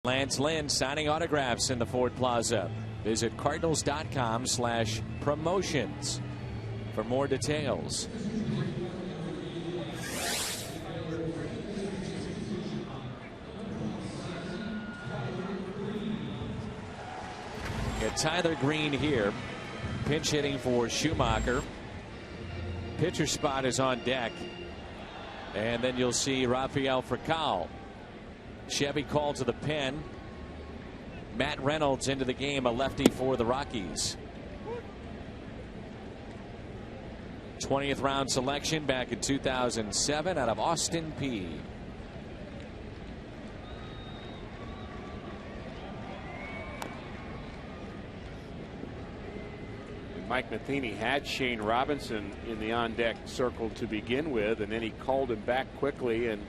Speaker 3: Lance Lynn signing autographs in the Ford Plaza. Visit cardinals.com/promotions for more details. Got Tyler Green here, pinch hitting for Schumacher. Pitcher spot is on deck. And then you'll see Rafael Furcal. Chevy called to the pen. Matt Reynolds into the game, a lefty for the Rockies. 20th round selection back in 2007 out of Austin Peay.
Speaker 6: Mike Matheny had Shane Robinson in the on-deck circle to begin with, and then he called him back quickly, and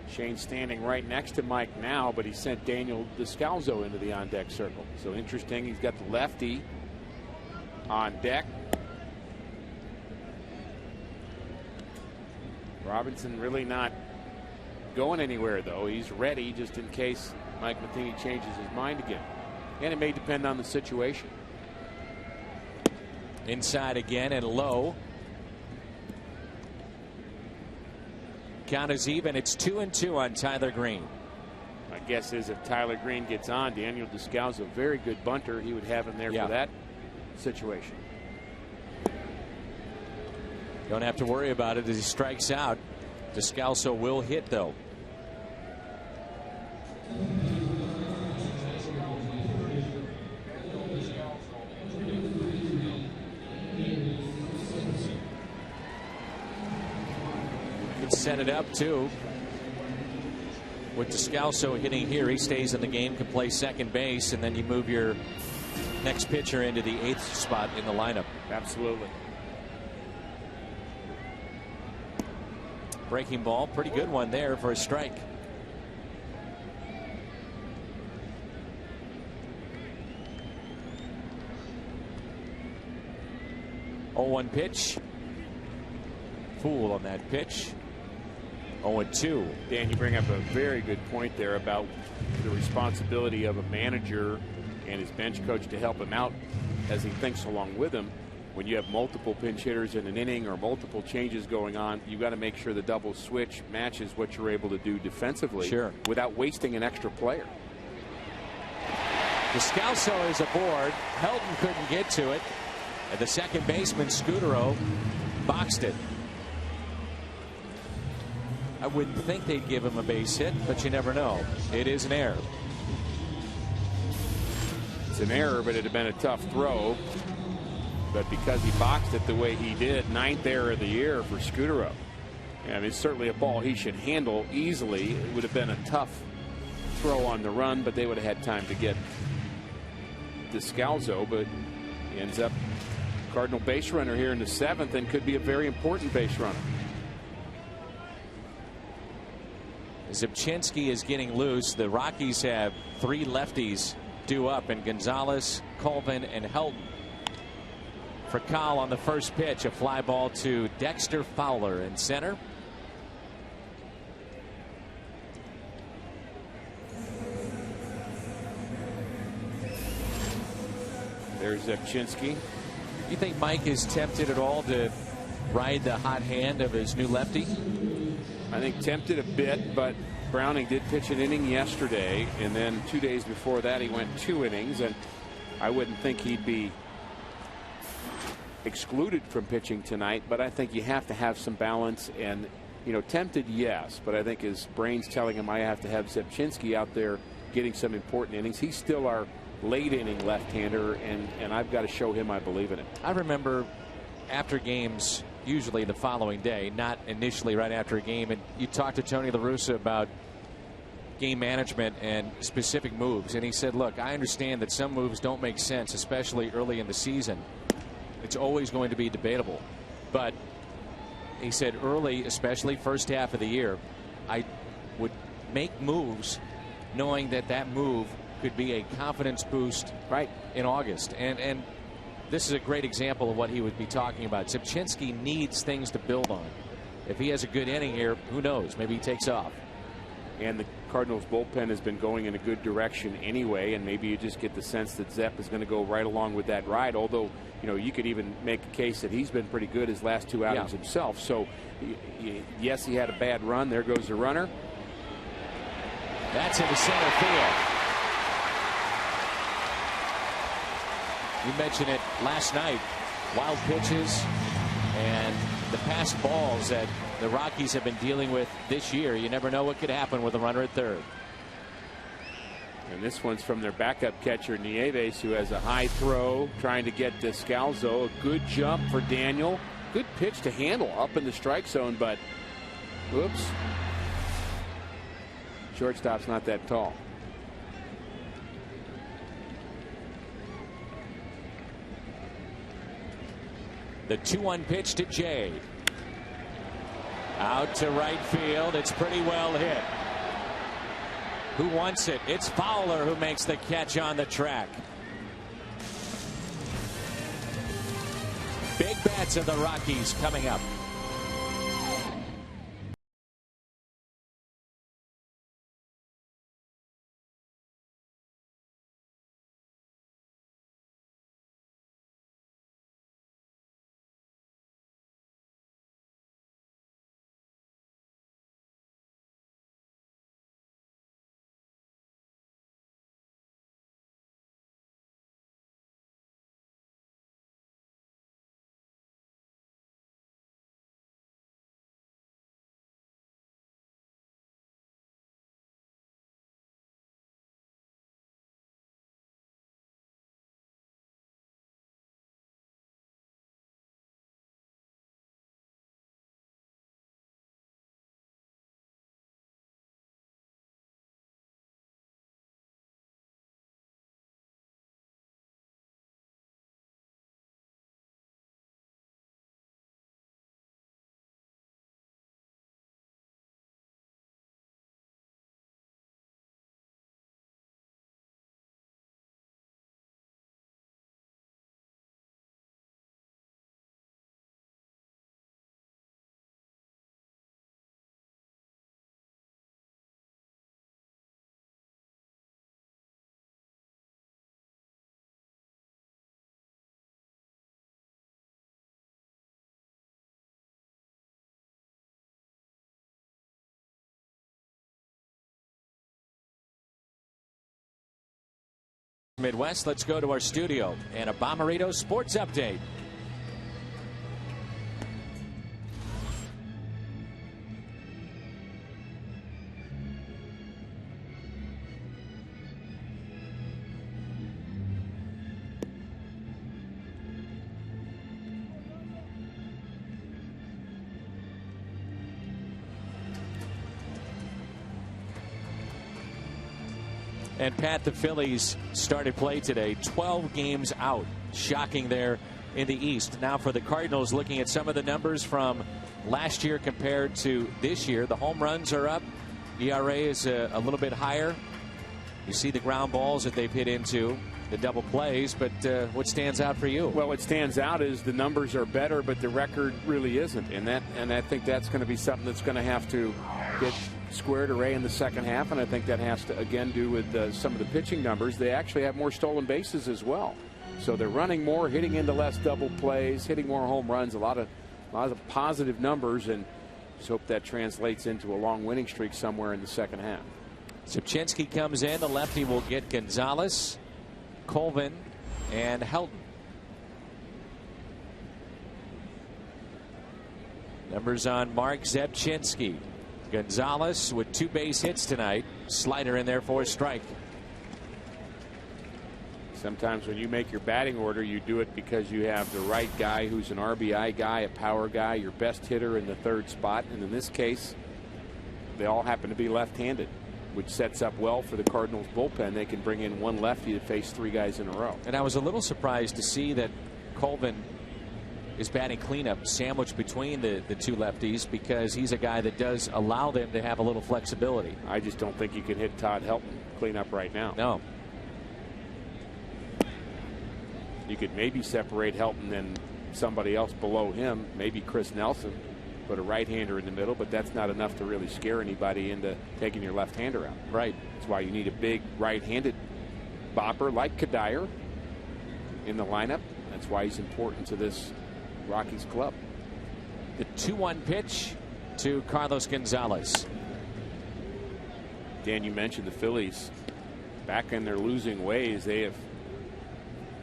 Speaker 6: Shane's standing right next to Mike now, but he sent Daniel Descalzo into the on-deck circle. So interesting, he's got the lefty on deck. Robinson really not going anywhere, though. He's ready just in case Mike Matheny changes his mind again. And it may depend on the situation.
Speaker 3: Inside again and low. Count is even. It's 2-2 on Tyler Green.
Speaker 6: My guess is if Tyler Green gets on, Daniel Descalzo, very good bunter, he would have him there for that situation.
Speaker 3: Don't have to worry about it as he strikes out. Descalzo will hit, though. Set it up too. With Descalzo hitting here, he stays in the game, can play second base, and then you move your next pitcher into the 8th spot in the lineup.
Speaker 6: Absolutely.
Speaker 3: Breaking ball, pretty good one there for a strike. Oh, 1 pitch. Fool on that pitch. 0-2.
Speaker 6: Dan, you bring up a very good point there about the responsibility of a manager and his bench coach to help him out as he thinks along with him. When you have multiple pinch hitters in an inning or multiple changes going on, you've got to make sure the double switch matches what you're able to do defensively without wasting an extra player.
Speaker 3: Descalzo is aboard. Helton couldn't get to it. And the second baseman, Scudero, boxed it. I wouldn't think they'd give him a base hit, but you never know. It is an error.
Speaker 6: It's an error, but it'd have been a tough throw. But because he boxed it the way he did, 9th error of the year for Scudero. I mean, it's certainly a ball he should handle easily. It would have been a tough throw on the run, but they would have had time to get Descalzo. But he ends up Cardinal base runner here in the 7th, and could be a very important base runner.
Speaker 3: Zipchinski is getting loose. The Rockies have 3 lefties due up, and Gonzalez, Colvin, and Helton. Furcal on the first pitch, a fly ball to Dexter Fowler in center.
Speaker 6: There's Zipchinski.
Speaker 3: You think Mike is tempted at all to ride the hot hand of his new lefty?
Speaker 6: I think tempted a bit, but Browning did pitch an inning yesterday, and then 2 days before that he went 2 innings, and I wouldn't think he'd be excluded from pitching tonight, but I think you have to have some balance. And, you know, tempted, yes, but I think his brain's telling him I have to have Zipchinski out there getting some important innings. He's still our late inning left-hander, and I've got to show him I believe in it.
Speaker 3: I remember after games, usually the following day, not initially right after a game, and you talked to Tony La Russa about game management and specific moves, and he said, look, I understand that some moves don't make sense, especially early in the season. It's always going to be debatable, but he said early, especially first half of the year, I would make moves knowing that that move could be a confidence boost right in August. And this is a great example of what he would be talking about. Zipchinski needs things to build on. If he has a good inning here, who knows? Maybe he takes off.
Speaker 6: And the Cardinals bullpen has been going in a good direction anyway, and maybe you just get the sense that Zepp is going to go right along with that ride, although, you know, you could even make a case that he's been pretty good his last 2 outings himself. So, yes, he had a bad run. There goes the runner.
Speaker 3: That's into center field. You mentioned it last night. Wild pitches and the past balls that the Rockies have been dealing with this year. You never know what could happen with a runner at third.
Speaker 6: And this one's from their backup catcher, Nieves, who has a high throw, trying to get to Scalzo. A good jump for Daniel. Good pitch to handle up in the strike zone, but oops. Shortstop's not that tall.
Speaker 3: The 2-1 pitch to Jay. Out to right field. It's pretty well hit. Who wants it? It's Fowler who makes the catch on the track. Big bats of the Rockies coming up. Midwest, let's go to our studio and a Bommarito Sports Update. And Pat, the Phillies started play today, 12 games out. Shocking there in the East. Now for the Cardinals, looking at some of the numbers from last year compared to this year. The home runs are up. ERA is a little bit higher. You see the ground balls that they've hit into, the double plays, but what stands out for you?
Speaker 6: Well, what stands out is the numbers are better, but the record really isn't. And I think that's going to be something that's going to have to get squared away in the second half, and I think that has to again do with some of the pitching numbers. They actually have more stolen bases as well, so they're running more, hitting into less double plays, hitting more home runs, a lot of positive numbers, and just hope that translates into a long winning streak somewhere in the second half.
Speaker 3: Sapchinski comes in. The lefty will get Gonzalez, Colvin, and Helton. Numbers on Mark Sapchinski. Gonzalez with 2 base hits tonight. Slider in there for a strike.
Speaker 6: Sometimes when you make your batting order, you do it because you have the right guy who's an RBI guy, a power guy, your best hitter in the third spot. And in this case, they all happen to be left-handed, which sets up well for the Cardinals bullpen. They can bring in one lefty to face 3 guys in a row.
Speaker 3: And I was a little surprised to see that Colvin is batting cleanup sandwiched between the 2 lefties, because he's a guy that does allow them to have a little flexibility.
Speaker 6: I just don't think you can hit Todd Helton cleanup right now.
Speaker 3: No.
Speaker 6: You could maybe separate Helton and somebody else below him, maybe Chris Nelson. put a right-hander in the middle, but that's not enough to really scare anybody into taking your left-hander out.
Speaker 3: Right.
Speaker 6: That's why you need a big right-handed bopper like Kadire in the lineup. That's why he's important to this Rockies club.
Speaker 3: The 2-1 pitch to Carlos Gonzalez.
Speaker 6: Dan, you mentioned the Phillies back in their losing ways. They have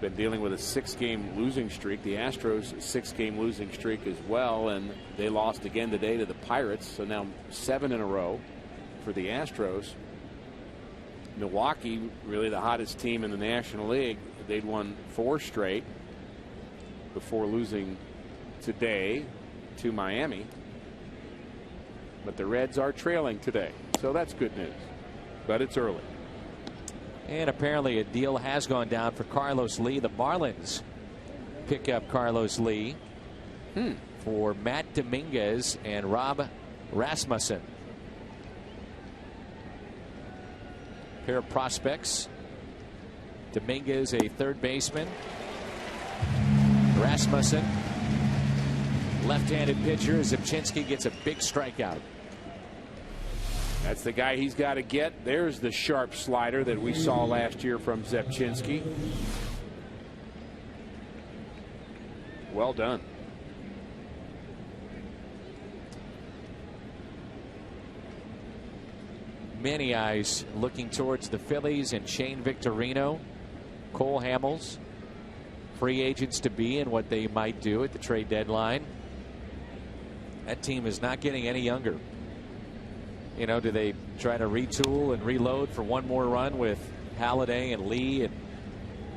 Speaker 6: been dealing with a 6-game losing streak. The Astros, a 6-game losing streak as well, and they lost again today to the Pirates. So now 7 in a row for the Astros. Milwaukee, really the hottest team in the National League. They'd won 4 straight before losing today to Miami. But the Reds are trailing today, so that's good news. But it's early.
Speaker 3: And apparently a deal has gone down for Carlos Lee. The Marlins pick up Carlos Lee for Matt Dominguez and Rob Rasmussen. Pair of prospects. Dominguez, a third baseman. Rasmussen, left-handed pitcher. Zipchinski gets a big strikeout.
Speaker 6: That's the guy he's got to get. There's the sharp slider that we saw last year from Zepchinski. Well done.
Speaker 3: Many eyes looking towards the Phillies and Shane Victorino, Cole Hamels, free agents to be and what they might do at the trade deadline. That team is not getting any younger. You know, do they try to retool and reload for one more run with Halladay and Lee and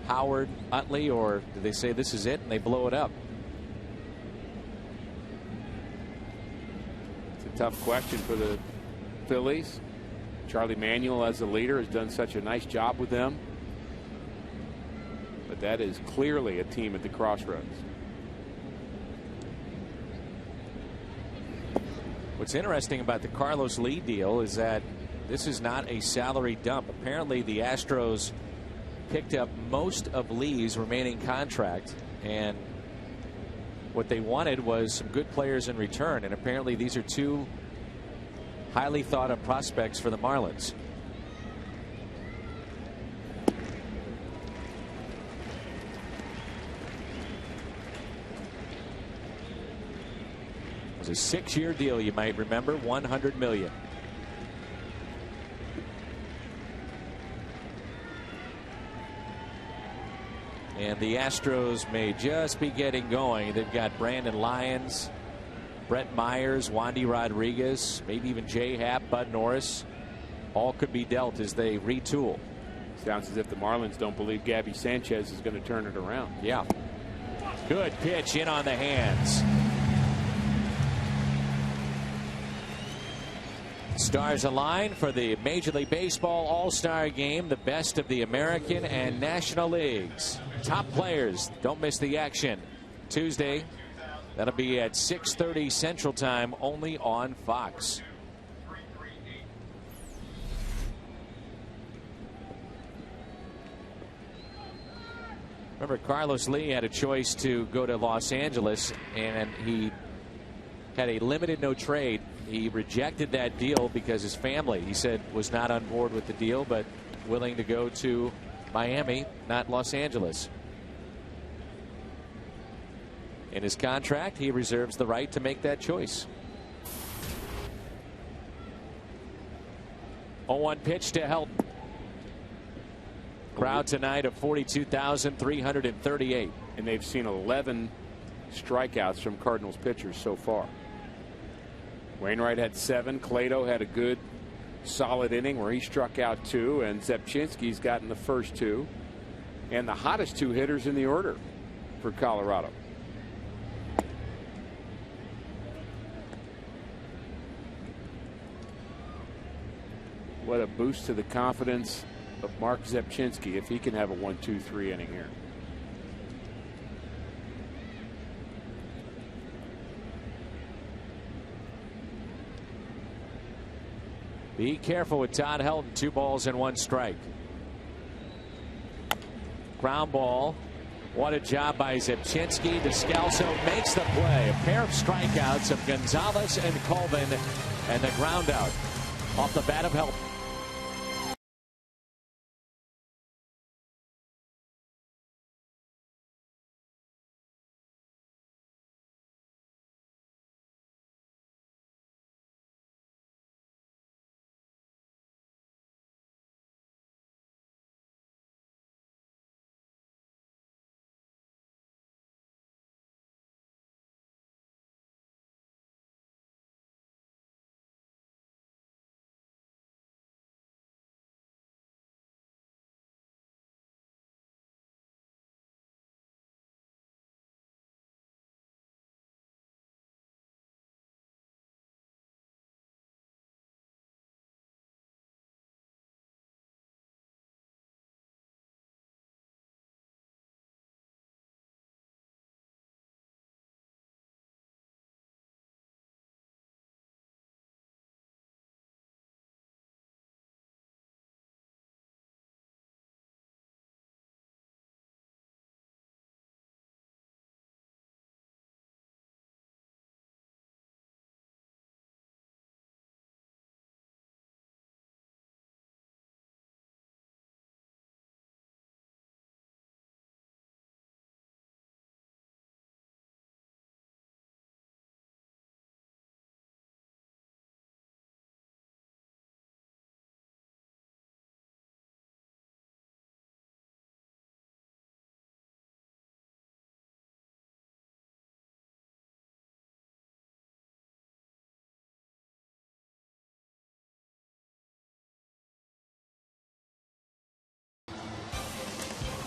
Speaker 3: Howard, Utley, or do they say this is it and they blow it up?
Speaker 6: It's a tough question for the Phillies. Charlie Manuel, as the leader, has done such a nice job with them. But that is clearly a team at the crossroads.
Speaker 3: What's interesting about the Carlos Lee deal is that this is not a salary dump. Apparently the Astros picked up most of Lee's remaining contract, and what they wanted was some good players in return, and apparently these are 2 highly thought of prospects for the Marlins. It was a 6-year deal, you might remember, $100 million. And the Astros may just be getting going. They've got Brandon Lyons, Brett Myers, Wandy Rodriguez, maybe even Jay Happ, Bud Norris. All could be dealt as they retool.
Speaker 6: Sounds as if the Marlins don't believe Gabby Sanchez is going to turn it around.
Speaker 3: Yeah. Good pitch in on the hands. Stars align for the Major League Baseball All-Star Game, the best of the American and National Leagues. Top players, don't miss the action. Tuesday, that'll be at 6:30 Central Time, only on Fox. Remember, Carlos Lee had a choice to go to Los Angeles, and he had a limited no trade. He rejected that deal because his family, he said, was not on board with the deal, but willing to go to Miami, not Los Angeles. In his contract, he reserves the right to make that choice. 0-1 pitch to Helton. Crowd tonight of 42,338.
Speaker 6: And they've seen 11 strikeouts from Cardinals pitchers so far. Wainwright had 7. Clado had a good solid inning where he struck out 2, and Zepchinski's gotten the first 2, and the hottest 2 hitters in the order for Colorado. What a boost to the confidence of Mark Zepchinski if he can have a 1-2-3 inning here.
Speaker 3: Be careful with Todd Helton. 2 balls and 1 strike. Ground ball What a job by Zepchinski. Descalso makes the play. A pair of strikeouts of Gonzalez and Colvin, and the ground out off the bat of help.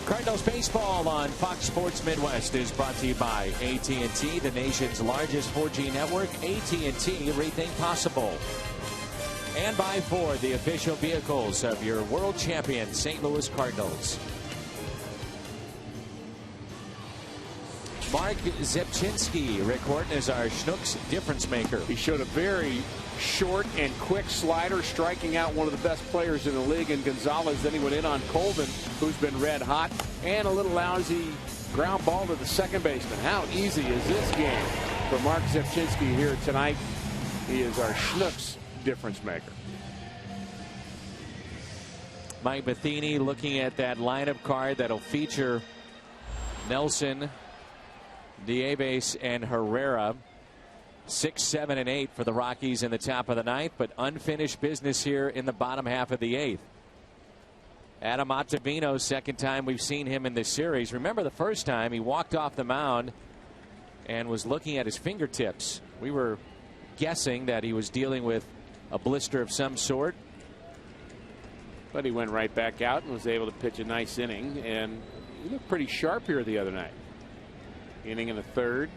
Speaker 3: Cardinals baseball on Fox Sports Midwest is brought to you by AT&T, the nation's largest 4G network. AT&T, rethink possible. And by Ford, the official vehicles of your world champion St. Louis Cardinals. Mark Zepchinski, Rick Horton, is our Schnucks difference maker.
Speaker 6: He showed a very short and quick slider, striking out one of the best players in the league in Gonzalez. Then he went in on Colvin, who's been red hot, and a little lousy ground ball to the second baseman. How easy is this game for Mark Zepchinski here tonight? He is our Schnucks difference maker.
Speaker 3: Mike Matheny looking at that lineup card that'll feature Nelson, Nieves, and Herrera. 6, 7, and 8 for the Rockies in the top of the ninth, but unfinished business here in the bottom half of the eighth. Adam Ottavino, second time we've seen him in this series. Remember the first time he walked off the mound and was looking at his fingertips. We were guessing that he was dealing with a blister of some sort.
Speaker 6: But he went right back out and was able to pitch a nice inning, and he looked pretty sharp here the other night. Inning in the third.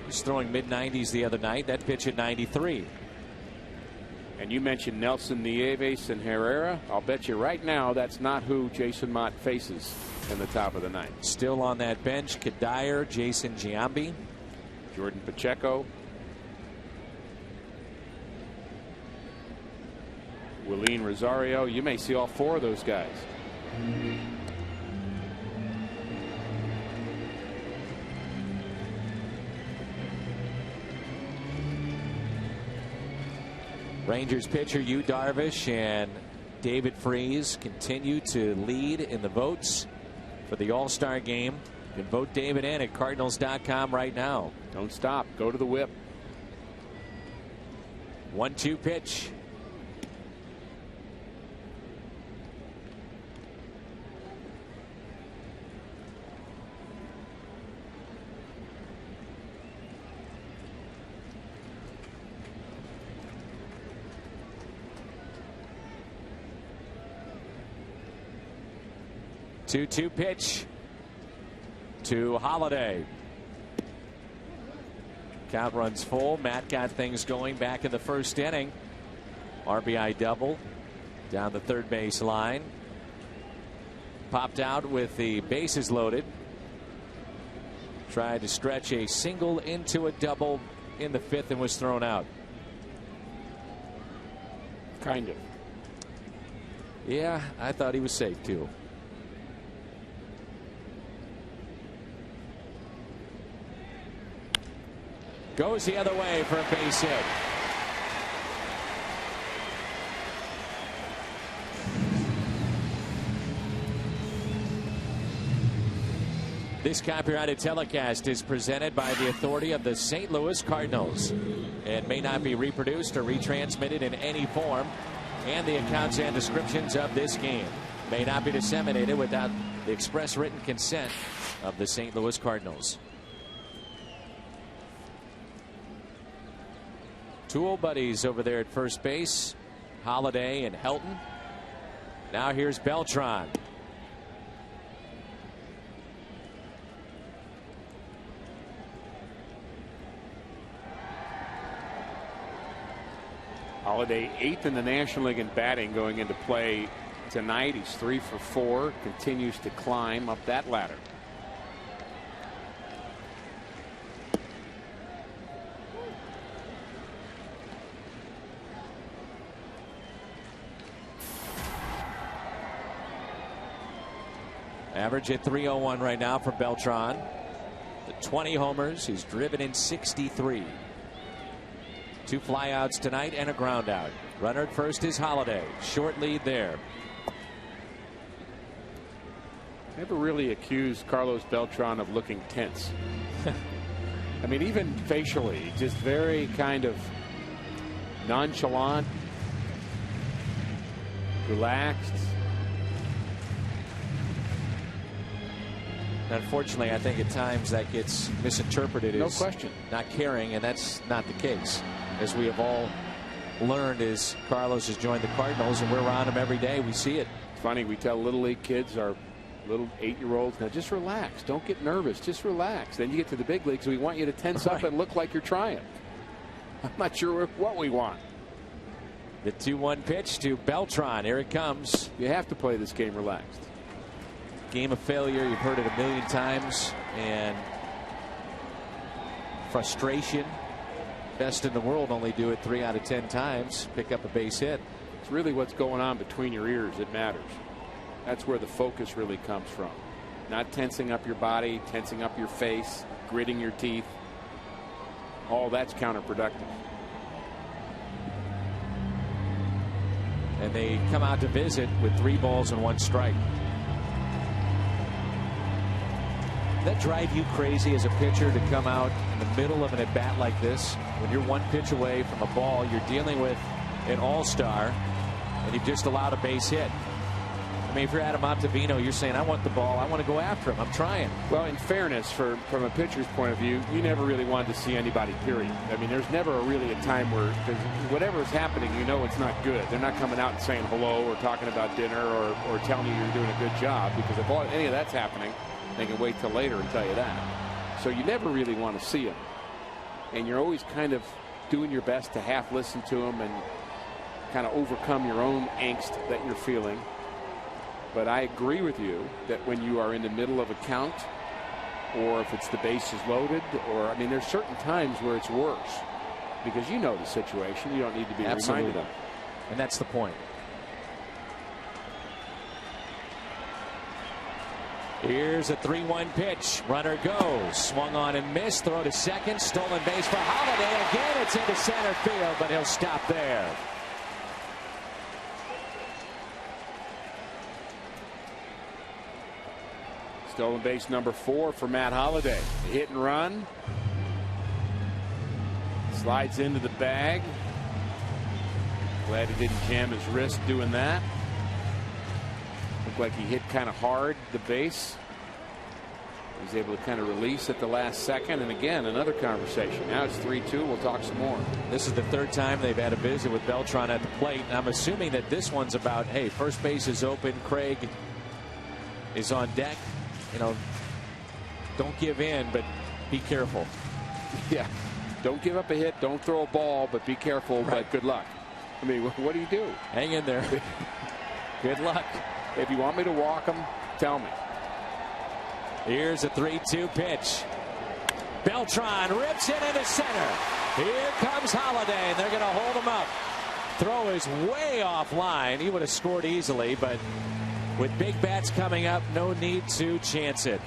Speaker 3: He's throwing mid-90s the other night. That pitch at 93.
Speaker 6: And you mentioned Nelson, Nieves, and Herrera. I'll bet you right now that's not who Jason Mott faces in the top of the ninth.
Speaker 3: Still on that bench, Kadire, Jason Giambi,
Speaker 6: Jordan Pacheco, Willeen Rosario. You may see all four of those guys.
Speaker 3: Rangers pitcher Yu Darvish and David Freese continue to lead in the votes for the All-Star game. You can vote David in at Cardinals.com right now.
Speaker 6: Don't stop. Go to the whip.
Speaker 3: 1-2 pitch. Two pitch to Holiday. Count runs full. Matt got things going back in the first inning. RBI double down the third base line. Popped out with the bases loaded. Tried to stretch a single into a double in the fifth and was thrown out.
Speaker 6: Kind of.
Speaker 3: Yeah, I thought he was safe too. Goes the other way for a base hit. This copyrighted telecast is presented by the authority of the St. Louis Cardinals and may not be reproduced or retransmitted in any form, and the accounts and descriptions of this game may not be disseminated without the express written consent of the St. Louis Cardinals. Two old buddies over there at first base, Holiday and Helton. Now here's Beltran.
Speaker 6: Holiday 8th in the National League in batting going into play tonight. He's 3 for 4, continues to climb up that ladder.
Speaker 3: Average at 301 right now for Beltran. The 20 homers. He's driven in 63. 2 flyouts tonight and a ground out. Runner at first is Holiday. Short lead there.
Speaker 6: Never really accused Carlos Beltran of looking tense. I mean, even facially, just very kind of nonchalant, relaxed.
Speaker 3: Unfortunately, I think at times that gets misinterpreted as
Speaker 6: no question
Speaker 3: not caring, and that's not the case. As we have all learned, as Carlos has joined the Cardinals, and we're around him every day, we see it.
Speaker 6: It's funny, we tell little league kids, our little 8-year-olds, now just relax, don't get nervous, just relax. Then you get to the big leagues, we want you to tense up and look like you're trying. I'm not sure what we want.
Speaker 3: The 2-1 pitch to Beltran. Here it comes.
Speaker 6: You have to play this game relaxed.
Speaker 3: Game of failure, you've heard it a million times, and frustration. Best in the world only do it 3 out of 10 times. Pick up a base hit.
Speaker 6: It's really what's going on between your ears that matters. That's where the focus really comes from. Not tensing up your body, tensing up your face, gritting your teeth. All that's counterproductive.
Speaker 3: And they come out to visit with 3 balls and 1 strike. That drive you crazy as a pitcher to come out in the middle of an at bat like this when you're 1 pitch away from a ball? You're dealing with an all-star and you've just allowed a base hit. I mean, if you're Adam Ottavino, you're saying, I want the ball, I want to go after him, I'm trying.
Speaker 6: Well, in fairness, from a pitcher's point of view, you never really wanted to see anybody, period. I mean, there's never really a time where whatever is happening, you know it's not good. They're not coming out and saying hello or talking about dinner or telling you you're doing a good job, because if any of that's happening, they can wait till later and tell you that. So you never really want to see them. And you're always kind of doing your best to half listen to them and kind of overcome your own angst that you're feeling. But I agree with you that when you are in the middle of a count, or if it's the bases loaded, or I mean, there's certain times where it's worse because you know the situation. You don't need to be reminded of it.
Speaker 3: And that's the point. Here's a 3-1 pitch. Runner goes. Swung on and missed. Throw to second. Stolen base for Holiday. Again, it's into center field, but he'll stop there.
Speaker 6: Stolen base number 4 for Matt Holliday. Hit and run. Slides into the bag. Glad he didn't jam his wrist doing that. Looked like he hit kind of hard the base. He was able to kind of release at the last second. And again, another conversation. Now it's 3-2. We'll talk some more.
Speaker 3: This is the 3rd time they've had a visit with Beltran at the plate. And I'm assuming that this one's about, hey, first base is open. Craig is on deck. You know, don't give in, but be careful.
Speaker 6: Yeah. Don't give up a hit. Don't throw a ball, but be careful. Right. But good luck. I mean, what do you do?
Speaker 3: Hang in there. Good luck.
Speaker 6: If you want me to walk him, tell me.
Speaker 3: Here's a 3-2 pitch. Beltran rips it into center. Here comes Holiday, and they're going to hold him up. Throw is way offline. He would have scored easily, but with big bats coming up, no need to chance it.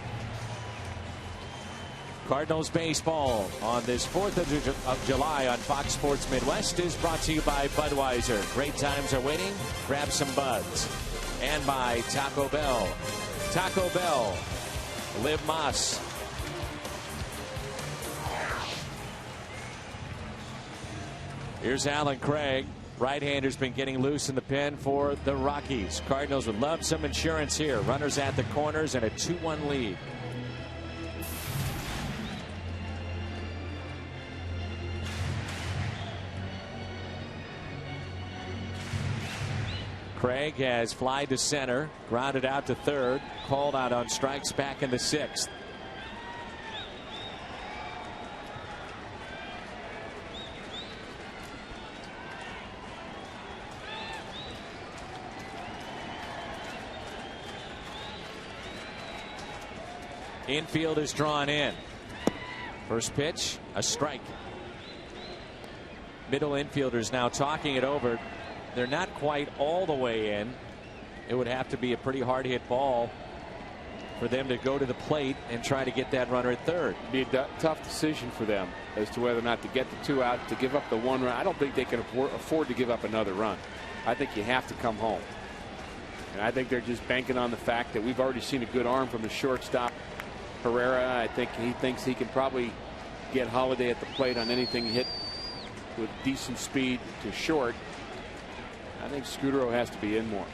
Speaker 3: Cardinals baseball on this 4th of July on Fox Sports Midwest is brought to you by Budweiser. Great times are waiting. Grab some buds. And by Taco Bell. Taco Bell. Live Más. Here's Alan Craig. Right-hander's been getting loose in the pen for the Rockies. Cardinals would love some insurance here. Runners at the corners and a 2-1 lead. Craig has fly to center, grounded out to third, called out on strikes back in the 6th. Infield is drawn in. First pitch, a strike. Middle infielders now talking it over. They're not quite all the way in. It would have to be a pretty hard hit ball for them to go to the plate and try to get that runner at third.
Speaker 6: It'd be a tough decision for them as to whether or not to get the 2 out, to give up the 1 run. I don't think they can afford to give up another run. I think you have to come home. And I think they're just banking on the fact that we've already seen a good arm from the shortstop, Herrera. I think he thinks he can probably get Holiday at the plate on anything hit with decent speed to short. I think Scudero has to be in more.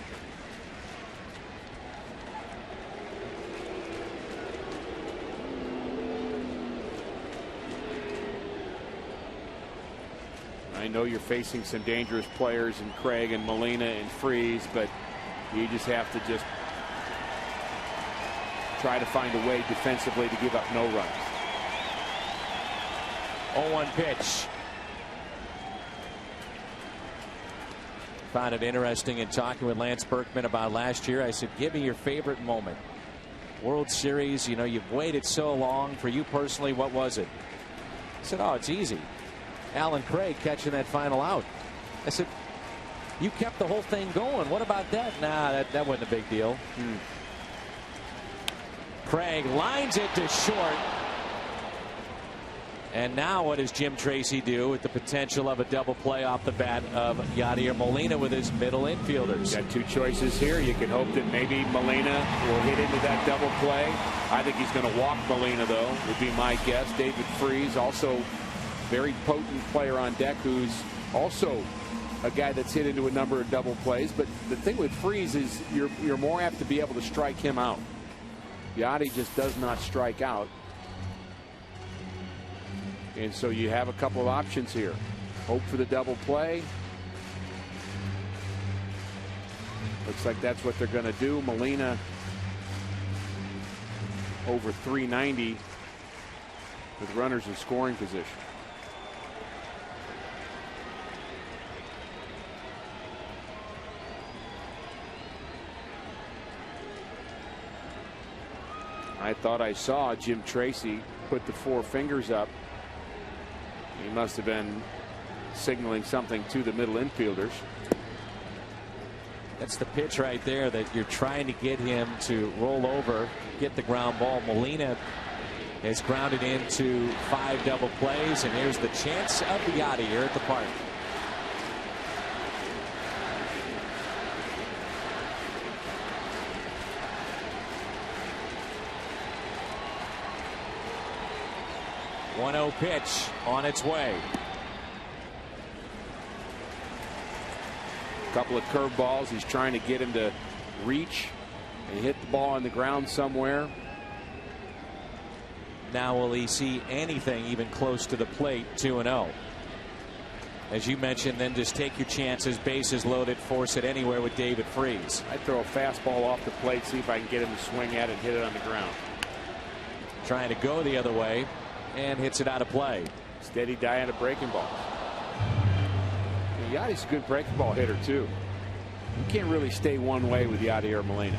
Speaker 6: I know you're facing some dangerous players in Craig and Molina and Freese, but you just have to just try to find a way defensively to give up no runs.
Speaker 3: 0-1 pitch. Found it interesting in talking with Lance Berkman about last year. I said, give me your favorite moment. World Series, you know, you've waited so long. For you personally, what was it? I said, oh, it's easy. Alan Craig catching that final out. I said, you kept the whole thing going. What about that? Nah, that wasn't a big deal. Craig lines it to short. And now what does Jim Tracy do with the potential of a double play off the bat of Yadier Molina with his middle infielders?
Speaker 6: Got 2 choices here. You can hope that maybe Molina will hit into that double play. I think he's going to walk Molina, though, would be my guess. David Freese, also very potent player on deck, who's also a guy that's hit into a number of double plays. But the thing with Freese is you're more apt to be able to strike him out. Yadi just does not strike out. And so you have a couple of options here. Hope for the double play. Looks like that's what they're going to do. Molina over 390 with runners in scoring position. I thought I saw Jim Tracy put the 4 fingers up. He must have been signaling something to the middle infielders.
Speaker 3: That's the pitch right there that you're trying to get him to roll over, get the ground ball. Molina has grounded into 5 double plays, and here's the chance of Yadi here at the park. Pitch on its way.
Speaker 6: A couple of curveballs. He's trying to get him to reach and hit the ball on the ground somewhere.
Speaker 3: Now will he see anything even close to the plate? 2-0. As you mentioned, then just take your chances, bases loaded, force it anywhere with David Freese.
Speaker 6: I'd throw a fastball off the plate, see if I can get him to swing at it and hit it on the ground.
Speaker 3: Trying to go the other way. And hits it out of play.
Speaker 6: Steady diet of breaking balls. Yadi's a good breaking ball hitter, too. You can't really stay one way with Yadier Molina.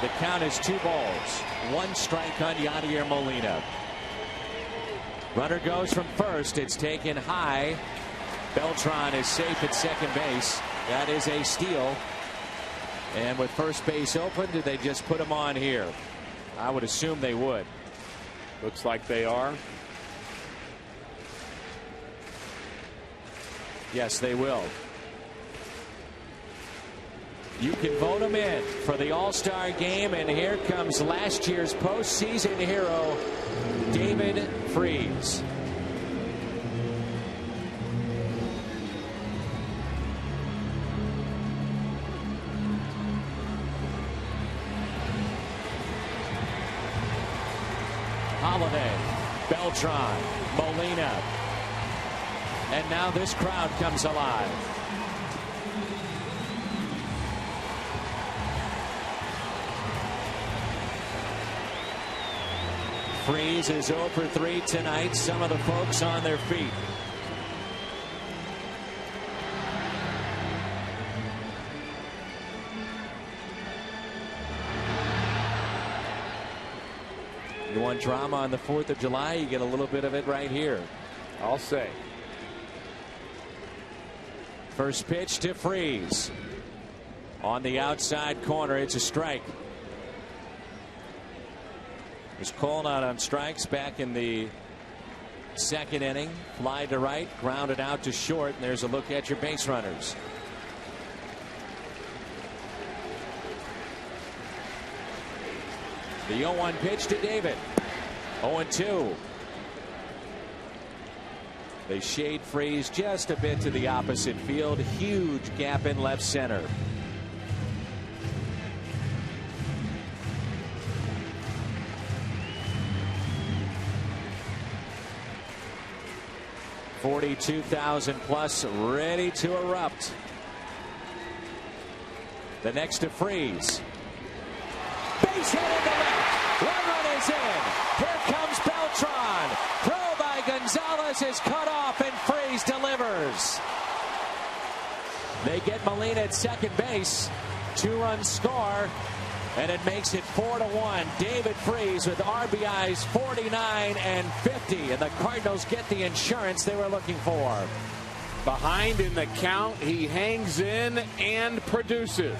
Speaker 3: The count is 2 balls, 1 strike on Yadier Molina. Runner goes from first. It's taken high. Beltran is safe at second base. That is a steal. And with first base open, did they just put him on here? I would assume they would.
Speaker 6: Looks like they are.
Speaker 3: Yes, they will. You can vote him in for the All-Star game, and here comes last year's postseason hero, David Freese. Holiday, Beltran, Molina, and now this crowd comes alive. Freese is 0 for 3 tonight. Some of the folks on their feet. You want drama on the 4th of July? You get a little bit of it right here.
Speaker 6: I'll say.
Speaker 3: First pitch to Freese. On the outside corner, it's a strike. Was called out on strikes back in the 2nd inning. Fly to right, grounded out to short, and there's a look at your base runners. The 0-1 pitch to David. 0-2. They shade Freese just a bit to the opposite field. Huge gap in left center. $42,000 plus ready to erupt. The next to Freese. Base hit in the left. Run is in. Here comes Beltran. Throw by Gonzalez is cut off, and Freese delivers. They get Molina at second base. 2-run score. And it makes it 4-1. David Freese with RBIs 49 and 50. And the Cardinals get the insurance they were looking for.
Speaker 6: Behind in the count, he hangs in and produces.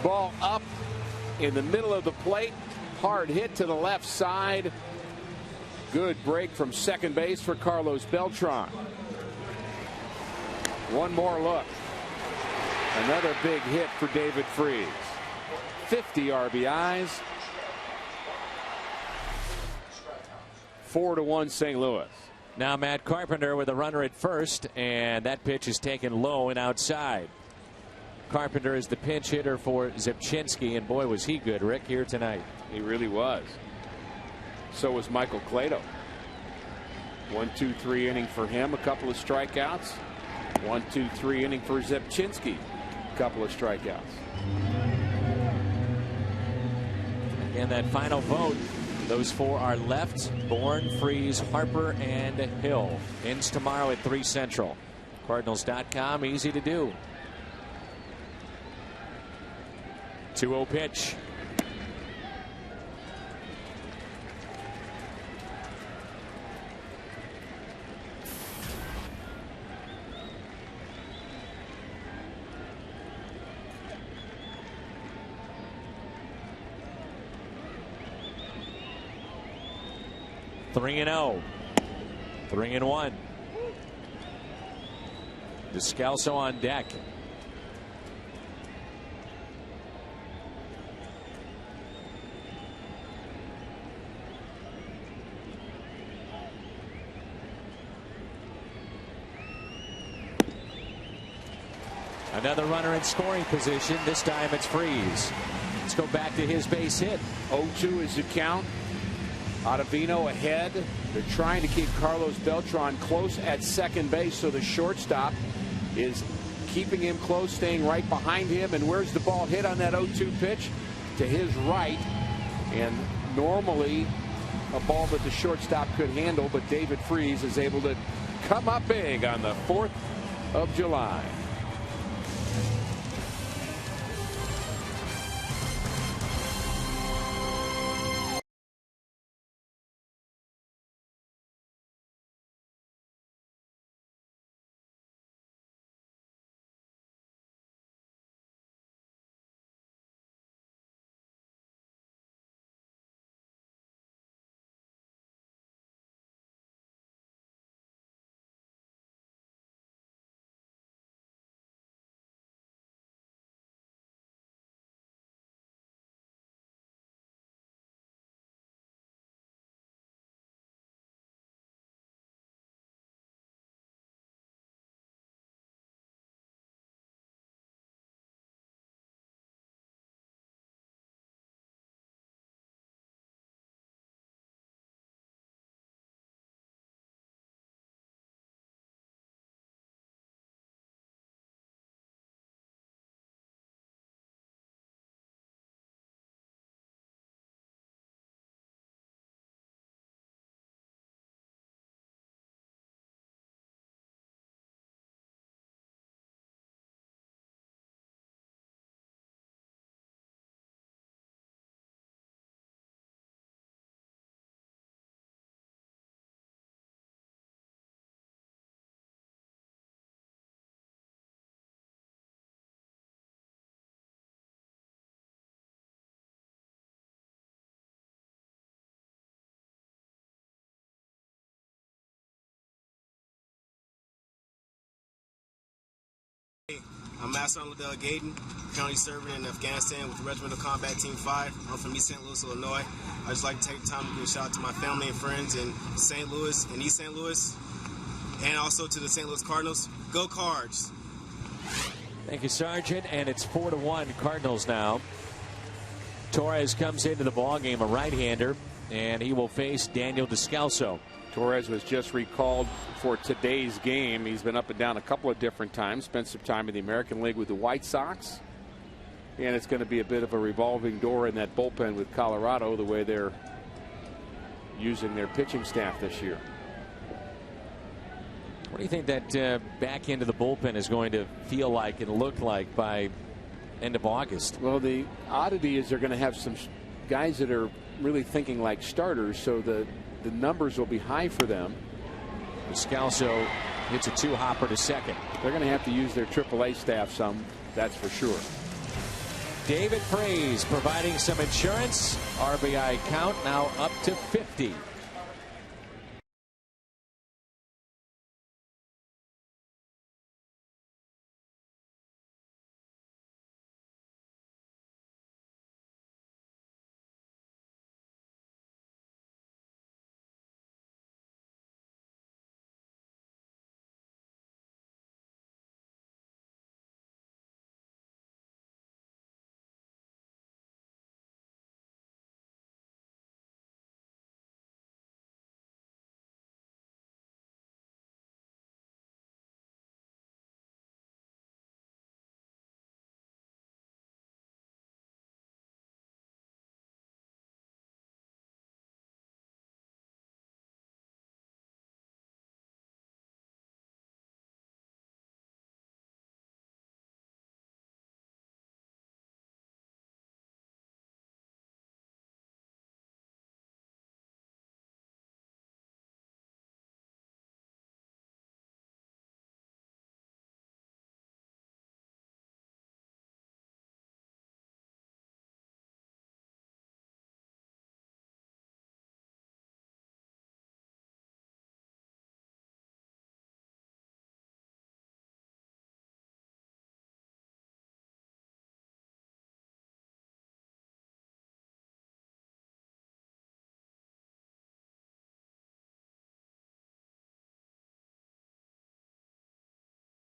Speaker 6: Ball up in the middle of the plate. Hard hit to the left side. Good break from second base for Carlos Beltran. One more look. Another big hit for David Freese. 50 RBIs. 4-1 St. Louis.
Speaker 3: Now Matt Carpenter with a runner at first, and that pitch is taken low and outside. Carpenter is the pinch hitter for Zipchinski, and boy was he good, Rick, here tonight.
Speaker 6: He really was. So was Michael Clado. 1-2-3 inning for him, a couple of strikeouts. 1-2-3 inning for Zipchinski, a couple of strikeouts.
Speaker 3: In that final vote, those 4 are left: Bourne, Freese, Harper, and Hill. Ends tomorrow at 3 Central. Cardinals.com, easy to do. 2-0 pitch. Three and 0. 3-1. Descalso on deck. Another runner in scoring position. This time it's Freese. Let's go back to his base hit.
Speaker 6: 0-2 is the count. Ottavino ahead. They're trying to keep Carlos Beltran close at second base, so the shortstop is keeping him close, staying right behind him. And where's the ball hit on that 0-2 pitch? To his right. And normally a ball that the shortstop could handle, but David Freese is able to come up big on the 4th of July.
Speaker 11: I'm Master Liddell Gayden, currently serving in Afghanistan with the Regimental Combat Team 5. I'm from East St. Louis, Illinois. I'd just like to take the time to give a shout out to my family and friends in St. Louis and East St. Louis, and also to the St. Louis Cardinals. Go Cards!
Speaker 3: Thank you, Sergeant. And it's 4-1 Cardinals now. Torres comes into the ballgame, a right-hander, and he will face Daniel Descalso.
Speaker 6: Torres was just recalled for today's game. He's been up and down a couple of different times. Spent some time in the American League with the White Sox. And it's going to be a bit of a revolving door in that bullpen with Colorado, the way they're using their pitching staff this year.
Speaker 3: What do you think that back end of the bullpen is going to feel like and look like by end of August?
Speaker 6: Well, the oddity is they're going to have some guys that are really thinking like starters, so the numbers will be high for them.
Speaker 3: Descalso hits a two-hopper to second.
Speaker 6: They're going to have to use their AAA staff some, that's for sure.
Speaker 3: David Freese providing some insurance. RBI count now up to 50.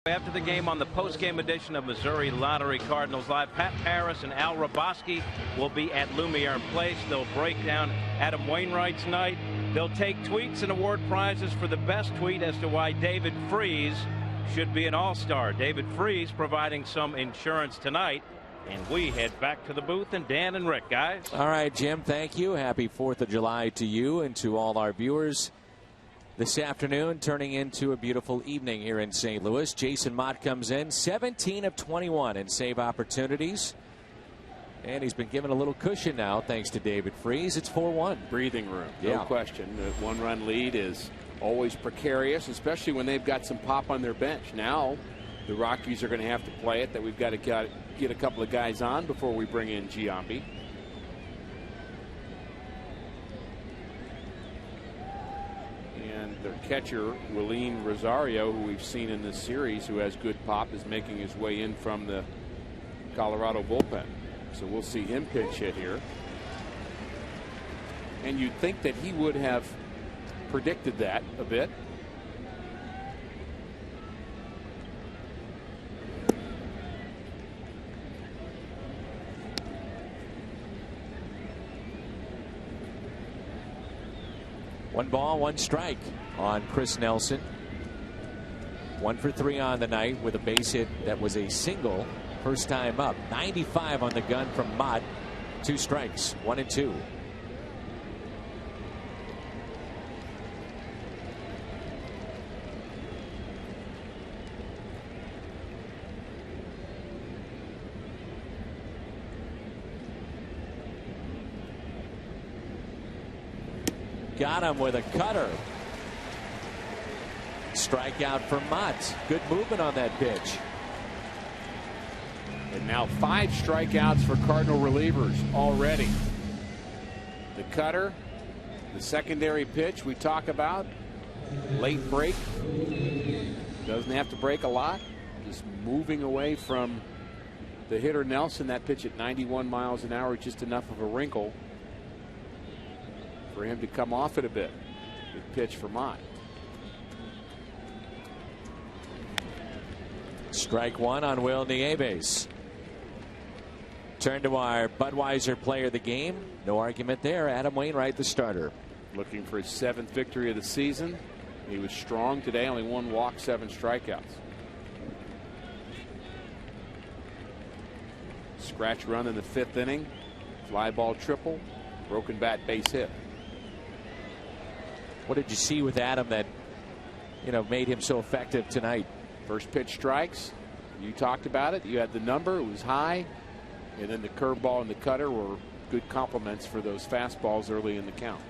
Speaker 8: After the game on the post-game edition of Missouri Lottery Cardinals Live, Pat Paris and Al Roboski will be at Lumiere Place. They'll break down Adam Wainwright's night. They'll take tweets and award prizes for the best tweet as to why David Freese should be an all-star. David Freese providing some insurance tonight. And we head back to the booth, and Dan and Rick, guys.
Speaker 3: All right, Jim, thank you. Happy 4th of July to you and to all our viewers. This afternoon, turning into a beautiful evening here in St. Louis. Jason Mott comes in, 17 of 21 in save opportunities. And he's been given a little cushion now, thanks to David Freese. It's 4-1.
Speaker 6: Breathing room, no question. The one-run lead is always precarious, especially when they've got some pop on their bench. Now, the Rockies are going to have to play it that we've got to get a couple of guys on before we bring in Giambi. Their catcher, Willeen Rosario, who we've seen in this series, who has good pop, is making his way in from the Colorado bullpen. So we'll see him pinch hit here. And you'd think that he would have predicted that a bit.
Speaker 3: One ball, one strike on Chris Nelson. 1 for 3 on the night with a base hit that was a single. First time up. 95 on the gun from Mott. 2 strikes, 1 and 2. Got him with a cutter. Strikeout for Mott. Good movement on that pitch.
Speaker 6: And now 5 strikeouts for Cardinal relievers already. The cutter, the secondary pitch we talk about. Late break. Doesn't have to break a lot. Just moving away from the hitter Nelson. That pitch at 91 miles an hour, just enough of a wrinkle for him to come off it a bit. Good pitch for Mott.
Speaker 3: Strike one on Will Nieves. Turn to our Budweiser player of the game. No argument there. Adam Wainwright, the starter.
Speaker 6: Looking for his 7th victory of the season. He was strong today. Only 1 walk, 7 strikeouts. Scratch run in the 5th inning. Fly ball triple. Broken bat base hit.
Speaker 3: What did you see with Adam that, made him so effective tonight?
Speaker 6: First pitch strikes. You talked about it. You had the number. It was high. And then the curveball and the cutter were good complements for those fastballs early in the count.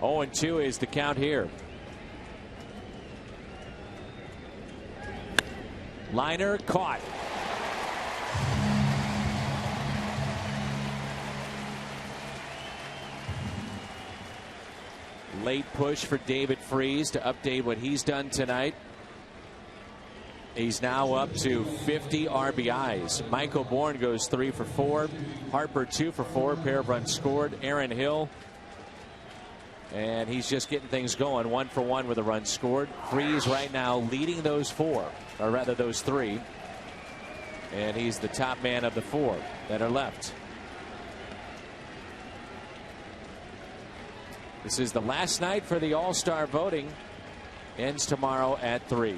Speaker 3: 0-2 is the count here. Liner caught. Late push for David Freese to update what he's done tonight. He's now up to 50 RBIs. Michael Bourne goes 3 for 4. Harper 2 for 4. Pair of runs scored. Aaron Hill. And he's just getting things going. 1 for 1 with a run scored. Freese right now leading those 4, or rather those 3. And he's the top man of the 4 that are left. This is the last night for the All-Star voting. Ends tomorrow at 3.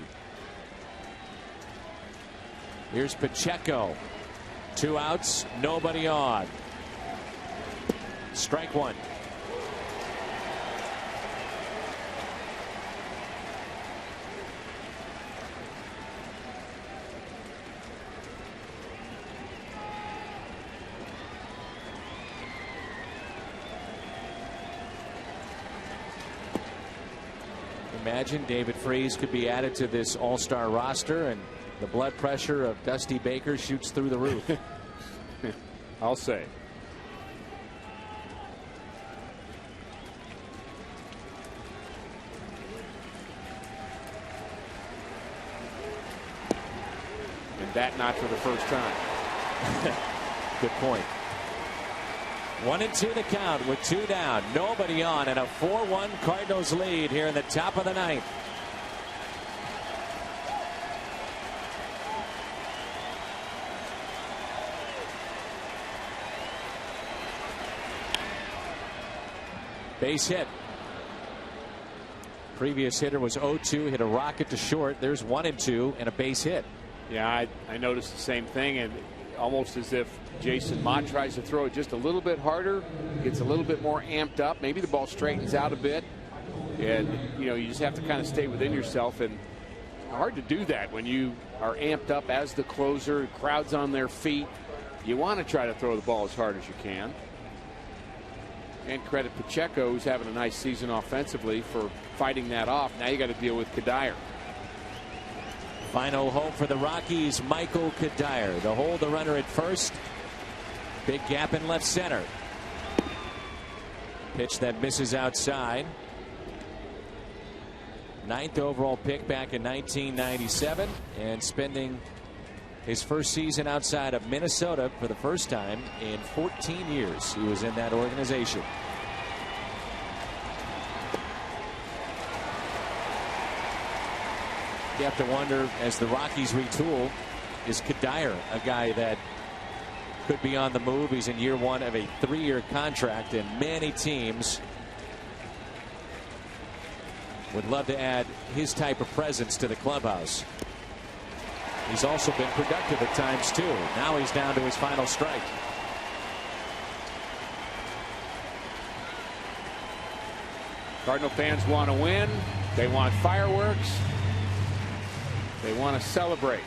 Speaker 3: Here's Pacheco. 2 outs, nobody on. Strike one. Imagine David Freese could be added to this all-star roster and the blood pressure of Dusty Baker shoots through the roof.
Speaker 6: I'll say. And that not for the first time.
Speaker 3: Good point. 1-2 the count with 2 down. Nobody on, and a 4-1 Cardinals lead here in the top of the 9th. Base hit. Previous hitter was 0-2, hit a rocket to short. There's 1-2 and a base hit.
Speaker 6: Yeah, I noticed the same thing, and almost as if Jason Mott tries to throw it just a little bit harder, gets a little bit more amped up. Maybe the ball straightens out a bit, and you just have to kind of stay within yourself. And hard to do that when you are amped up as the closer, crowd's on their feet. You want to try to throw the ball as hard as you can. And credit Pacheco, who's having a nice season offensively, for fighting that off. Now you got to deal with Kadire.
Speaker 3: Final hope for the Rockies, Michael Kadire to hold the runner at first. Big gap in left center. Pitch that misses outside. 9th overall pick back in 1997, and spending his first season outside of Minnesota for the first time in 14 years. He was in that organization. You have to wonder, as the Rockies retool, is Kadire a guy that could be on the move? He's in year 1 of a 3-year contract, and many teams would love to add his type of presence to the clubhouse. He's also been productive at times too. Now he's down to his final strike.
Speaker 6: Cardinal fans want to win. They want fireworks. They want to celebrate.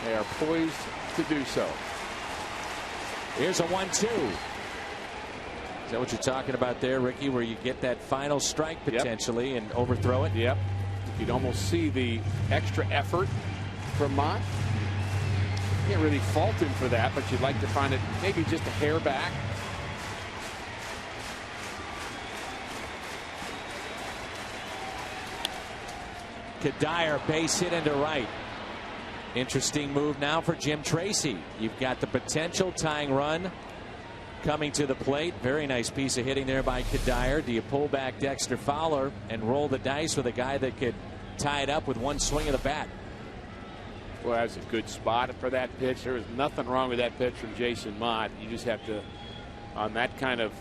Speaker 6: They are poised to do so.
Speaker 3: Here's a 1-2. Is that what you're talking about there, Ricky, where you get that final strike potentially and overthrow it?
Speaker 6: Yep. You'd almost see the extra effort from Mott. Can't really fault him for that, but you'd like to find it maybe just a hair back.
Speaker 3: Kadire base hit into right. Interesting move now for Jim Tracy. You've got the potential tying run coming to the plate. Very nice piece of hitting there by Kadire. Do you pull back Dexter Fowler and roll the dice with a guy that could tie it up with one swing of the bat?
Speaker 6: Well, that's a good spot for that pitch. There was nothing wrong with that pitch from Jason Mott. You just have to, on that kind of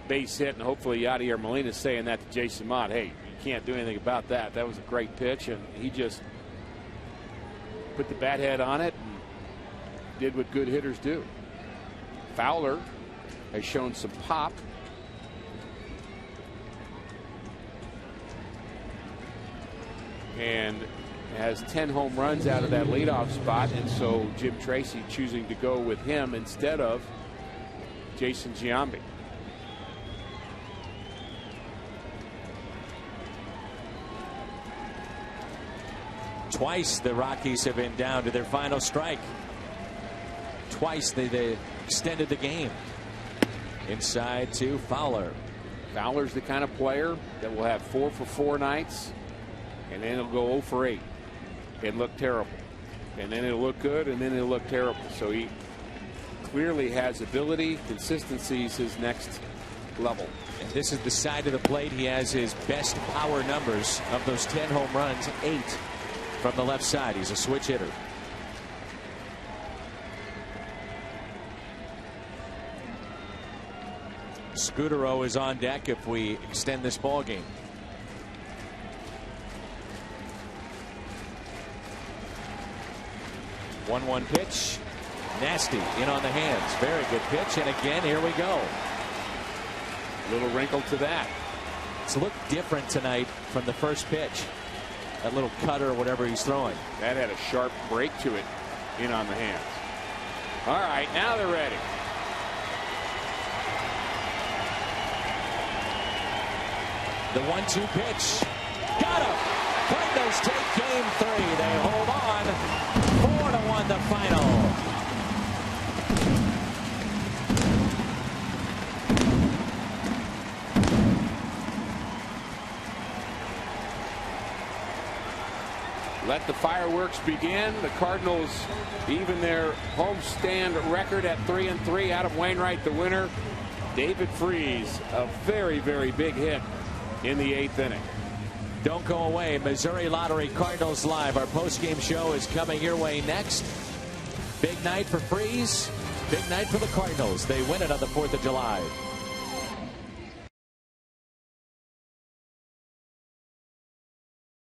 Speaker 6: base hit, and hopefully Yadier Molina's saying that to Jason Mott, hey, you can't do anything about that. That was a great pitch, and he just put the bat head on it and did what good hitters do. Fowler has shown some pop. And has 10 home runs out of that leadoff spot, and so Jim Tracy choosing to go with him instead of Jason Giambi.
Speaker 3: Twice the Rockies have been down to their final strike. Twice they extended the game. Inside to Fowler.
Speaker 6: Fowler's the kind of player that will have 4 for 4 nights, and then he'll go 0 for 8 and look terrible. And then it'll look good, and then it'll look terrible. So he clearly has ability. Consistency is his next level.
Speaker 3: And this is the side of the plate. He has his best power numbers of those 10 home runs, 8 from the left side. He's a switch hitter. Scudero is on deck if we extend this ball game. 1-1 pitch. Nasty in on the hands. Very good pitch. And again, here we go.
Speaker 6: Little wrinkle to that.
Speaker 3: It's looked different tonight from the first pitch. That little cutter or whatever he's throwing.
Speaker 6: That had a sharp break to it in on the hands. All right, now they're ready.
Speaker 3: The 1-2 pitch. Got him. Cardinals take game 3. They hold on. 4-1 the final.
Speaker 6: Let the fireworks begin. The Cardinals even their homestand record at 3-3. Adam Wainwright the winner. David Freese, a very, very big hit in the 8th inning.
Speaker 3: Don't go away. Missouri Lottery Cardinals Live. Our post-game show is coming your way next. Big night for Freese. Big night for the Cardinals. They win it on the 4th of July.